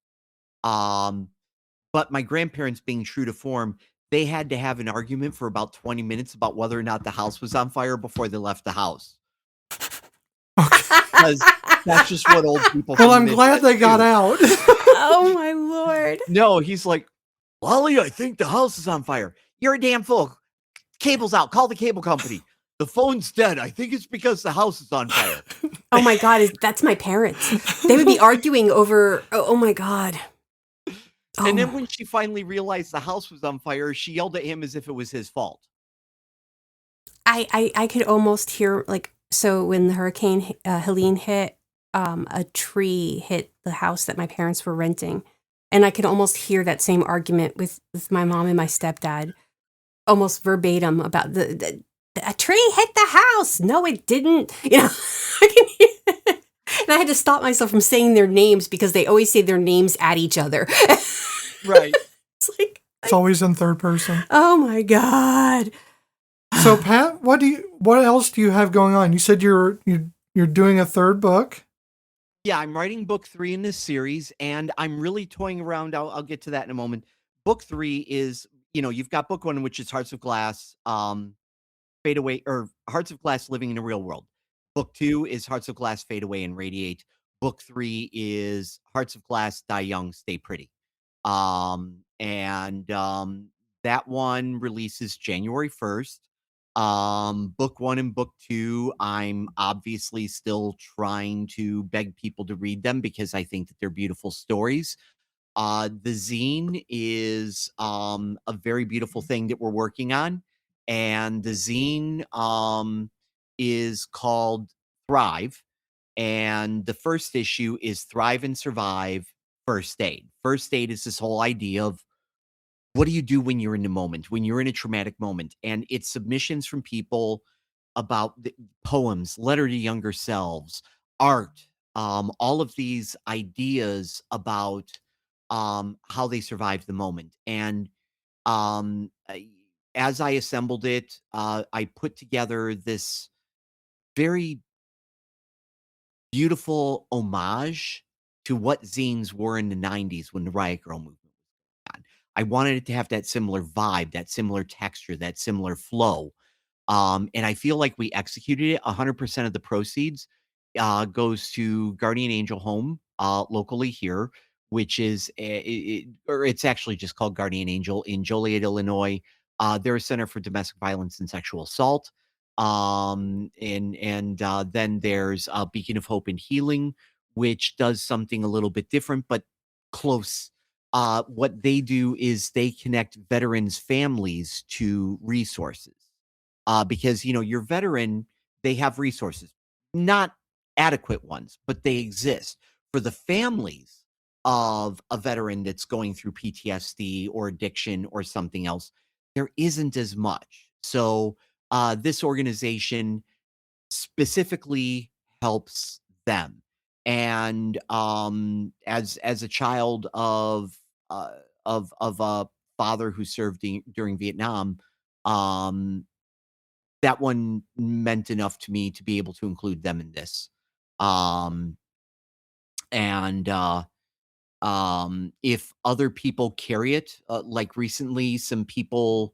But my grandparents, being true to form, they had to have an argument for about 20 minutes about whether or not the house was on fire before they left the house. Because that's just what old people Well, I'm glad they got out. Oh, my Lord. No, he's like, Lolly, I think the house is on fire. You're a damn fool. Cable's out. Call the cable company. The phone's dead. I think it's because the house is on fire. Oh, my God. That's my parents. They would be arguing over, oh my God. And then when she finally realized the house was on fire, she yelled at him as if it was his fault. I could almost hear, so when the Hurricane Helene hit, a tree hit the house that my parents were renting. And I could almost hear that same argument with my mom and my stepdad, almost verbatim about a tree hit the house. No, it didn't. I can hear. And I had to stop myself from saying their names because they always say their names at each other. Right. It's always in third person. Oh my God. So Pat, what else do you have going on? You said you're doing a third book. Yeah, I'm writing book 3 in this series, and I'm really toying around. I'll get to that in a moment. Book 3 is, you've got book 1, which is Hearts of Glass, Fade Away, or Hearts of Glass Living in a Real World. Book 2 is Hearts of Glass Fade Away and Radiate. Book 3 is Hearts of Glass Die Young, Stay Pretty. That one releases January 1st. Book 1 and book 2, I'm obviously still trying to beg people to read them because I think that they're beautiful stories. The zine is a very beautiful thing that we're working on. And the zine is called Thrive. And the first issue is Thrive and Survive First Aid. First aid is this whole idea of what do you do when you're in a moment, when you're in a traumatic moment? And it's submissions from people about the poems, letter to younger selves, art, all of these ideas about how they survived the moment. And as I assembled it, I put together this very beautiful homage to what zines were in the 90s when the Riot Girl movement was on. I wanted it to have that similar vibe, that similar texture, that similar flow. And I feel like we executed it. 100% of the proceeds goes to Guardian Angel Home locally here, which is, or it's actually just called Guardian Angel in Joliet, Illinois. They're a center for domestic violence and sexual assault. Then there's Beacon of Hope and Healing, which does something a little bit different, but close. What they do is they connect veterans' families to resources. Because, your veteran, they have resources, not adequate ones, but they exist. For the families, of a veteran that's going through PTSD or addiction or something else. There isn't as much. So this organization specifically helps them. And as a child uh, of a father who served during Vietnam, um, that one meant enough to me to be able to include them in this. Um, and if other people carry it, like recently, some people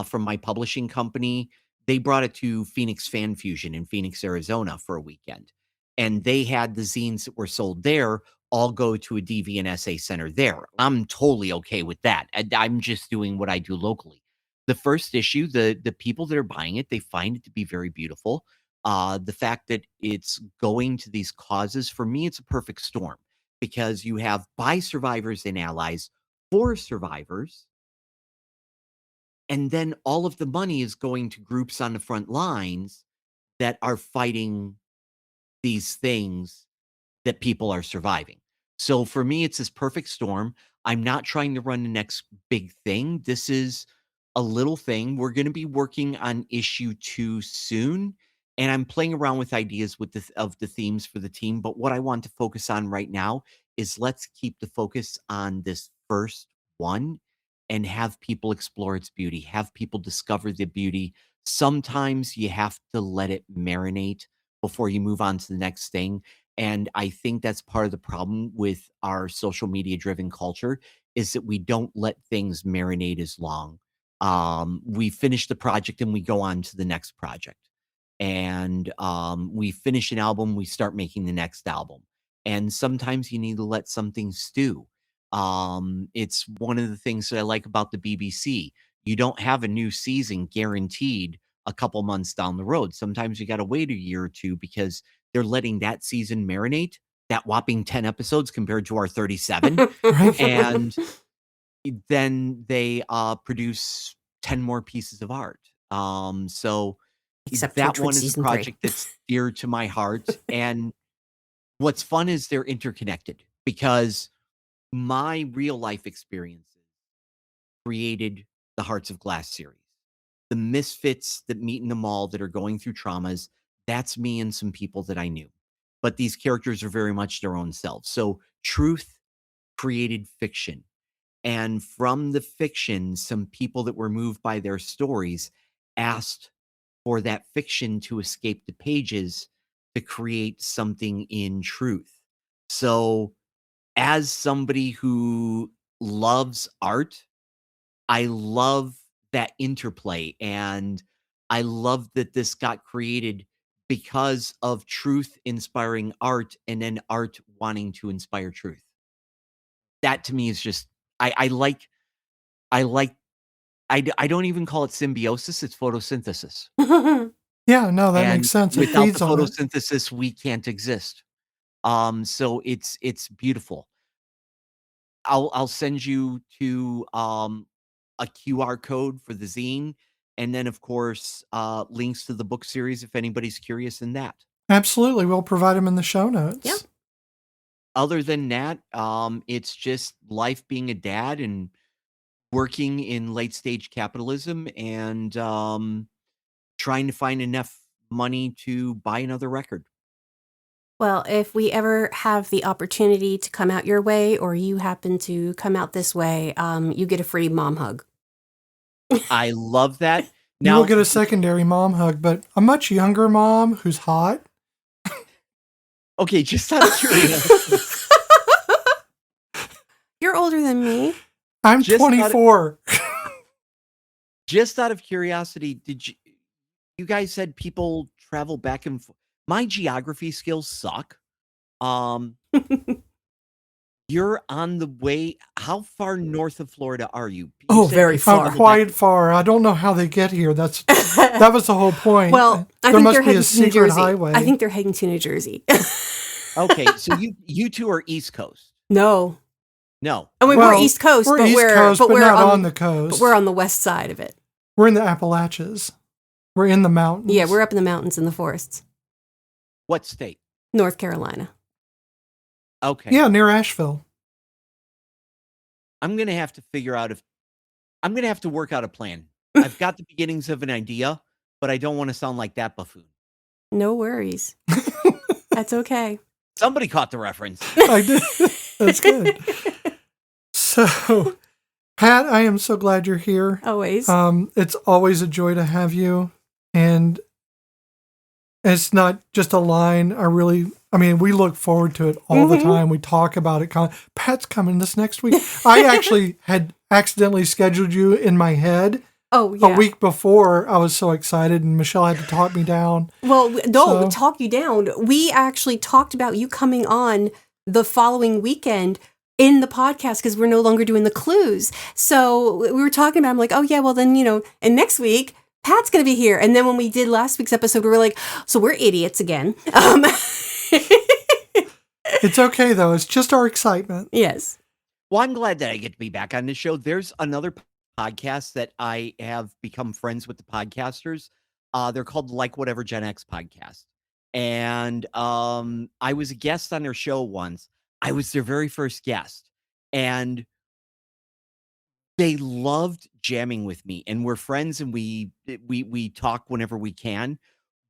from my publishing company, they brought it to Phoenix Fan Fusion in Phoenix, Arizona for a weekend. And they had the zines that were sold there all go to a DV and SA center there. I'm totally okay with that. I'm just doing what I do locally. The first issue, the people that are buying it, they find it to be very beautiful. The fact that it's going to these causes, for me, it's a perfect storm because you have by survivors and allies for survivors. And then all of the money is going to groups on the front lines that are fighting these things that people are surviving. So for me, it's this perfect storm. I'm not trying to run the next big thing. This is a little thing. We're going to be working on issue 2 soon, and I'm playing around with ideas with the themes for the team. But what I want to focus on right now is let's keep the focus on this first one and have people explore its beauty, have people discover the beauty. Sometimes you have to let it marinate before you move on to the next thing. And I think that's part of the problem with our social media driven culture is that we don't let things marinate as long. We finish the project and we go on to the next project. And we finish an album, we start making the next album. And sometimes you need to let something stew. It's one of the things that I like about the BBC. You don't have a new season guaranteed a couple months down the road. Sometimes you got to wait a year or two because they're letting that season marinate, that whopping 10 episodes compared to our 37. And then they produce 10 more pieces of art. So Except that Torchwood one is a season 3. project that's dear to my heart. And what's fun is they're interconnected because my real life experiences created the Hearts of Glass series. The misfits that meet in the mall that are going through traumas, that's me and some people that I knew. But these characters are very much their own selves. So truth created fiction. And from the fiction, some people that were moved by their stories asked for that fiction to escape the pages to create something in truth. So, as somebody who loves art, I love that interplay, and I love that this got created because of truth inspiring art and then art wanting to inspire truth. That to me is just I like I like I don't even call it symbiosis, it's photosynthesis. Yeah, no, that makes And sense. It without the feeds on it. photosynthesis, we can't exist. So it's beautiful. I'll send you to a QR code for the zine, and then of course links to the book series if anybody's curious in that. Absolutely. We'll provide them in the show Yeah. notes. Other than that, it's just life being a dad and working in late stage capitalism and trying to find enough money to buy another record. Well, if we ever have the opportunity to come out your way or you happen to come out this way, you get a free mom hug. I love that. You will Now, get a secondary mom hug, but a much younger mom who's hot. okay, just out of curiosity, You're older than me. I'm Just out of- 24. just out of curiosity, did you guys said people travel back and forth? My geography skills suck. Um, you're on the way. How far north of Florida are you? Oh, said very people far. Oh, travel back- quite far. I don't know how they get here. That was the whole point. Well, I there think must they're be a heading to New secret Jersey. highway. I think they're heading to New Jersey. Okay, so you two are East Coast. No. No. I mean, we're East Coast, we're but East we're Coast, but but we're not on, on the coast. But we're on the west side of it. We're in the Appalachians. We're in the mountains. Yeah, we're up in the mountains in the forests. What state? North Carolina. Okay. Yeah, near Asheville. I'm going to have to figure out if I'm going to have to work out a plan. I've got the beginnings of an idea, but I don't want to sound like that buffoon. No worries. That's okay. Somebody caught the reference. I did. That's good. So, Pat, I am so glad you're here. Always. It's always a joy to have you. And it's not just a line. We look forward to it all the time. We talk about it. Pat's coming this next week. I actually had accidentally scheduled you in my head. Oh, yeah. A week before. I was so excited, and Michelle had to talk me down. Well, don't talk you down. We actually talked about you coming on the following weekend in the podcast because we're no longer doing the clues. So we were talking about, I'm like, oh, yeah, well, then, and next week, Pat's going to be here. And then when we did last week's episode, we were like, so we're idiots again. It's okay, though. It's just our excitement. Yes. Well, I'm glad that I get to be back on this show. There's another podcast that I have become friends with the podcasters. They're called Like Whatever Gen X Podcast. And I was a guest on their show once. I was their very first guest. And they loved jamming with me. And we're friends and we talk whenever we can.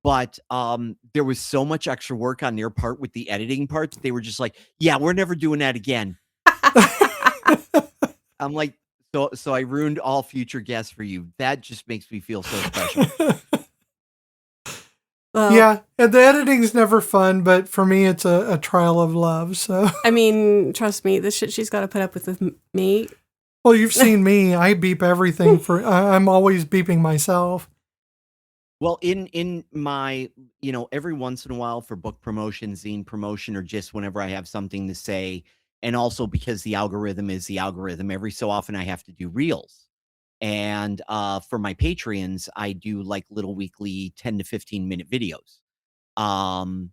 But there was so much extra work on their part with the editing parts. They were just like, yeah, we're never doing that again. I'm like, so I ruined all future guests for you. That just makes me feel so special. Well, yeah, and the editing's never fun, but for me, it's a trial of love. So I mean, trust me, the shit she's got to put up with me. Well, you've seen me. I beep everything I'm always beeping myself. Well, in my, every once in a while for book promotion, zine promotion, or just whenever I have something to say, and also because the algorithm is the algorithm, every so often I have to do reels. And for my Patreons, I do like little weekly 10 to 15 minute videos. I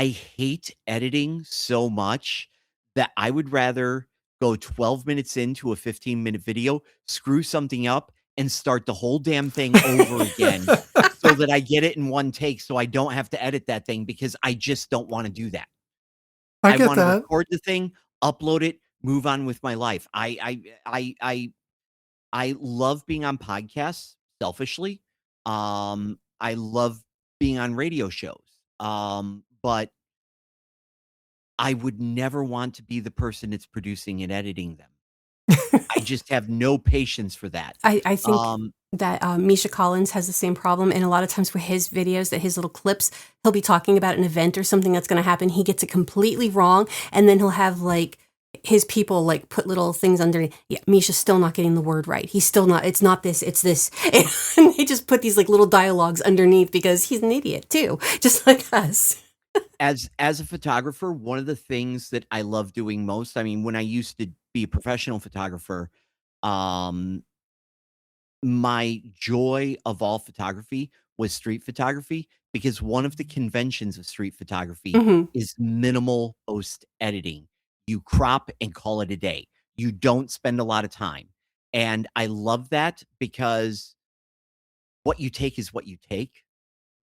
hate editing so much that I would rather go 12 minutes into a 15-minute video, screw something up, and start the whole damn thing over again so that I get it in one take so I don't have to edit that thing because I just don't want to do that. I get want to that. record the thing, upload it, move on with my life. I love being on podcasts selfishly. I love being on radio shows. But I would never want to be the person that's producing and editing them. I just have no patience for that. I think that Misha Collins has the same problem. And a lot of times for his videos, that his little clips, he'll be talking about an event or something that's going to happen. He gets it completely wrong. And then he'll have like his people like put little things underneath. Yeah, Misha's still not getting the word right. He's still not, it's not this, it's this. And they just put these like little dialogues underneath because he's an idiot too, just like us. As a photographer, one of the things that I love doing most, I mean, when I used to be a professional photographer, my joy of all photography was street photography, because one of the conventions of street photography is minimal post editing. You crop and call it a day. You don't spend a lot of time. And I love that because what you take is what you take.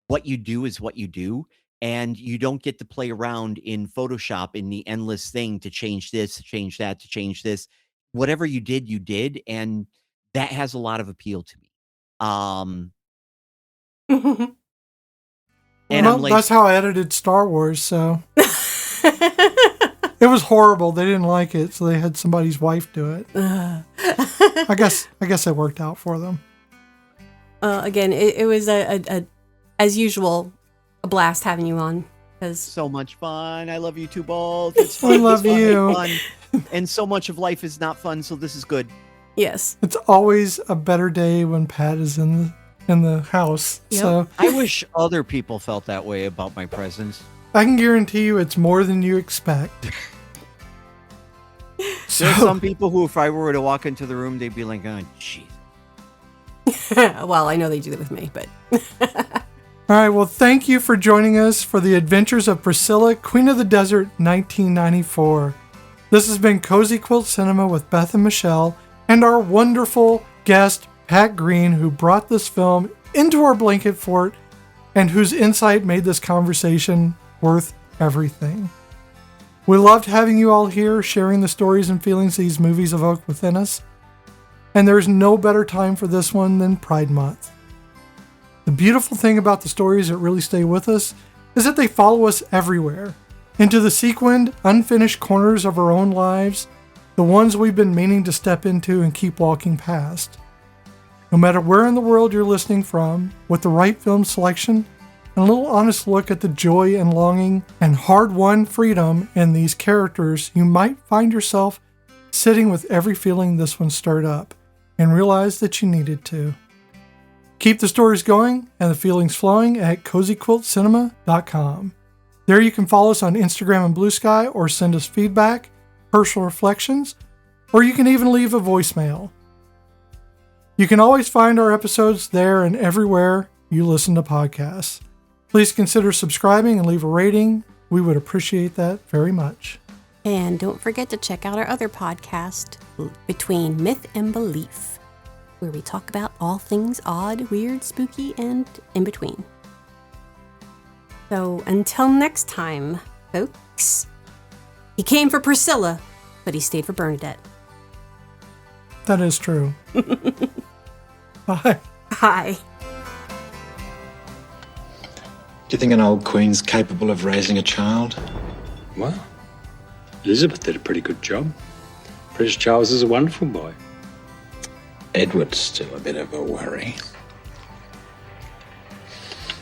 What you do is what you do. And you don't get to play around in Photoshop in the endless thing to change this, to change that, to change this. Whatever you did. And that has a lot of appeal to me. And I'm like, that's how I edited Star Wars, so it was horrible. They didn't like it, so they had somebody's wife do it. I guess it worked out for them. Again, it was a as usual, a blast having you on. So much fun. I love you two both. It's fun. I love you. Fun. And so much of life is not fun, so this is good. Yes. It's always a better day when Pat is in the house. Yep. So I wish other people felt that way about my presence. I can guarantee you it's more than you expect. There's some people who, if I were to walk into the room, they'd be like, oh, jeez. Well, I know they do that with me, but... All right, well, thank you for joining us for the Adventures of Priscilla, Queen of the Desert, 1994. This has been Cozy Quilt Cinema with Beth and Michelle, and our wonderful guest, Pat Green, who brought this film into our blanket fort and whose insight made this conversation worth everything. We loved having you all here, sharing the stories and feelings these movies evoke within us. And there's no better time for this one than Pride Month. The beautiful thing about the stories that really stay with us is that they follow us everywhere, into the sequined, unfinished corners of our own lives, the ones we've been meaning to step into and keep walking past. No matter where in the world you're listening from, with the right film selection and a little honest look at the joy and longing and hard-won freedom in these characters, you might find yourself sitting with every feeling this one stirred up and realize that you needed to. Keep the stories going and the feelings flowing at cozyquiltcinema.com. There you can follow us on Instagram and Blue Sky, or send us feedback, personal reflections, or you can even leave a voicemail. You can always find our episodes there and everywhere you listen to podcasts. Please consider subscribing and leave a rating. We would appreciate that very much. And don't forget to check out our other podcast, Between Myth and Belief, where we talk about all things odd, weird, spooky, and in between. So until next time, folks, he came for Priscilla, but he stayed for Bernadette. That is true. Bye. Bye. Do you think an old queen's capable of raising a child? Well, Elizabeth did a pretty good job. Prince Charles is a wonderful boy. Edward's still a bit of a worry.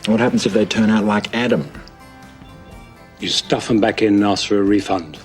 What happens if they turn out like Adam? You stuff them back in and ask for a refund.